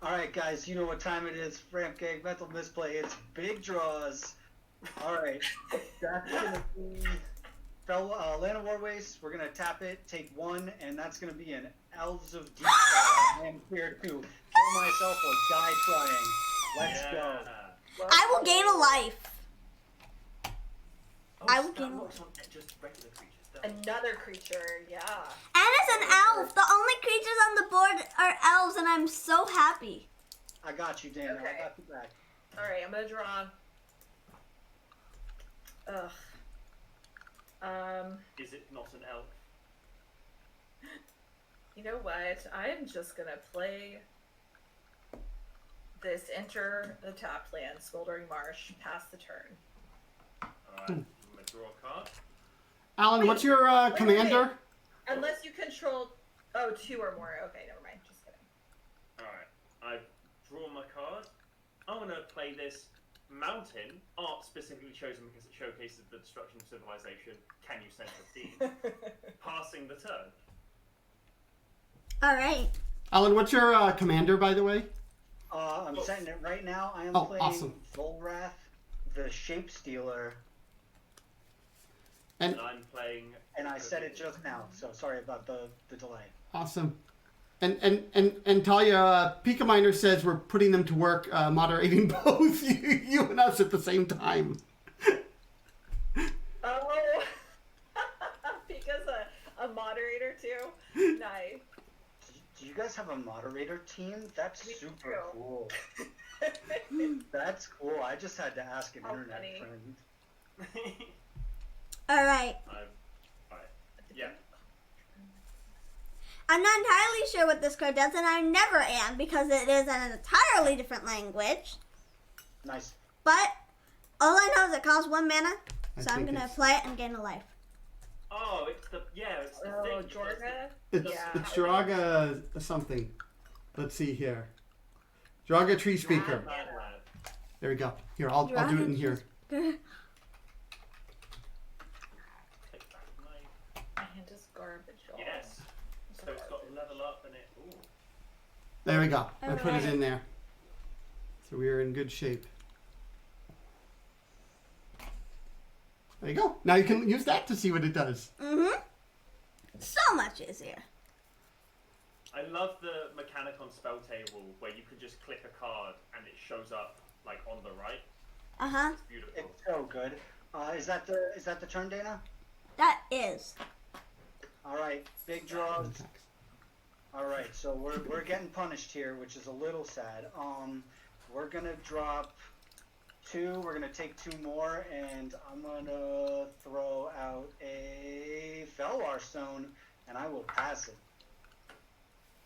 All right, guys, you know what time it is. Ramp gang, mental misplay. It's big draws. All right, that's gonna be Land of War Waste. We're gonna tap it, take 1, and that's gonna be an Elves of Deep. I am here to kill myself or die trying. Let's go. I will gain a life. Oh, I will that gain works on just regular creatures. doesn't it? Another creature, yeah. And it's an elf. The only creatures on the board are elves, and I'm so happy. I got you, Dana. Okay. I got you back. All right, I'm gonna draw. Ugh. Is it not an elf? You know what? I'm just gonna play this. Enter the top land, Smoldering Marsh. Pass the turn. Alright, I'm gonna draw a card. Alan, what's your commander? Unless you control. Oh, 2 or more. Okay, never mind. Just kidding. Alright, I've drawn my card. I'm gonna play this mountain, art specifically chosen because it showcases the destruction of civilization. Can you sense a theme? Passing the turn. All right. Alan, what's your commander, by the way? I'm setting it right now. I am playing awesome. Volrath, the Shape Stealer. And I'm playing. And I said it just now, so sorry about the delay. awesome. And Talia, Pika Miner says we're putting them to work moderating both you and us at the same time. Oh, Pika's a moderator too. Nice. Do you guys have a moderator team? That's We super do. cool. That's cool. I just had to ask an How internet funny. friend. All right. Alright. Yeah. I'm not entirely sure what this card does, and I never am because it is an entirely different language. Nice. But all I know is it costs 1 mana, I so I'm think gonna it's- play it and gain a life. Oh, it's the it's the Oh, thing. Jorga. It's Draga something. Let's see here. Draga Tree Speaker. Bad lad. There we go. Here, I'll do it in here. Take back my. My hand is garbage. y'all. Yes. So it's got a level up and it. Ooh. There we go. I put it Alright. in there. So we are in good shape. There you go. Now you can use that to see what it does. Mm-hmm. So much easier. I love the mechanic on spell table where you can just click a card and it shows up like on the right. Uh-huh. It's beautiful. It's so good. Is that the turn, Dana? That is. All right, big draws. All right, so we're getting punished here, which is a little sad. We're gonna drop 2. We're gonna take 2 more, and I'm gonna throw out a Felwar Stone, and I will pass it.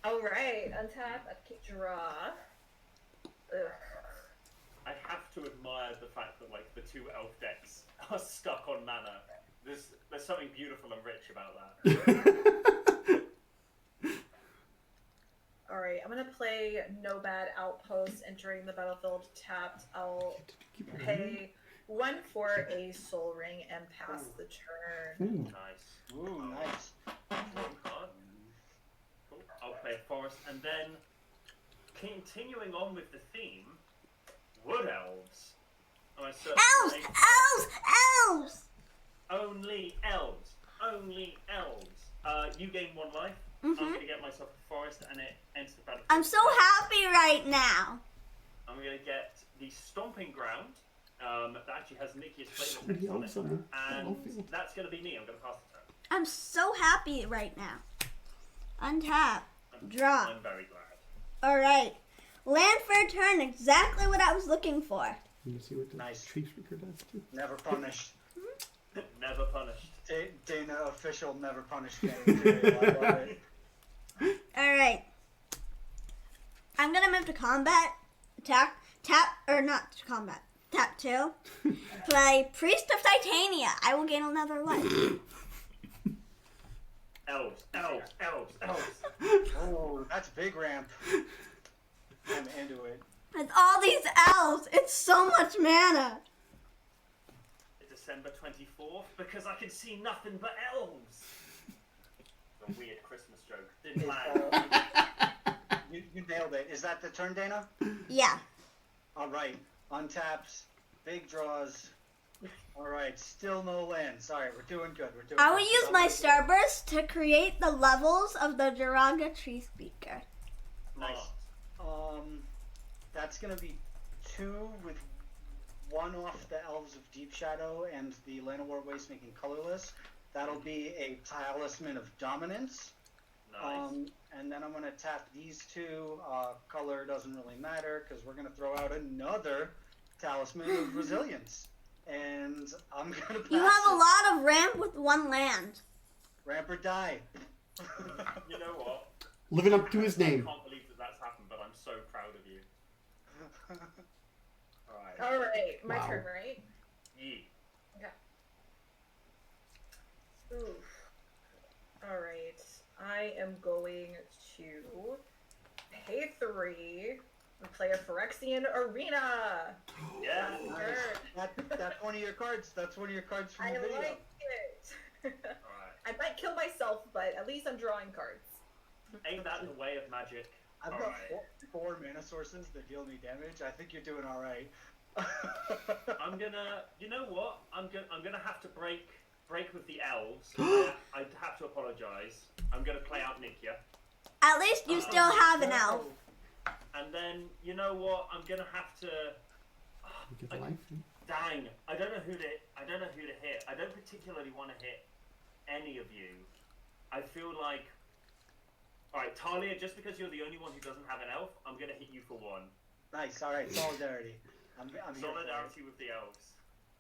All right, untap, draw. Ugh. I have to admire the fact that like the 2 elf decks are stuck on mana. There's something beautiful and rich about that. All right, I'm gonna play No Bad Outpost. Entering the battlefield tapped. I'll pay 1 for a Soul Ring and pass the turn. Nice. Ooh, nice. Draw a card. Cool. I'll play a forest, and then continuing on with the theme, wood elves. I search for Elves! a- Elves! Only elves. Only elves. You gain 1 life. I'm gonna get myself a forest, and it enters the battlefield. I'm so happy right now. I'm gonna get the Stomping Ground. That actually has Nikia's flavor Many text on elves it, on and that's gonna be me. I'm gonna pass the turn. I'm so happy right now. Untap. Draw. I'm very glad. Alright. Land for a turn. Exactly what I was looking for. You see what the Nice. tree speaker does too. Never punished. Never punished. Dana official never punished game. I love it. Alright. I'm gonna move to combat. Tap, or not to combat. Tap 2. Play Priest of Titania. I will gain another life. Elves. Oh, that's big ramp. I'm into it. With all these elves, it's so much mana. December 24th, because I can see nothing but elves. A weird Christmas joke. Didn't land. You nailed it. Is that the turn, Dana? Yeah. All right. Untaps. Big draws. All right. Still no lands. All right. We're doing good. I will use my Starburst to create the levels of the Jiraga Tree Speaker. Nice. That's gonna be 2 with 1 off the Elves of Deep Shadow and the Llanowar Waste making colorless. That'll be a Talisman of Dominance. Nice. And then I'm gonna tap these 2. Color doesn't really matter because we're gonna throw out another Talisman of Resilience. And I'm gonna pass You have a it. lot of ramp with 1 land. Ramp or die. You know what? Living up to his I name. can't believe that that's happened, but I'm so proud of you. Alright. All right, my Wow. turn, right? Yeah. Oof. All right, I am going to pay 3 and play a Phyrexian Arena. Yeah. Nice. That's one of your cards. That's one of your cards from I the video. like it. Alright. I might kill myself, but at least I'm drawing cards. Ain't that the way of magic? I've got Alright. 4 mana sources that deal me damage. I think you're doing all right. I'm gonna. You know what? I'm gonna have to break with the elves. I have to apologize. I'm gonna play out Nikia. At least you still have an elf. And then you know what? I'm gonna have to. Get the life. Dang! I don't know who to hit. I don't particularly want to hit any of you. I feel like. All right, Talia. Just because you're the only one who doesn't have an elf, I'm gonna hit you for 1. Nice. All right. Solidarity. I'm here for it. Solidarity with the elves.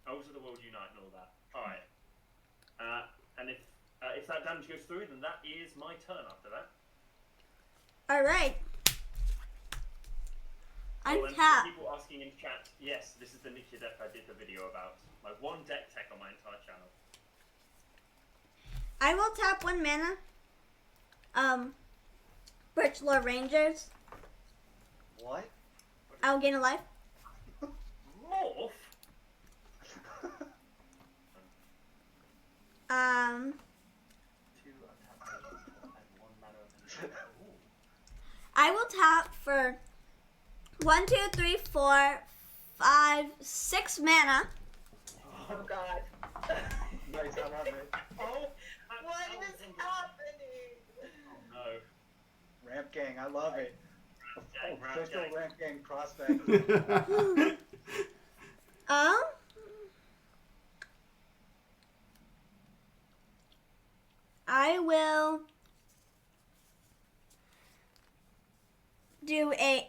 Elves of the world unite and all that. All right. And if that damage goes through, then that is my turn after that. Alright. Oh, and Untap. people asking in chat, yes, this is the Nikia deck I did the video about. My 1 deck tech on my entire channel. I will tap 1 mana. Birchlore Rangers. What? I will gain a life. Morph? Um, 2 untap and 1 mana of I will tap for 1, 2, 3, 4, 5, 6 mana. Oh God. Nice. I love it. Oh! What is happening? Oh no. Ramp gang. I love it. Gang, ramp Official gang. ramp gang prospect. I will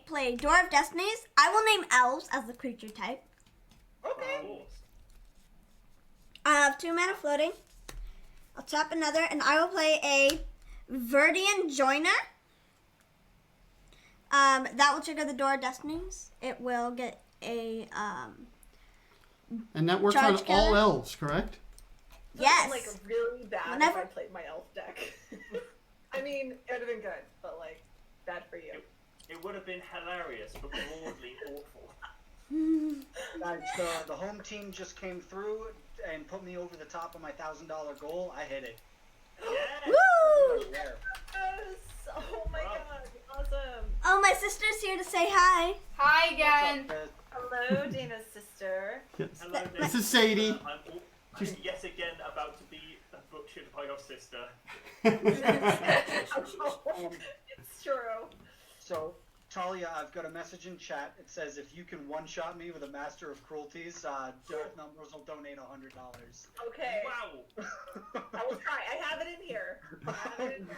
play Door of Destinies. I will name elves as the creature type. Okay. Of course. I have 2 mana floating. I'll tap another, and I will play a Verdian Joiner. That will trigger the Door of Destinies. It will get a And that works on Charge all killer? elves, correct? yes. Like really bad Whenever- if I played my elf deck. I mean, it would have been good, but like bad for you. It would have been hilarious, but broadly awful. Guys, the home team just came through and put me over the top of my $1,000 goal. I hit it. Yeah. Woo! There. Yes! Oh my Wow. god, awesome. Oh, my sister's here to say hi. Hi again. What's up, Hello, Dana's sister. Yes. Hello, This is Sadie. I'm yet again about to be butchered by your sister. It's true. So, Talia, I've got a message in chat. It says if you can one-shot me with a Master of Cruelties, Darth Numbers will donate $100. Okay. Wow. I will try. I have it in here. I have it in here.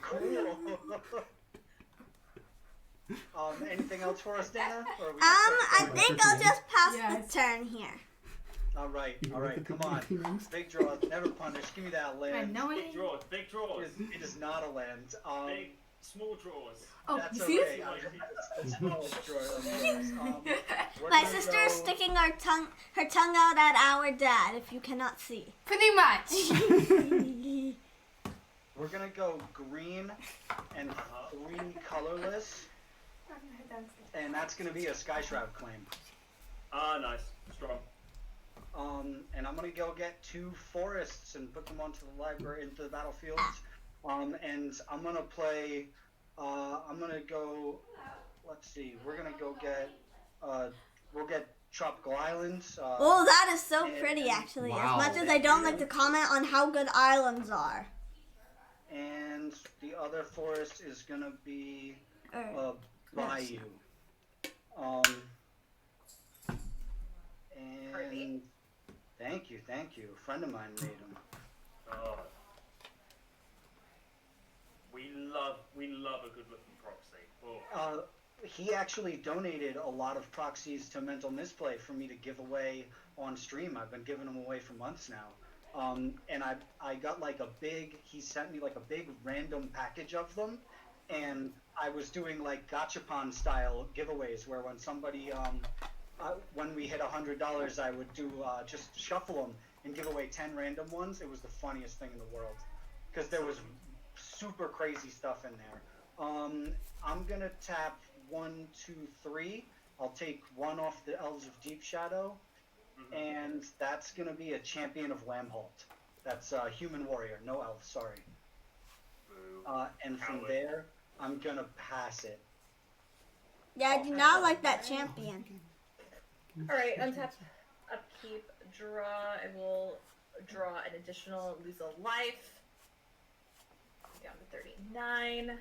Cool. Anything else for us, Dana? Or are we I think I'll just pass Yes. the turn here. All right, come on. Big draw, never punish. Give me that I land. know Big it. draws, big draws. It is not a land. Big, small draws. Oh, That's you see? okay. It's not a draw. We're My gonna sister is go- sticking her tongue out at our dad, if you cannot see. Pretty much. We're gonna go green and 3 colorless, and that's gonna be a Sky Shroud claim. Ah, nice. Strong. And I'm gonna go get 2 forests and put them onto the library, into the battlefield. And I'm gonna play. I'm gonna go. Let's see. We're gonna go get. We'll get Tropical Islands. Oh, that is so and- pretty, actually. Wow. As much as I don't like to comment on how good islands are. And the other forest is gonna be Or- Bayou. And thank you. A friend of mine made them. Oh. We love a good looking proxy. Oh. He actually donated a lot of proxies to Mental Misplay for me to give away on stream. I've been giving them away for months now. And I got like he sent me like a big random package of them. And I was doing like gachapon style giveaways where when somebody, when we hit $100, I would do, just shuffle them and give away 10 random ones. It was the funniest thing in the world. Because there was super crazy stuff in there. I'm gonna tap 1, 2, 3. I'll take 1 off the Elves of Deep Shadow, and that's gonna be a Champion of Lambholt. That's Human Warrior, no elf. Sorry. And from Coward. there, I'm gonna pass it. Yeah, I do not like that champion. Alright, untap, upkeep, draw. I will draw an additional, lose a life. Down to 39.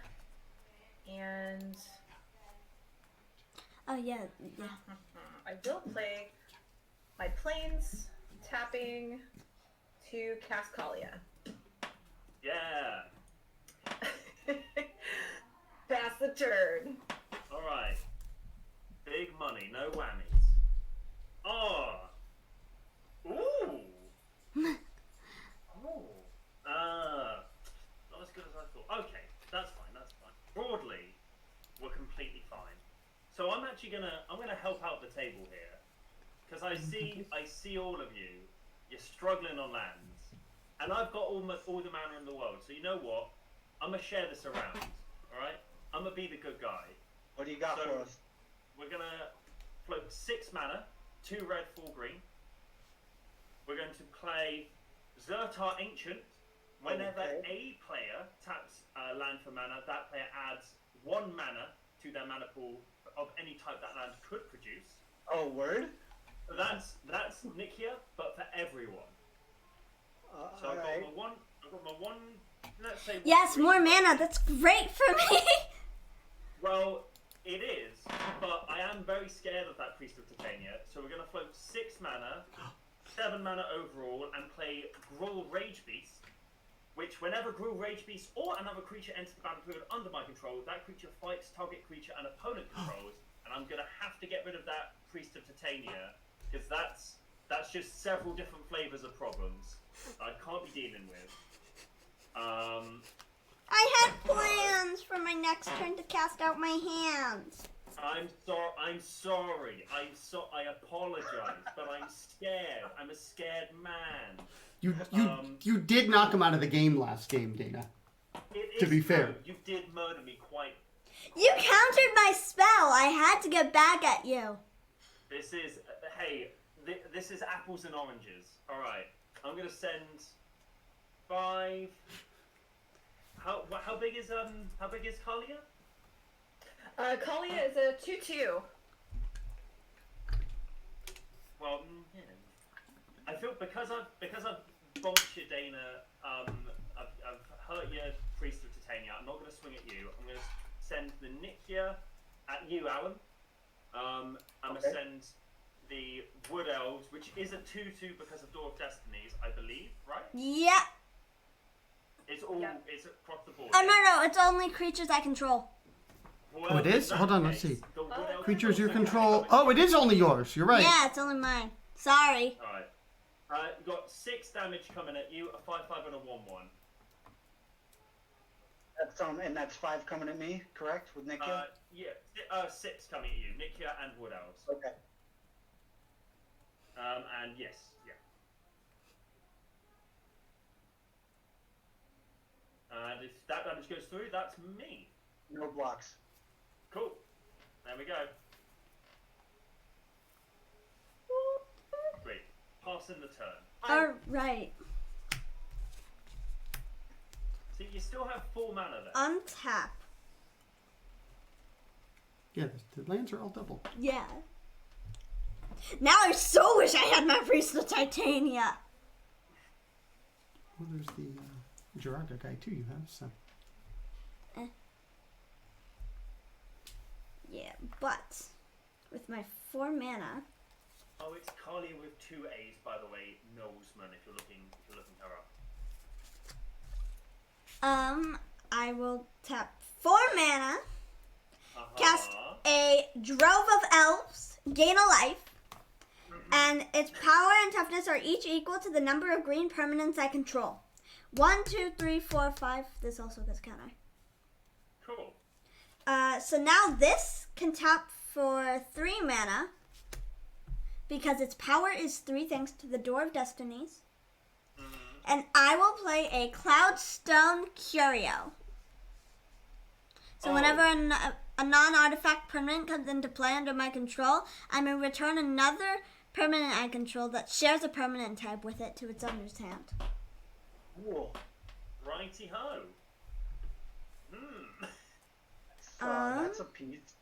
And Oh, yeah. I will play my planes, tapping to cast Kalia. Yeah. Pass the turn. All right. Big money, no whammies. Oh. Ooh. Oh. Not as good as I thought. Okay, that's fine. Broadly, we're completely fine. So I'm actually gonna help out the table here, because I see all of you. You're struggling on lands, and I've got all the mana in the world. So you know what? I'm gonna share this around. All right. I'm gonna be the good guy. What do you got So- for us? We're gonna float 6 mana, 2 red, 4 green. We're going to play Zertar Ancient. Whenever a player taps land for mana, that player adds 1 mana to their mana pool of any type that land could produce. Oh, word? That's Nikia, but for everyone. So I've got my one. Let's say. Yes, more mana. That's great for me. Well, it is, but I am very scared of that Priest of Titania. So we're gonna float 6 mana, 7 mana overall, and play Gruul Rage Beast. Which, whenever Gruul Rage Beast or another creature enters the battlefield under my control, that creature fights target creature and opponent controls, and I'm gonna have to get rid of that Priest of Titania, because that's just several different flavors of problems I can't be dealing with. I had plans for my next turn to cast out my hands. I'm sorry. I apologize, but I'm scared. I'm a scared man. You did knock him out of the game last game, Dana. To be fair. You did murder me quite. You countered my spell. I had to get back at you. This is this is apples and oranges. All right. I'm gonna send 5. How big is Kalia? Kalia is a 2/2. Well, I feel because I've bonked you, Dana. I've hurt your Priest of Titania. I'm not going to swing at you. I'm going to send the Nikia at you, Alan. I'm going to send the Wood Elves, which is a 2/2 because of Door of Destinies, I believe, right? Yeah. It's across the board. Oh no, it's only creatures I control. Well, Oh, it is? Hold on, let's see. the Wood Elves Creatures you also control. have- Oh, it is only yours. You're right. Yeah, it's only mine. Sorry. Alright. You got 6 damage coming at you, a 5/5 and a 1/1. That's and that's 5 coming at me, correct? With Nikia? Yeah, 6 coming at you, Nikia and Wood Elves. Okay. And yes, yeah. And if that damage goes through, that's me. No blocks. Cool. There we go. Great. Passing the turn. Alright. See, you still have 4 mana there. Untap. Yeah, the lands are all double. Yeah. Now I so wish I had my Priest of Titania. Well, there's the Jiraga guy too you have, so. Yeah, but with my 4 mana, Oh, it's Kalia with 2 A's, by the way, Nosman, if you're looking her up. I will tap 4 mana, cast a Drove of Elves, gain a life, and its power and toughness are each equal to the number of green permanents I control. 1, 2, 3, 4, 5. This also gets counter. Cool. So now this can tap for 3 mana because its power is 3 thanks to the Door of Destinies. And I will play a Cloudstone Curio. So whenever a non-artifact permanent comes into play under my control, I may return another permanent I control that shares a permanent type with it to its owner's hand. Cool. Righty-ho. That's a piece.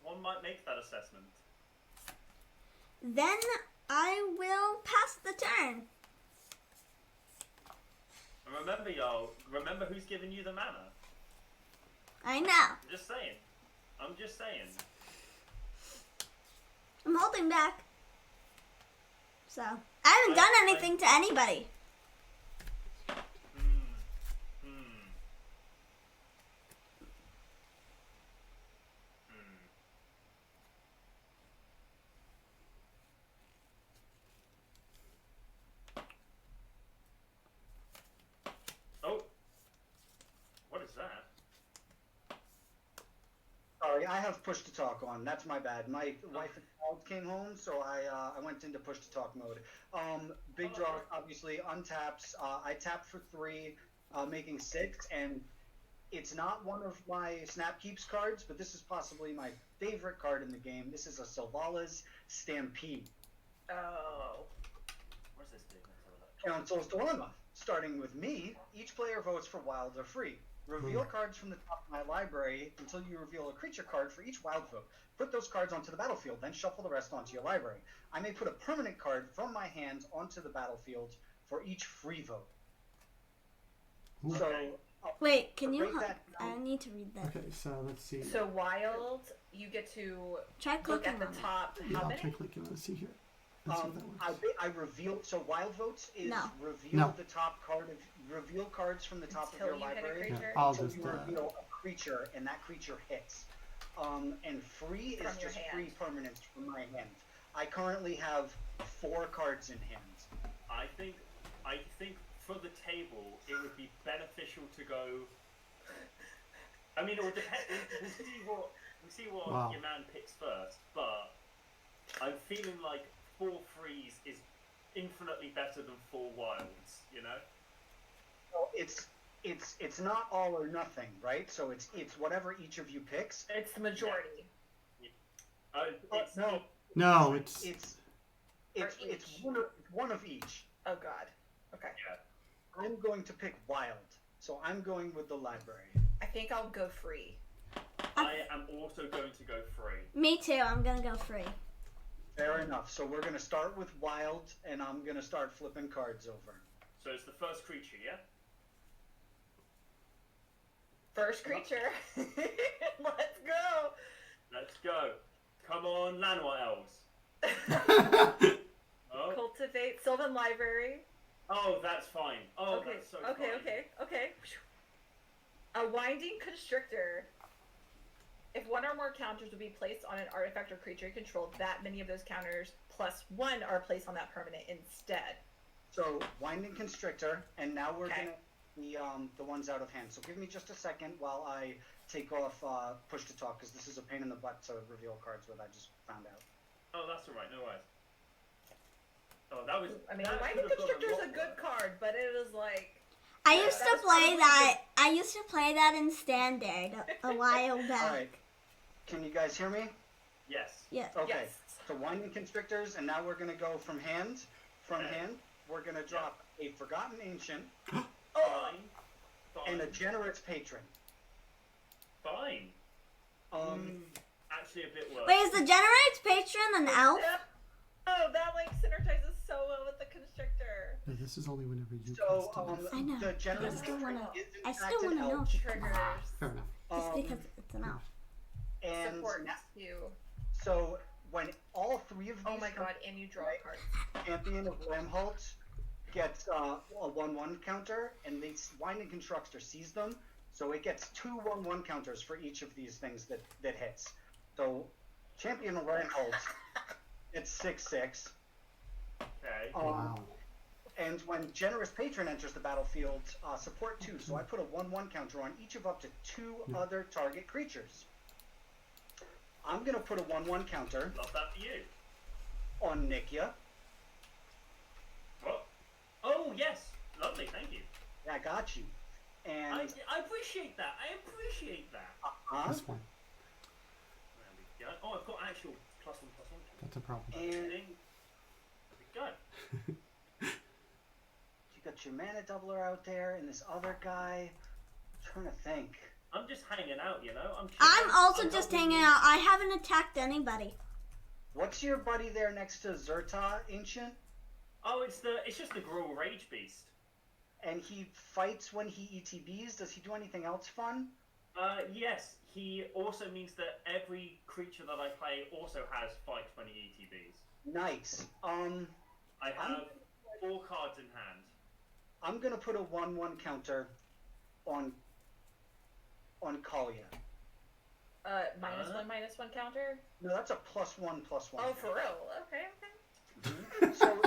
One might make that assessment. Then I will pass the turn. And remember, y'all, remember who's giving you the mana. I know. I'm just saying. I'm holding back. So, I haven't done anything to anybody. Oh. What is that? Sorry, I have push to talk on. That's my bad. My wife and child came home, so I went into push to talk mode. Big draw, obviously, untaps. I tapped for 3, making 6, and it's not one of my Snap Keeps cards, but this is possibly my favorite card in the game. This is a Solas Stampede. Oh. Where's this big? Council's Dilemma. Starting with me, each player votes for wild or free. Reveal cards from the top of my library until you reveal a creature card for each wild vote. Put those cards onto the battlefield, then shuffle the rest onto your library. I may put a permanent card from my hands onto the battlefield for each free vote. So, Wait, can you? break that down. I need to read that. Okay, so let's see. So wild, you get to Try look clicking at the on it. top. Yeah, How I'll many? try clicking on it. See here. Let's see if that works. I reveal. So wild votes is No. reveal No. the top card of reveal cards from the top Until of your you hit a library creature? I'll until just, you reveal a creature, and that creature hits. And free is From your just hand. free permanents from my hand. I currently have 4 cards in hand. I think for the table, it would be beneficial to go. I mean, it would depend. We'll see what Wow. your man picks first, but I'm feeling like 4 frees is infinitely better than 4 wilds. You know? Well, it's not all or nothing, right? So it's whatever each of you picks. It's the majority. No, No, it's it's each. one of each. Oh God. Okay. Yeah. I'm going to pick wild, so I'm going with the library. I think I'll go free. I am also going to go free. Me too. I'm gonna go free. Fair enough. So we're gonna start with wild, and I'm gonna start flipping cards over. So it's the first creature, yeah? First creature. Let's go. Let's go. Come on, Llanowar Elves. Oh. Cultivate Sylvan Library. Oh, that's fine. Oh, Okay. that's so Okay. fine. Okay. A Winding Constrictor. If one or more counters would be placed on an artifact or creature you control, that many of those counters +1 are placed on that permanent instead. So Winding Constrictor, and now we're Okay. gonna the ones out of hand. So give me just a second while I take off push to talk, because this is a pain in the butt to reveal cards with. I just found out. Oh, that's alright, no worries. Oh, that was. I mean, that Winding could've gone Constrictor's a lot good worse. card, but it is like. I used to That's play probably that. I used to play that in Standard a while back. All right. Can you guys hear me? Yes. Yeah. Okay. Yes. So Winding Constrictors, and now we're gonna go from hand. From Okay. hand, we're gonna drop a Forgotten Ancient Fine. and a Generous Patron. Fine. Actually, a bit worse. Wait, is the Generates Patron an elf? Oh, that like synergizes so well with the Constrictor. Yeah, this is only whenever you So cast it. I know. the Generous I still Patron wanna- is in I fact still an wanna know elf. if it's Triggers. Fair enough. Just because it's an elf. And Support you. so when all 3 of these Oh my God! And you draw a card. Champion of Lamholt gets a 1/1 counter, and the Winding Constrictor sees them, so it gets 2 1/1 counters for each of these things that hits. So Champion of Lamholt it's 6/6. Okay. Wow. And when Generous Patron enters the battlefield, support 2. So I put a 1/1 counter on each of up to 2 other target creatures. I'm gonna put a 1/1 counter Love that for you. on Nikia. What? Oh, yes. Lovely, thank you. I got you. And I appreciate that. I appreciate that. This one. There we go. Oh, I've got actual +1/+1. That's a problem. and There we go. you got your mana doubler out there, and this other guy. I'm trying to think. I'm just hanging out, you know. I'm also I'm just helping hanging you. out. I haven't attacked anybody. What's your buddy there next to Zerta, Ancient? Oh, it's just the Gruul Rage Beast. And he fights when he ETBs. Does he do anything else fun? Yes. He also means that every creature that I play also has fight when he ETBs. Nice. I have 4 cards in hand. I'm gonna put a 1/1 counter on Kalia. -1/-1 counter. No, that's a +1/+1. Oh, for real? Okay. So,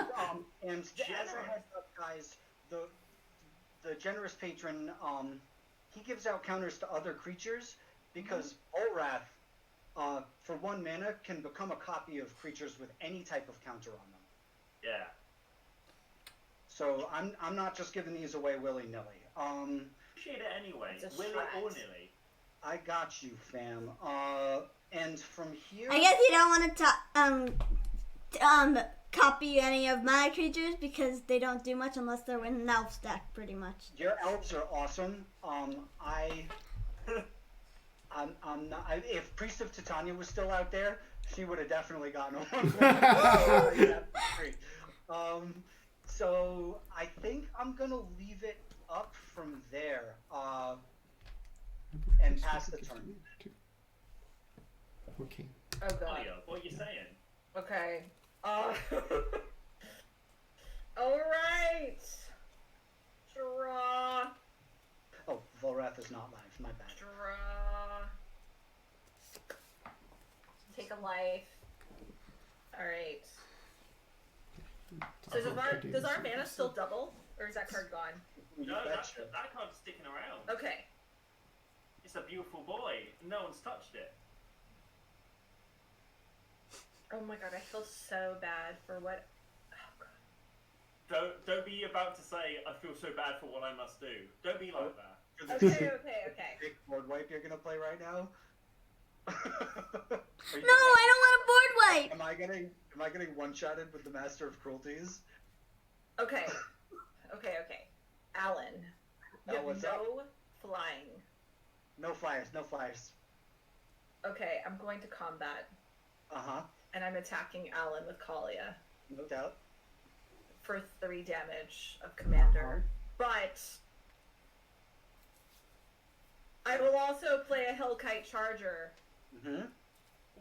and as a heads up, guys, the Generous Patron, he gives out counters to other creatures because Olrath, for 1 mana, can become a copy of creatures with any type of counter on them. Yeah. So I'm not just giving these away willy-nilly. Appreciate it anyway. It's a Willy strat. or nilly. I got you, fam. And from here, I guess you don't want to copy any of my creatures because they don't do much unless they're in an elf deck, pretty much. your elves are awesome. I'm not. If Priest of Titania was still out there, she would have definitely gotten a 1/1. Yeah, great. So I think I'm gonna leave it up from there. And pass the turn. Okay. Oh Oh, God. yeah. What are you saying? Okay. All right. Draw. Oh, Volrath is not live. My bad. Draw. Take a life. All right. So does our mana still double, Or is that card gone? No, that card's sticking around. Okay. It's a beautiful boy. No one's touched it. Oh my god, I feel so bad for what. Oh god. Don't be about to say I feel so bad for what I must do. Don't be like that. Okay. Big board wipe you're gonna play right now. No, I don't want a board wipe. Am I getting one-shotted with the Master of Cruelties? Okay. Alan, you have what's no flying. No flyers. Okay, I'm going to combat. Uh-huh. And I'm attacking Alan with Kalia No doubt. for 3 damage of commander. But I will also play a Hellkite Charger,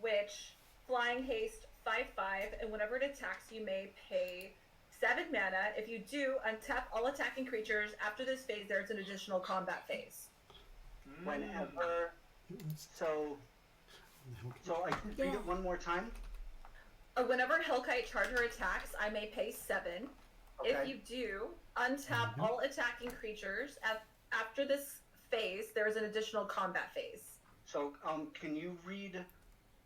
which flying haste 5/5, and whenever it attacks, you may pay 7 mana. If you do, untap all attacking creatures. After this phase, there's an additional combat phase. Whenever. So I can read it one more time. Whenever Hellkite Charger attacks, I may pay 7. Okay. If you do, untap all attacking creatures. After this phase, there is an additional combat phase. So, can you read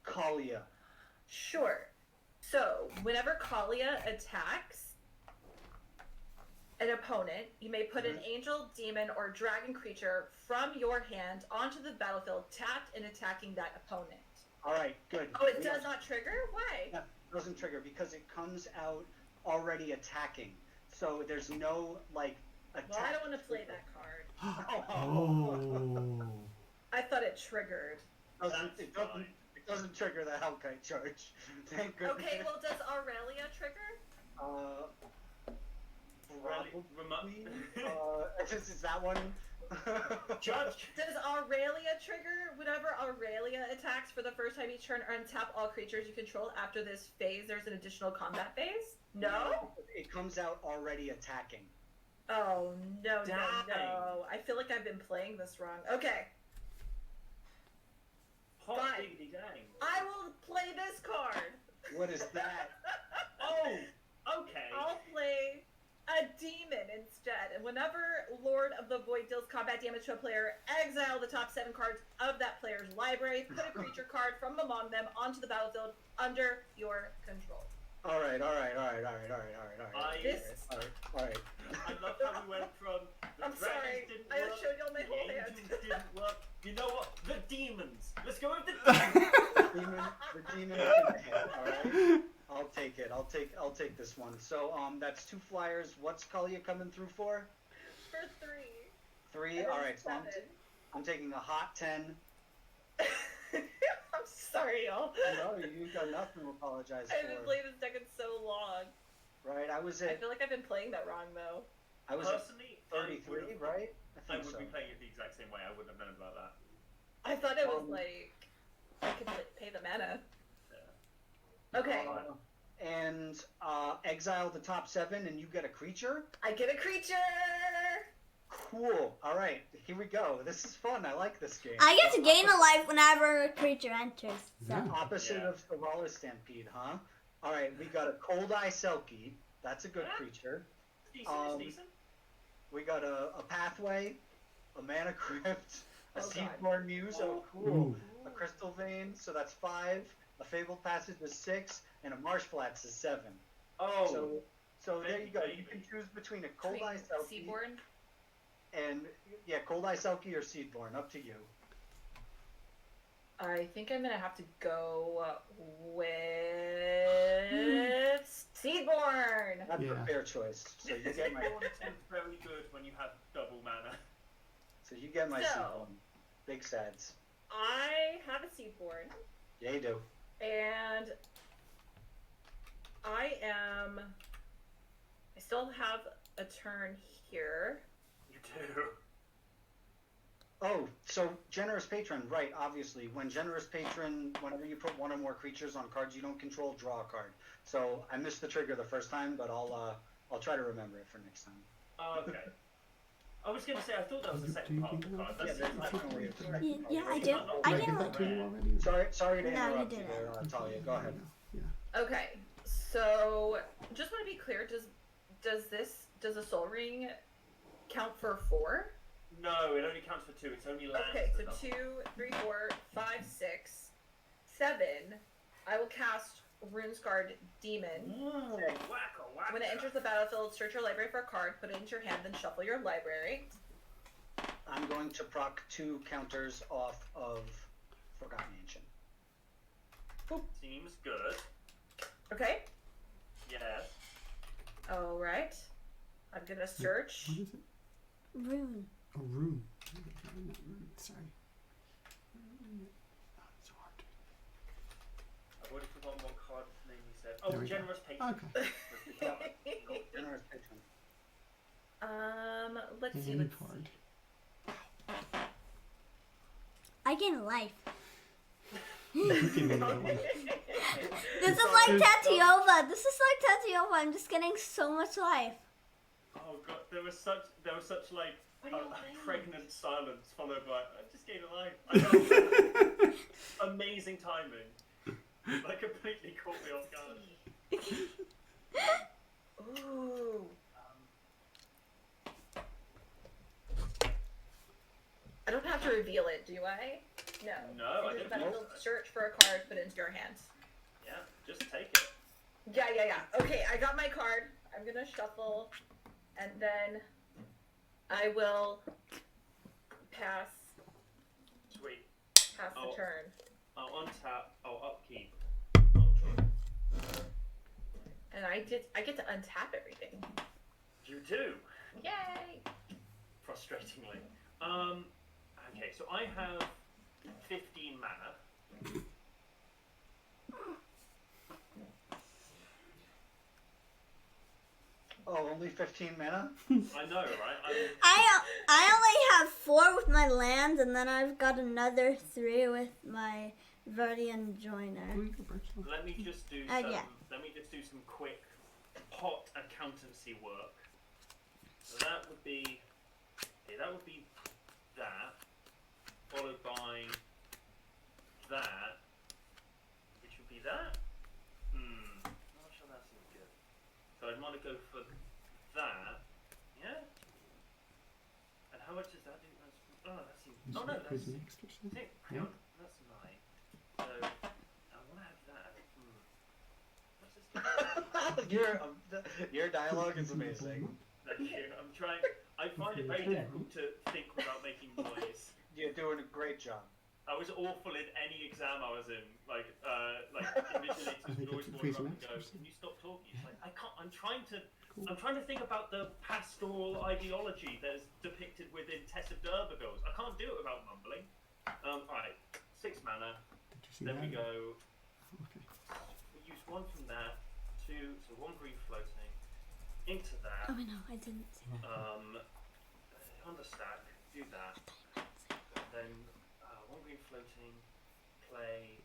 Kalia? Sure. So, whenever Kalia attacks an opponent, you may put an angel, demon, or dragon creature from your hand onto the battlefield, tapped and attacking that opponent. Alright, good. Oh, it does not trigger? Why? Yeah, it doesn't trigger because it comes out already attacking. So there's no, like, attack. Well, I don't want to play that card. Oh. I thought it triggered. It doesn't trigger the Hellkite charge. Thank goodness. Okay, well, does Aurelia trigger? Probably. Is that one? Judge. Does Aurelia trigger? Whenever Aurelia attacks for the first time each turn, untap all creatures you control. After this phase, there's an additional combat phase? No? It comes out already attacking. Oh, no. I feel like I've been playing this wrong. Okay. Hot Fine. diggity dang. I will play this card. What is that? Oh, okay. I'll play a demon instead. And whenever Lord of the Void deals combat damage to a player, exile the top 7 cards of that player's library. Put a creature card from among them onto the battlefield under your control. All right. I love how we went from the I'm dragons sorry. didn't I work, just showed y'all my the whole hand. angels didn't work. You know what? The demons. Let's go with the demons. The demon is in the hand. All right. I'll take it. I'll take this one. So that's 2 flyers. What's Kalia coming through for? For 3. 3. And All then right. So 7. I'm taking a hot 10. I'm sorry, y'all. No, you got nothing to apologize I haven't for. played this deck in so long. Right. I was I at feel like I've been playing that wrong, though. at Personally, 33, right? I think would so. be playing it the exact same way. I wouldn't have known about that. I thought it was like I could pay the mana. Yeah. Okay. And exile the top 7, and you get a creature. I get a creature! Cool. All right, here we go. This is fun. I like this game. I get to gain a life whenever a creature enters. So. Yeah. Opposite of the Solas Stampede, huh? All right, we got a Cold Eye Selkie. That's a good creature. Decent, decent. We got a Pathway, a Mana Crypt, a Oh, God. Seedborn Muse. Oh, cool. Ooh. A Crystal Vein. So that's 5. A Fabled Passage is 6, and a Marsh Flats is 7. Oh. So there you go. baby. You can choose between a Cold Eye Selkie Seaborn? and Cold Eye Selkie or Seedborn. Up to you. I think I'm gonna have to go with Seedborn. That's Yeah. a fair choice. So you get my. It's very good when you have double mana. So you get my So- Seedborn. Big sads. I have a Seedborn, Yeah, you do. and I still have a turn here. You do. Oh, so Generous Patron, right, obviously. When Generous Patron, whenever you put 1 or more creatures on cards you don't control, draw a card. So I missed the trigger the first time, but I'll try to remember it for next time. Okay. I was going to say, I thought that was the second part of the card. Yeah, That's there's definitely a second Yeah, part. yeah, I do. Did I I give do. that to you already? Sorry to No, you interrupt you didn't. there, Talia. Go ahead. Yeah. Okay, so just want to be clear. does a Soul Ring count for 4? No, it only counts for 2. It's only lands. Okay, so that double. 2, 3, 4, 5, 6, 7. I will cast Runescarred Demon. Ooh, wacka, wacka. When it enters the battlefield, search your library for a card, put it into your hand, then shuffle your library. I'm going to proc 2 counters off of Forgotten Ancient. Seems good. Okay. Yes. Alright. I'm gonna search. What is it? Rune. Oh, rune. Not rune. Sorry. Oh, it's so hard. I've already forgotten what card name you said. Oh, There we go. Generous Patron. Okay. Generous Patron. Let's see. Any Let's card. I gain life. You can make that one. This is like Tatyova. This is like Tatyova. I'm just getting so much life. Oh god, there was such like a pregnant silence followed by I just gained a life. I know. Amazing timing. That completely caught me off guard. Ooh. I don't have to reveal it, do I? No. No, I Just don't think so. search for a card, put it into your hands. Yeah, just take it. Yeah. Okay, I got my card. I'm gonna shuffle, and then I will pass Sweet. the turn. I'll untap, I'll upkeep. And I get to untap everything. You do. Yay! Frustratingly. Okay, so I have 15 mana. Oh, only 15 mana? I know, right? I only have 4 with my lands, and then I've got another 3 with my Verdian Joiner. Let me just do Yeah. Let me just do some quick hot accountancy work. So that would be that, followed by that, which would be that. Not sure that seems good. So I'd want to go for that. Yeah. And how much does that do? That seems. Oh no, that's 6. Hang on, that's 9. So I want to have that. What's this? Your dialogue is amazing. Thank you. I'm trying. I find it very difficult to think without making noise. You're doing a great job. I was awful in any exam I was in. Like invigilators would always walk up and go, "Can you stop talking?" It's like I can't. I'm trying to think about the pastoral ideology that is depicted within Tess of D'Urbervilles. I can't do it without mumbling. All right, 6 mana. Then we go. We use 1 from that. 2. So 1 green floating into that. Oh, no, I didn't see that. On the stack, do that. Then 1 green floating, play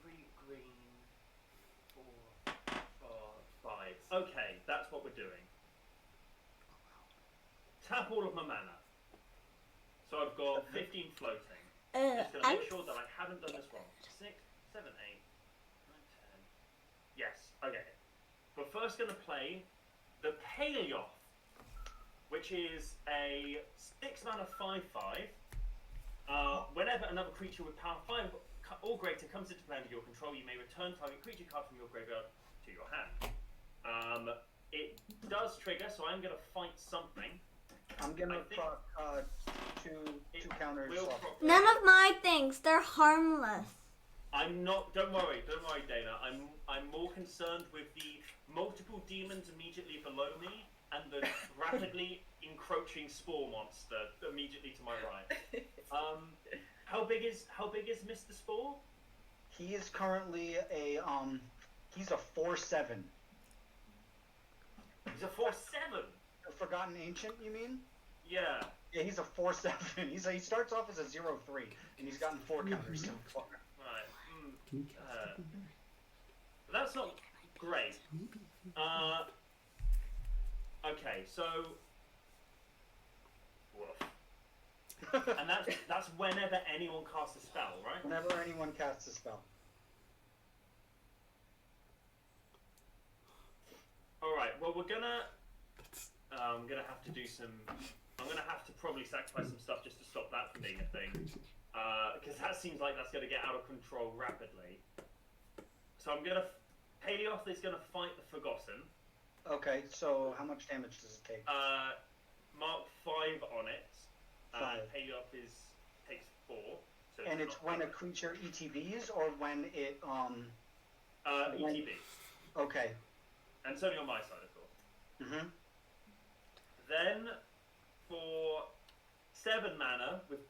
3 green, 4, 5. Okay, that's what we're doing. Tap all of my mana. So I've got 15 floating. Just gonna make sure that I haven't done this wrong. 6, 7, 8, 9, 10. Yes, okay. We're first gonna play the Paleoth, which is a 6 mana 5/5. Whenever another creature with power 5 or greater comes into play under your control, you may return target creature card from your graveyard to your hand. It does trigger, so I'm going to fight something. I'm going to proc two counters off. None of my things. They're harmless. I'm not. Don't worry, Dana. I'm more concerned with the multiple demons immediately below me and the rapidly encroaching spore monster immediately to my right. How big is Mr. Spore? He is currently he's a 4/7. He's a 4/7. A Forgotten Ancient, you mean? Yeah. Yeah, he's a 4/7. He starts off as a 0/3, and he's gotten 4 counters so far. Right. That's not great. Okay, so. Woof. And that's whenever anyone casts a spell, right? Whenever anyone casts a spell. Alright, well we're gonna I'm gonna have to do some. I'm gonna have to probably sacrifice some stuff just to stop that from being a thing, because that seems like that's gonna get out of control rapidly. So I'm gonna. Palioth is gonna fight the Forgotten. Okay, so how much damage does it take? Mark 5 on it. 5. Palioth takes 4. So And it's not when a bad. creature ETBs or when it ETB. Okay. And it's only on my side, of course. Mhm. Then for 7 mana with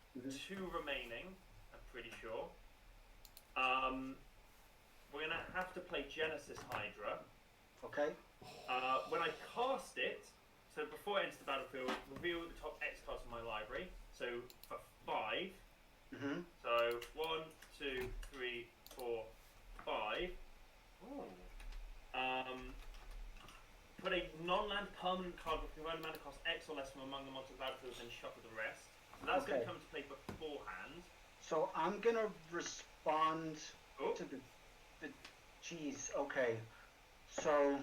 2 remaining, I'm pretty sure. We're gonna have to play Genesis Hydra. Okay. When I cast it, so before it enters the battlefield, reveal the top X cards from my library. So for 5. Mhm. So 1, 2, 3, 4, 5. Ooh. Put a non-land permanent card with converted mana cost X or less from among the monsters of the battlefield, and shuffle the rest. So that's going Okay. to come to play beforehand. So I'm gonna respond Oh. to the Jeez, okay. So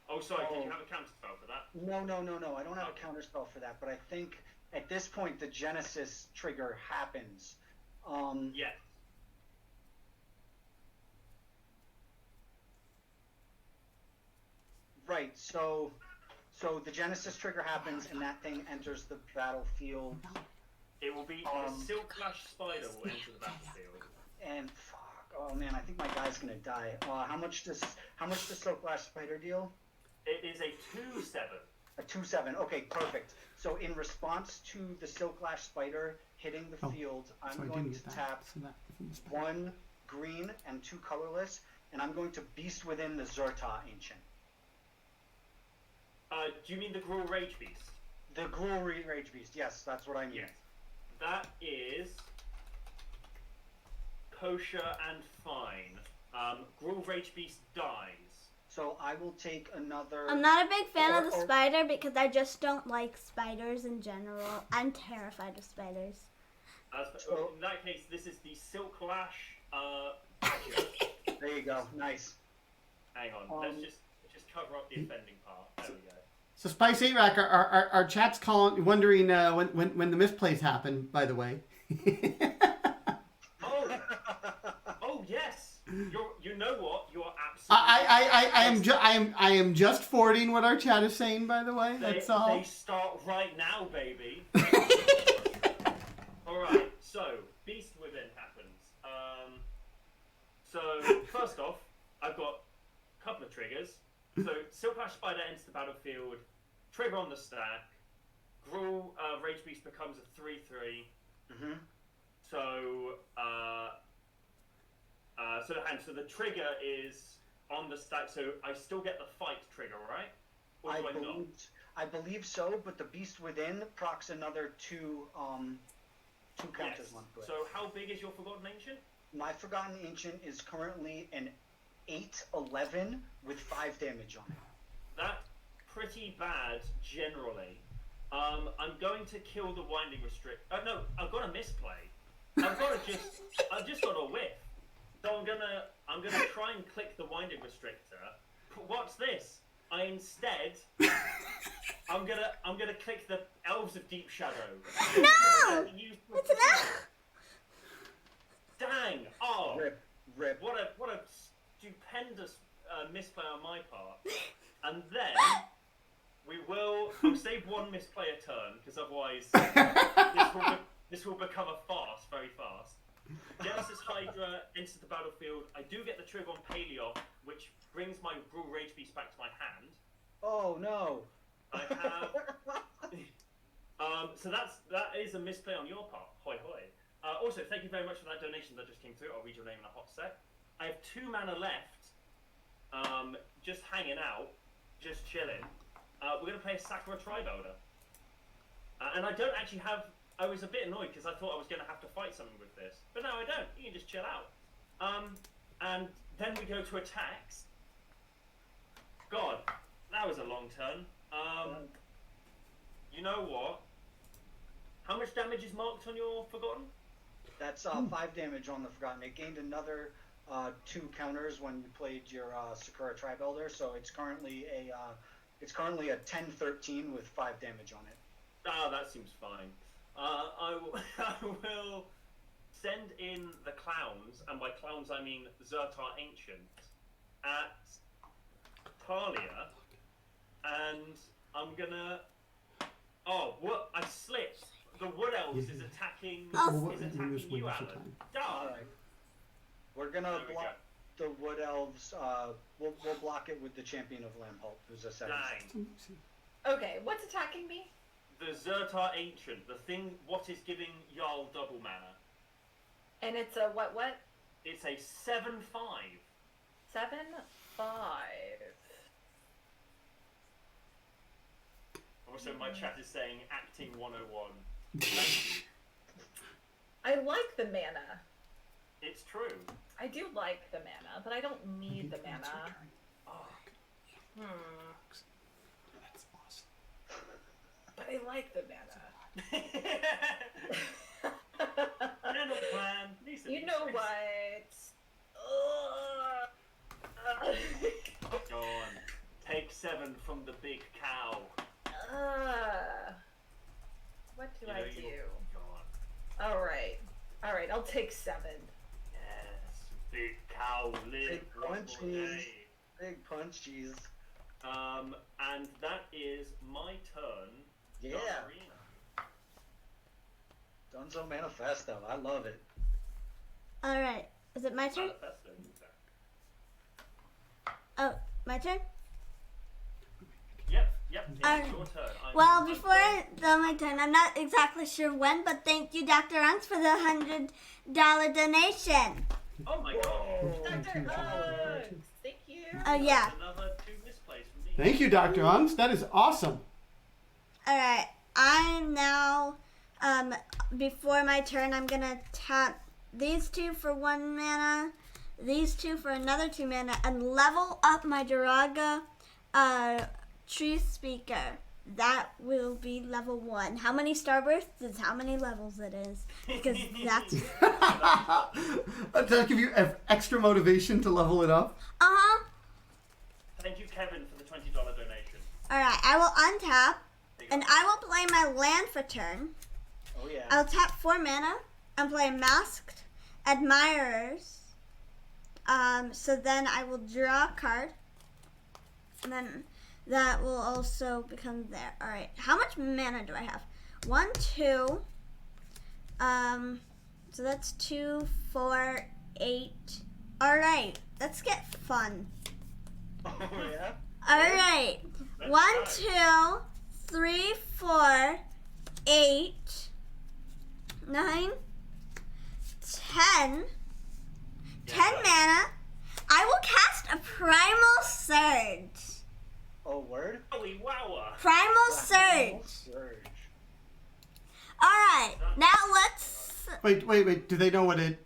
Oh, sorry. Did you have a counter spell for that? no. I don't have Okay. a counter spell for that, but I think at this point the Genesis trigger happens. Yes. Right, so the Genesis trigger happens and that thing enters the battlefield It will be the Silk Lash Spider will enter the battlefield. and fuck, oh man, I think my guy's gonna die. How much does Silk Lash Spider deal? It is a 2/7. A 2/7. Okay, perfect. So in response to the Silk Lash Spider hitting the field, I'm So I going didn't to get tap that. So that isn't special. 1 green and 2 colorless, and I'm going to Beast Within the Zerta Ancient. Do you mean the Gruul Rage Beast? The Gruul Rage Beast, yes, that's what I mean. Yes. That is kosher and fine. Gruul Rage Beast dies. So I will take another. I'm not a big fan of the Or- spider because I just don't like spiders in general. I'm terrified of spiders. So- In that case, this is the Silk Lash. There you go, nice. Hang on, let's just cover up the offending part. There we go. So Spice 8 Rack, our chat's wondering when the misplays happen, by the way. Oh yes. You know what? You're absolutely. I am just forwarding what our chat is saying, by the way. That's all. They start right now, baby. All right. So Beast Within happens. So first off, I've got a couple of triggers. So Silk Lash Spider enters the battlefield. Trigger on the stack. Gruul Rage Beast becomes a 3/3. Mm-hmm. So so the trigger is on the stack. So I still get the fight trigger, right? Or do I not? I believe so, but the Beast Within procs another 2 counters Yes. onto it. So how big is your Forgotten Ancient? My Forgotten Ancient is currently an 8/11 with 5 damage on it. That's pretty bad generally. I'm going to kill the Winding Restrict. No, I've got a misplay. I've just got a whiff. So I'm gonna try and click the Winding Restrictor. But what's this? I'm gonna click the Elves of Deep Shadow. No! It's not. Dang! Oh, Rip. what a stupendous misplay on my part. And then I'll save 1 misplay a turn because otherwise this will become a farce very fast. Genesis Hydra enters the battlefield. I do get the trigger on Palioth, which brings my Gruul Rage Beast back to my hand. Oh no. I have. So that is a misplay on your part. Hoi hoi. Also, thank you very much for that donation that just came through. I'll read your name in a hot sec. I have 2 mana left. Just hanging out, just chilling. We're gonna play a Sakura Tribuilder. And I don't actually have. I was a bit annoyed because I thought I was gonna have to fight something with this, but no, I don't. You can just chill out. And then we go to attacks. God, that was a long turn. You know what? How much damage is marked on your Forgotten? That's 5 damage on the Forgotten. It gained another 2 counters when you played your Sakura Tribuilder, so it's currently a It's currently a 10-13 with 5 damage on it. Ah, that seems fine. I will send in the clowns, and by clowns I mean Zertar Ancient, at Talia, and I'm gonna. Oh, what? I slipped. The Wood Elves is attacking. You, Alan. All right. We're gonna There we block the Wood Elves. We'll block it with the Champion of Lampholt, who's a 7. Dang. Okay, what's attacking me? The Zertar Ancient, the thing, what is giving Jarl double mana? And it's a what? It's a 7/5. 7/5. Also, my chat is saying acting 101. Thank you. I like the mana. It's true. I do like the mana, but I don't need the mana. That's awesome. But I like the mana. Little plan. You know what? Go on. Take 7 from the big cow. What do You I know do? Go on. Alright, I'll take 7. Yes, big cow live Big one more punchies. day. Big punchies. And that is my turn. Yeah. Donarina. Dunzo Manifesto. I love it. All right. Is it my turn? Manifesto. Oh, my turn? Yep, it's Alright. your turn. Well, before it's my turn, I'm not exactly sure when, but thank you, Dr. Unks, for the $100 donation. Oh my god. Dr. Uggs, thank you. Oh, yeah. Another 2 misplays from me. Thank you, Dr. Unks. That is awesome. All right. I'm now, before my turn, I'm going to tap these 2 for 1 mana, these 2 for another 2 mana, and level up my Duraga Tree Speaker. That will be level 1. How many Starbursts is how many levels it is. Because that's... Does that give you extra motivation to level it up? Uh-huh. Thank you, Kevin, for the $20 donation. All right. I will untap, and I will play my land for turn. Oh yeah. I'll tap 4 mana and play Masked Admirers. So then I will draw a card. And then that will also become there. Alright, how much mana do I have? 1, 2. So that's 2, 4, 8. Alright, let's get fun. Oh yeah. Alright. 1, 2, 3, 4, 8, 9, 10. 10 mana. I will cast a Primal Surge. Oh word. Holy wower. Primal Surge. Alright, now let's... Wait. Do they know what it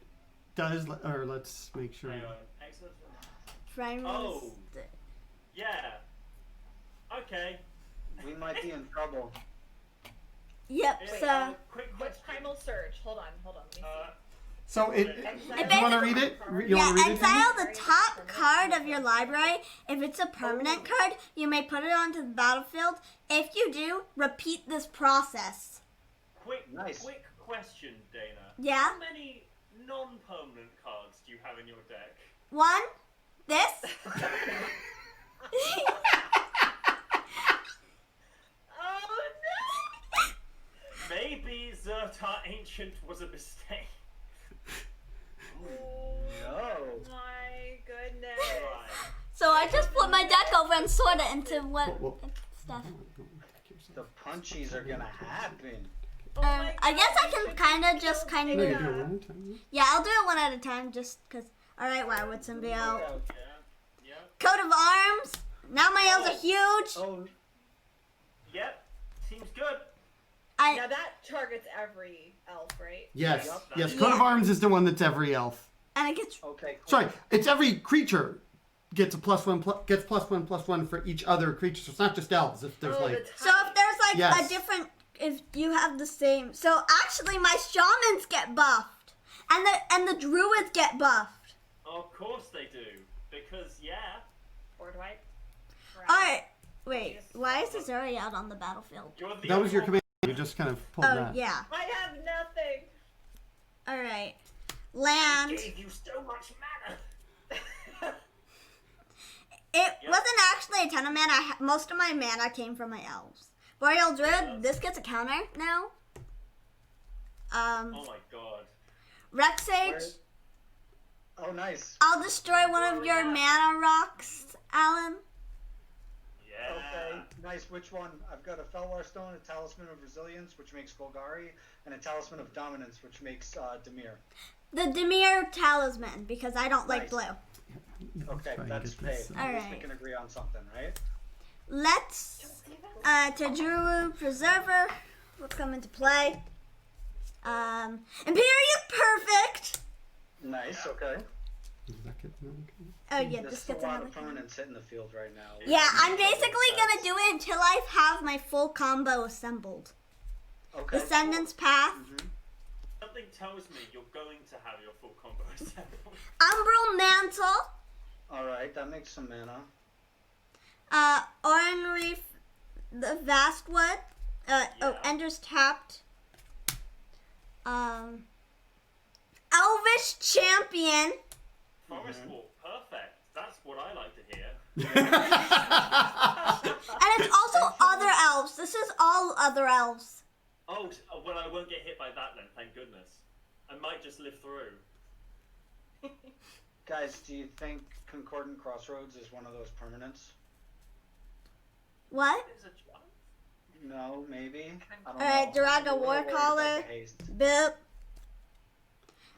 does? Or let's make sure. Hang on. Excellent. Primal Oh. Surge. Yeah. Okay. We might be in trouble. Yep, Wait, so... quick What's question. Primal Surge? Hold on. Let me see. So it. Exile. You want to read it? You Yeah, want to read it? exile the top card of your library. If it's a permanent card, you may put it onto the battlefield. If you do, repeat this process. Quick Nice. question, Dana. Yeah? How many non-permanent cards do you have in your deck? 1, this. Oh no! Maybe Zertar Ancient was a mistake. No. My goodness. Right. So I just flip my deck over and sort it into what Well, stuff. The punchies are gonna happen. Oh my I guess I God, can you kind of should just kill kind No, of... you Dana. do it one time. Yeah, I'll do it one at a time just because... Alright, why would somebody else? Yeah. Coat of Arms. Now my elves are huge. Oh, Yep. Seems good. Now that targets every elf, right? Yes. Yup. Yes. Coat of Yeah. Arms is the one that's every elf. And it gets... okay. Cool. Sorry, it's every creature gets a +1 gets +1/+1 for each other creature. So it's not just elves. If there's Oh, like the So if there's like Yes. a different... If you have the same... So actually my shamans get buffed. And the druids get buffed. Of course they do. Because, yeah. Board wipe. Alright. Wait, why is Ezuri out on the battlefield? You're the That was your overall- command. You just kind of pulled Oh, that. yeah. I have nothing. Alright. Land. Gave you so much mana. It wasn't actually a ton of mana. Most of my mana came from my elves. Boreal Druid, this gets a counter now. Oh my god. Rex Sage, Oh, nice. I'll destroy one of your mana rocks, Alan. Yeah. Okay, nice. Which one? I've got a Felwar Stone, a Talisman of Resilience, which makes Golgari, and a Talisman of Dominance, which makes Dimir. The Dimir Talisman, because I don't like Nice. blue. Okay, Try and that's get this, paid. All At least we right. can agree on something, right? Let's, Tajuru Preserver will come into play. Imperious Perfect. Nice, okay. Does that get okay? Oh yeah, There's this still gets a lot another of counter. permanents hitting the field right now. Yeah, I'm basically gonna do it until I have my full combo assembled. Okay. Descendant's Path, Something tells me you're going to have your full combo assembled. Umbral Mantle, Alright, that makes some mana. Oran Reef, the Vastwood, Ender's Tapped, Elvish Champion, Forest Walk, perfect. That's what I like to hear. and it's also other elves. This is all other elves. Oh, well, I won't get hit by that then, thank goodness. I might just live through. Guys, do you think Concordant Crossroads is one of those permanents? What? There's a chance. No, maybe. I don't Alright, know. Duraga I'm a little worried about Warcaller. the haste. Boop.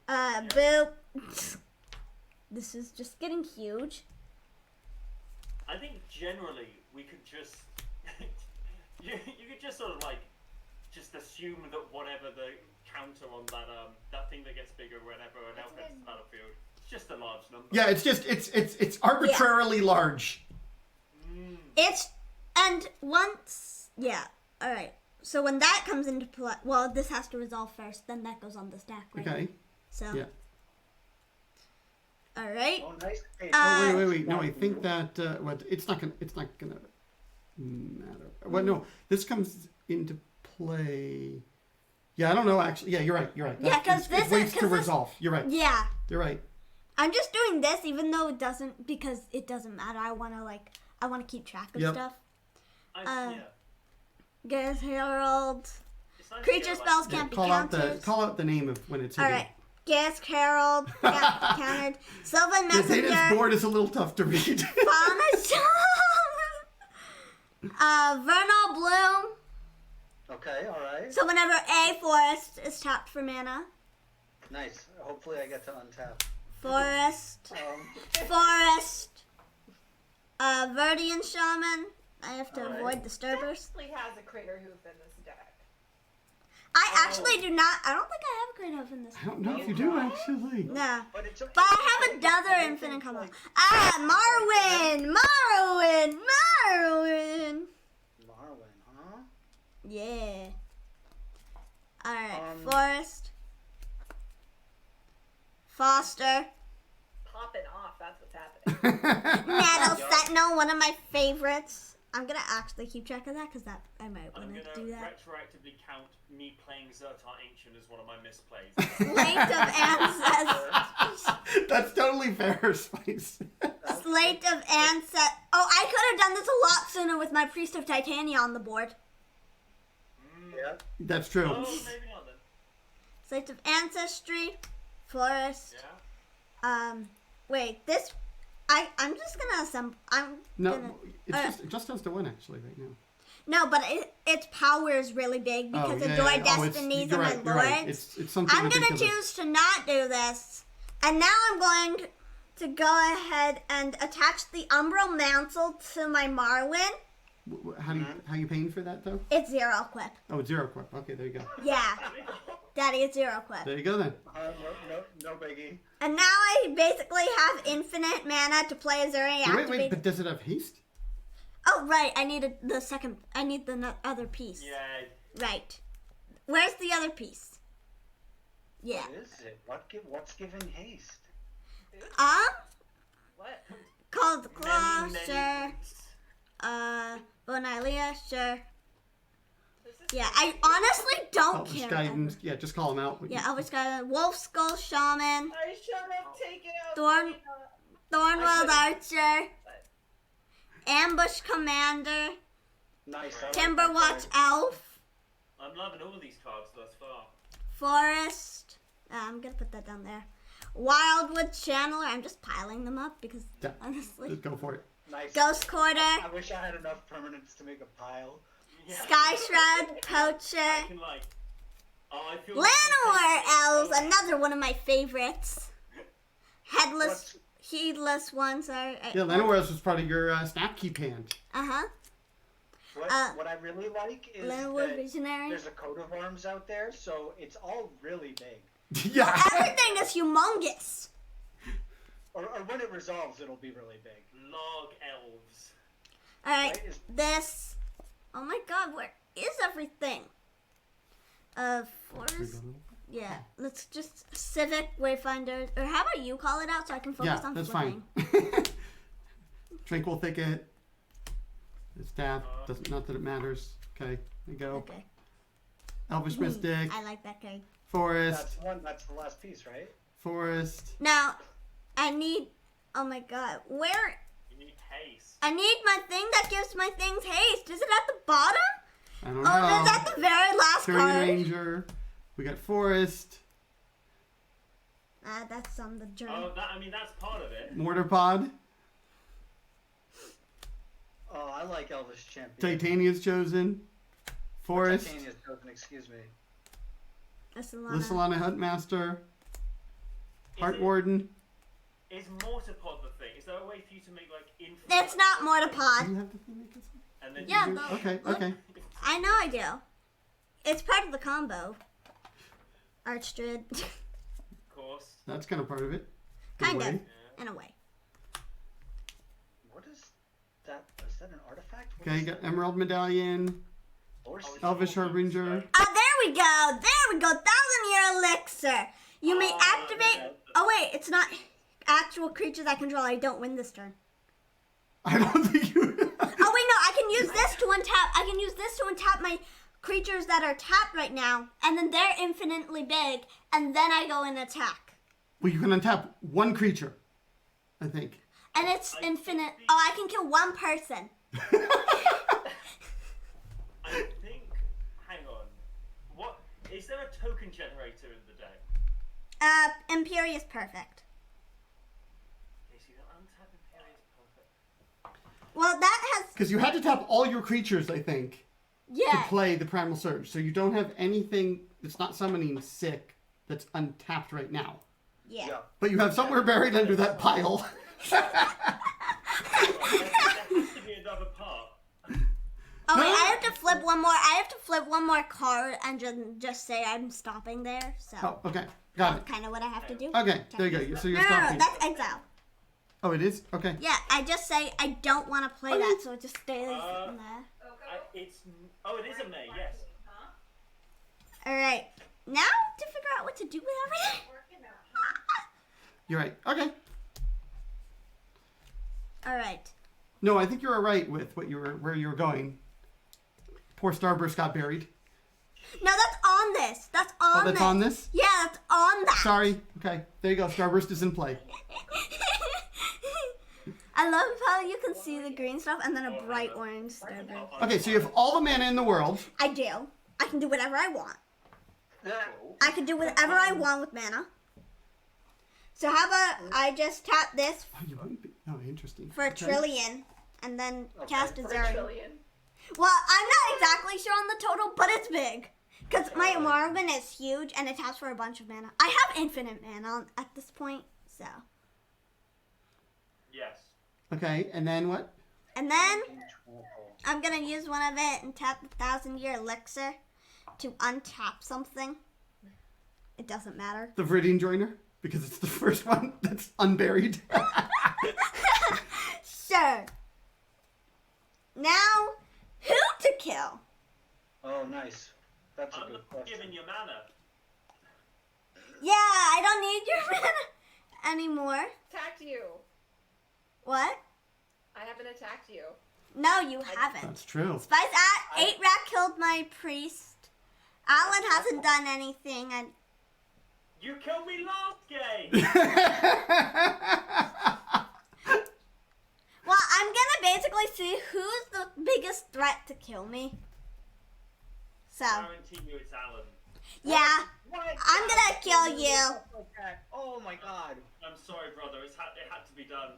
Boop. This is just getting huge. I think generally we could just you could just sort of like just assume that whatever the counter on that thing that gets bigger whenever an elf enters the battlefield, it's just a large number. Yeah, it's just it's arbitrarily large. It's, and once, yeah, alright. So when that comes into play, well, this has to resolve first, then that goes on the stack, right? Okay. So, Yeah. alright. Oh, nice. Hey, Oh, wait. No, I think that it's not gonna matter. Well, no, this comes into play. Yeah, I don't know actually. Yeah, you're right. Yeah, That- 'cause it this is- waits to 'cause this- resolve. You're right. Yeah. You're right. I'm just doing this even though it doesn't, because it doesn't matter. I want to keep track of Yep. stuff. Yeah. Guess Herald. It's nice to Creature get, like, spells can't be Call countered. out the name of when it's hitting. Alright. Gas Herald can't be countered. Sylvan Yeah, Dana's Messenger. board is a little tough to read. Vernal Bloom. Okay, alright. So whenever a forest is tapped for mana, Nice. Hopefully I get to untap. forest, Verdian Shaman. I have to Alright. avoid disturbers. Actually has a crater hoof in this deck. I actually do not. I don't think I have a great hoof in this. I don't know if you do actually. No. But it's okay. But I have another infinite combo. Marwyn! Marwyn, huh? Yeah. Alright, Um, Forest. Foster. Popping off, that's what's happening. Metal Sentinel, one of my favorites. I'm gonna actually keep track of that because I might I'm want to gonna do that. retroactively count me playing Zertar Ancient as one of my misplays. Slate of Ancestors. That's totally fair, Spice. Slate of Ancestors. Oh, I could have done this a lot sooner with my Priest of Titania on the board. Yeah. That's true. Oh, maybe not then. Slate of Ancestry. Forest. Yeah. Wait, this. I'm just gonna assemble. No, gonna, it just does the one actually right now. No, but its power is really big because of Joy Destinies and my Lords. It's something I'm gonna ridiculous. choose to not do this, and now I'm going to go ahead and attach the Umbral Mantle to my Marwyn. How you paying for that though? It's 0 equip. Oh, it's 0 equip. Okay, there you go. Yeah, Daddy, it's 0 equip. There you go then. No biggie. And now I basically have infinite mana to play Ezuri activate. Wait, but does it have haste? Oh right, I need the second. I need the other piece. Yeah. Right. Where's the other piece? Yeah. What is it? What's giving haste? What? Called Many Closer. things. Bonalia, sure. This is Yeah, I honestly don't Elvish care. Guidance. Yeah, just call them out. Yeah, Elvish Guidance, Wolf Skull Shaman, I should have taken out Thorn- Thornwald I Archer, Ambush Commander, Nice. I like Timberwatch that Elf, I'm loving all these cards thus far. Forest. I'm gonna put that down there. Wildwood Channeler. I'm just piling them up because Yeah. honestly. Just go for it. card. Nice. Ghost Quarter, I wish I had enough permanents to make a pile. Yeah. Sky Shroud, I Poacher, can like. Oh, I feel. Llanowar Elves. Another one of my favorites. Headless, What's- heedless ones are. Yeah, Llanowar was part of your Snapkeep hand. Uh huh. What I really like is Llanowar that Visionary. there's a coat of arms out there, so it's all really big. Yeah. Everything is humongous. Or when it resolves, it'll be really big. Log elves. All right, Right? this. Oh my God, where is everything? Forest. Yeah, let's just Civic Wayfinder, or how about you call it out so I can focus Yeah, on that's flipping. fine. Tranquil Thicket. The staff. Doesn't, not that it matters. Okay, there you go. Okay. Elvish Mystic. I like that card. Forest. That's the last piece, right? Forest. Now, I need. Oh my God, where? You need haste. I need my thing that gives my things haste. Is it at the bottom? I don't Oh, know. it's at the very last Terrain card. Ranger. We got Forest. That's on the journey. Oh, that's part of it. Mortar Pod. Oh, I like Elvish Champion. Titania's Chosen. Forest. Titania's chosen, excuse me. Lissalana Huntmaster. Heart it- Warden. Is Mortarpod the thing? Is there a way for you to make like infinite? It's not Do Mortapod. you have the thing that gets it? And then Yeah, you but Okay, look, okay. I know I do. It's part of the combo. Archdruid. of course. That's kind of part of it. In a Kind of. way. In a way. What is that? Is that an artifact? What Okay, is you got that? Emerald Medallion. Or Oh, Elvish Harbinger. There we go. There we go. 1,000-year elixir. You may activate. yeah. Oh wait, it's not actual creatures I control. I don't win this turn. I don't think you. Oh wait, no. I can use this to untap. I can use this to untap my creatures that are tapped right now, and then they're infinitely big, and then I go and attack. Well, you can untap one creature, I think. And it's infinite. Oh, I can kill one person. I think. Hang on. What is there a token generator in the deck? Imperious Perfect. Okay, so you don't untap Imperious Perfect. Well, that has. Because you had to tap all your creatures, I think, to Yeah. play the Primal Surge. So you don't have anything that's not summoning sick that's untapped right now. Yeah. Yeah. But you have somewhere buried under that pile. There has to be another part. Oh wait, No. I have to flip one more. I have to flip one more card and just say I'm stopping there. So Oh, okay. Got it. kind of what I have to do. Okay, there you go. So No, you're no, no, stopping. that's exile. Oh, it is? Okay. Yeah, I just say I don't want to play that, so it just stays in there. It is a May. Yes. All right, now to figure out what to do with everything. You're right. Okay. All right. No, I think you were right with where you were going. Poor Starburst got buried. No, that's on this. That's on Oh, that's this. on this? Yeah, that's on that. Sorry. Okay. There you go. Starburst is in play. I love how you can see the green stuff and then a bright orange starburst. Okay, so you have all the mana in the world. I do. I can do whatever I want. Yeah. I can do whatever I want with mana. So how about I just tap this Oh, you wouldn't be. Oh, interesting. for a Okay. trillion and then cast For a Ezuri. trillion. Well, I'm not exactly sure on the total, but it's big. Because my Marvin is huge and it taps for a bunch of mana. I have infinite mana at this point, so. Yes. Okay, and then what? And then I'm going to use one of it and tap the 1,000-year elixir to untap something. It doesn't matter. The Viridian Joiner? Because it's the first one that's unburied. Sure. Now, who to kill? Oh, nice. That's a I'm good not question. giving you mana. Yeah, I don't need your mana anymore. Attacked you. What? I haven't attacked you. No, you haven't. That's true. Spice at 8 Rack killed my priest. Alan hasn't done anything. And You killed me last game. well, I'm gonna basically see who's the biggest threat to kill me. So Guarantee you it's Alan. yeah, What? I'm gonna kill you. Oh my god. I'm sorry, brother. It had to be done.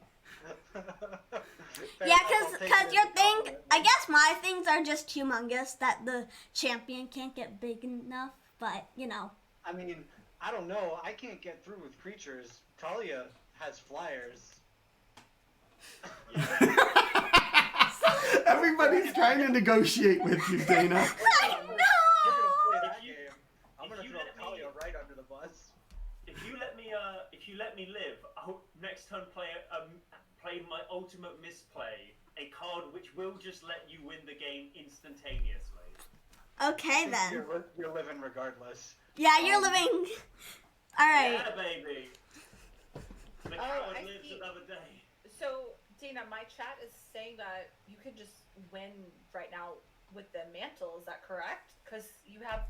Yeah, cause your thing, I guess my things are just humongous that the champion can't get big enough. But you know. I mean, I don't know. I can't get through with creatures. Talia has flyers. Everybody's trying to negotiate with you, Dana. I We're gonna play know. that game. I'm gonna throw Talia right under the bus. If you let me live, I'll next turn play my ultimate misplay, a card which will just let you win the game instantaneously. Okay then. You're living regardless. Yeah, you're living. All right. Yeah, baby. The coward I lives see. another day. So, Dana, my chat is saying that you could just win right now with the mantle. Is that correct? Because you have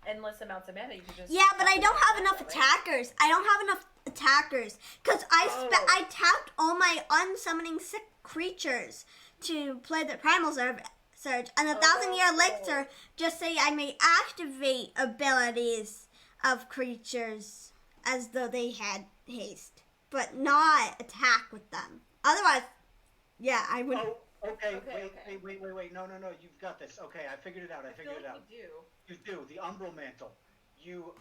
endless amounts of mana. You can just. Yeah, but I don't have enough attackers. I don't have enough attackers because I tapped all my unsummoning sick creatures to play the primal surge, and the 1,000-year elixir just say I may activate abilities of creatures as though they had haste, but not attack with them. Otherwise, yeah, I would. Oh, okay. Okay, Wait. No. You've got this. Okay, I figured it out. I feel like you do. You do the umbral mantle. You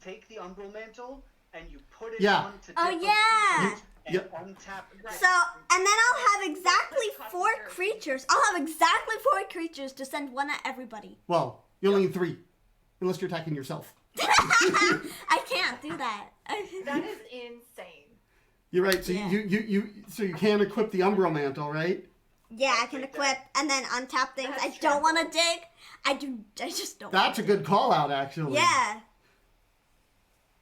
take the umbral mantle and you put it Yeah. on to Oh, different yeah. creatures and untap it. So, and then I'll have exactly 4 creatures. I'll have exactly 4 creatures to send one at everybody. Well, you only need 3, unless you're attacking yourself. I can't do that. That is insane. You're right. So Yeah. you can equip the Umbral Mantle, right? Yeah, I can equip and then untap things. I don't want to dig. I just don't. That's a good call out, actually. Yeah.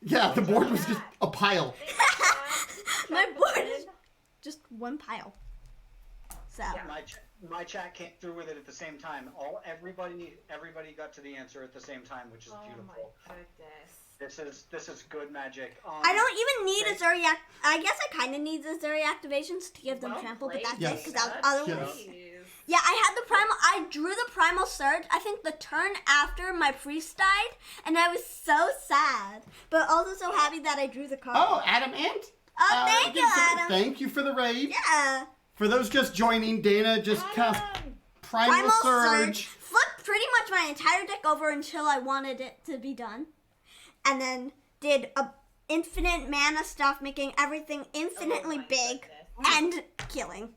Yeah, the board was just a pile. My board is just one pile. So. Yeah. My chat came through with it at the same time. Everybody got to the answer at the same time, which is beautiful. Oh my goodness. This is good magic. I don't even need Ezuri. I guess I kind of need Ezuri activations to give them Well trample, but played, that's it. Because Dana. otherwise, Yes. Jeez. yeah, I had the primal. I drew the primal surge. I think the turn after my priest died, and I was so sad, but also so happy that I drew the card. Oh, Adam Ant. Oh, thank you, Adam. Thank you for the raid. Yeah. For those just joining, Dana just cast Primal Surge. Flipped pretty much my entire deck over until I wanted it to be done, and then did a infinite mana stuff, making everything infinitely my big goodness. and killing.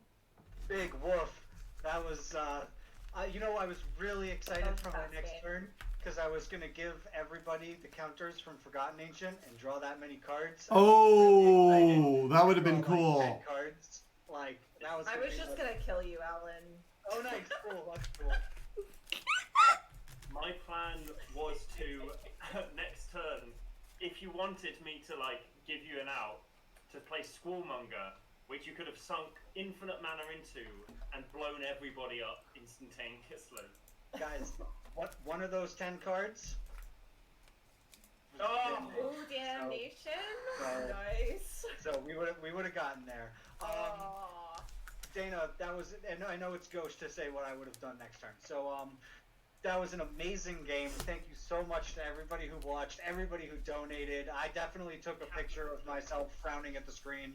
Big woof. That was, I was really excited for my next Fantastic. turn because I was going to give everybody the counters from Forgotten Ancient and draw that many cards. Oh, that would have been Draw, cool. Like, 10 cards. Like, that was I was just gonna kill you, Alan. Oh, nice. Cool. That's cool. My plan was to next turn, if you wanted me to give you an out, to play Squallmonger, which you could have sunk infinite mana into and blown everybody up instantaneously. Guys, one of those 10 cards? Oh, Ooh, damnation! So- Nice. So we would have gotten there. Aw. Dana, that was, and I know it's gauche to say what I would have done next turn. So that was an amazing game. Thank you so much to everybody who watched, everybody who donated. I definitely took a picture of myself frowning at the screen,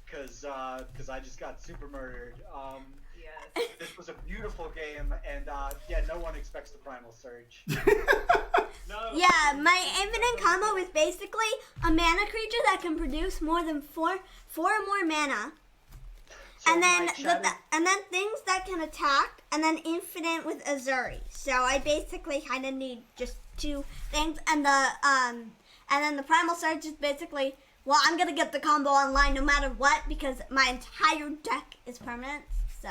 because I just got super murdered. Yes. This was a beautiful game, and yeah, no one expects the Primal Surge. no. Yeah, my infinite combo is basically a mana creature that can produce more than four or more mana. So And then my chat is- and then things that can attack, and then infinite with Ezuri. So I basically kind of need just 2 things, and then the primal surge is basically, well, I'm gonna get the combo online no matter what because my entire deck is permanent. So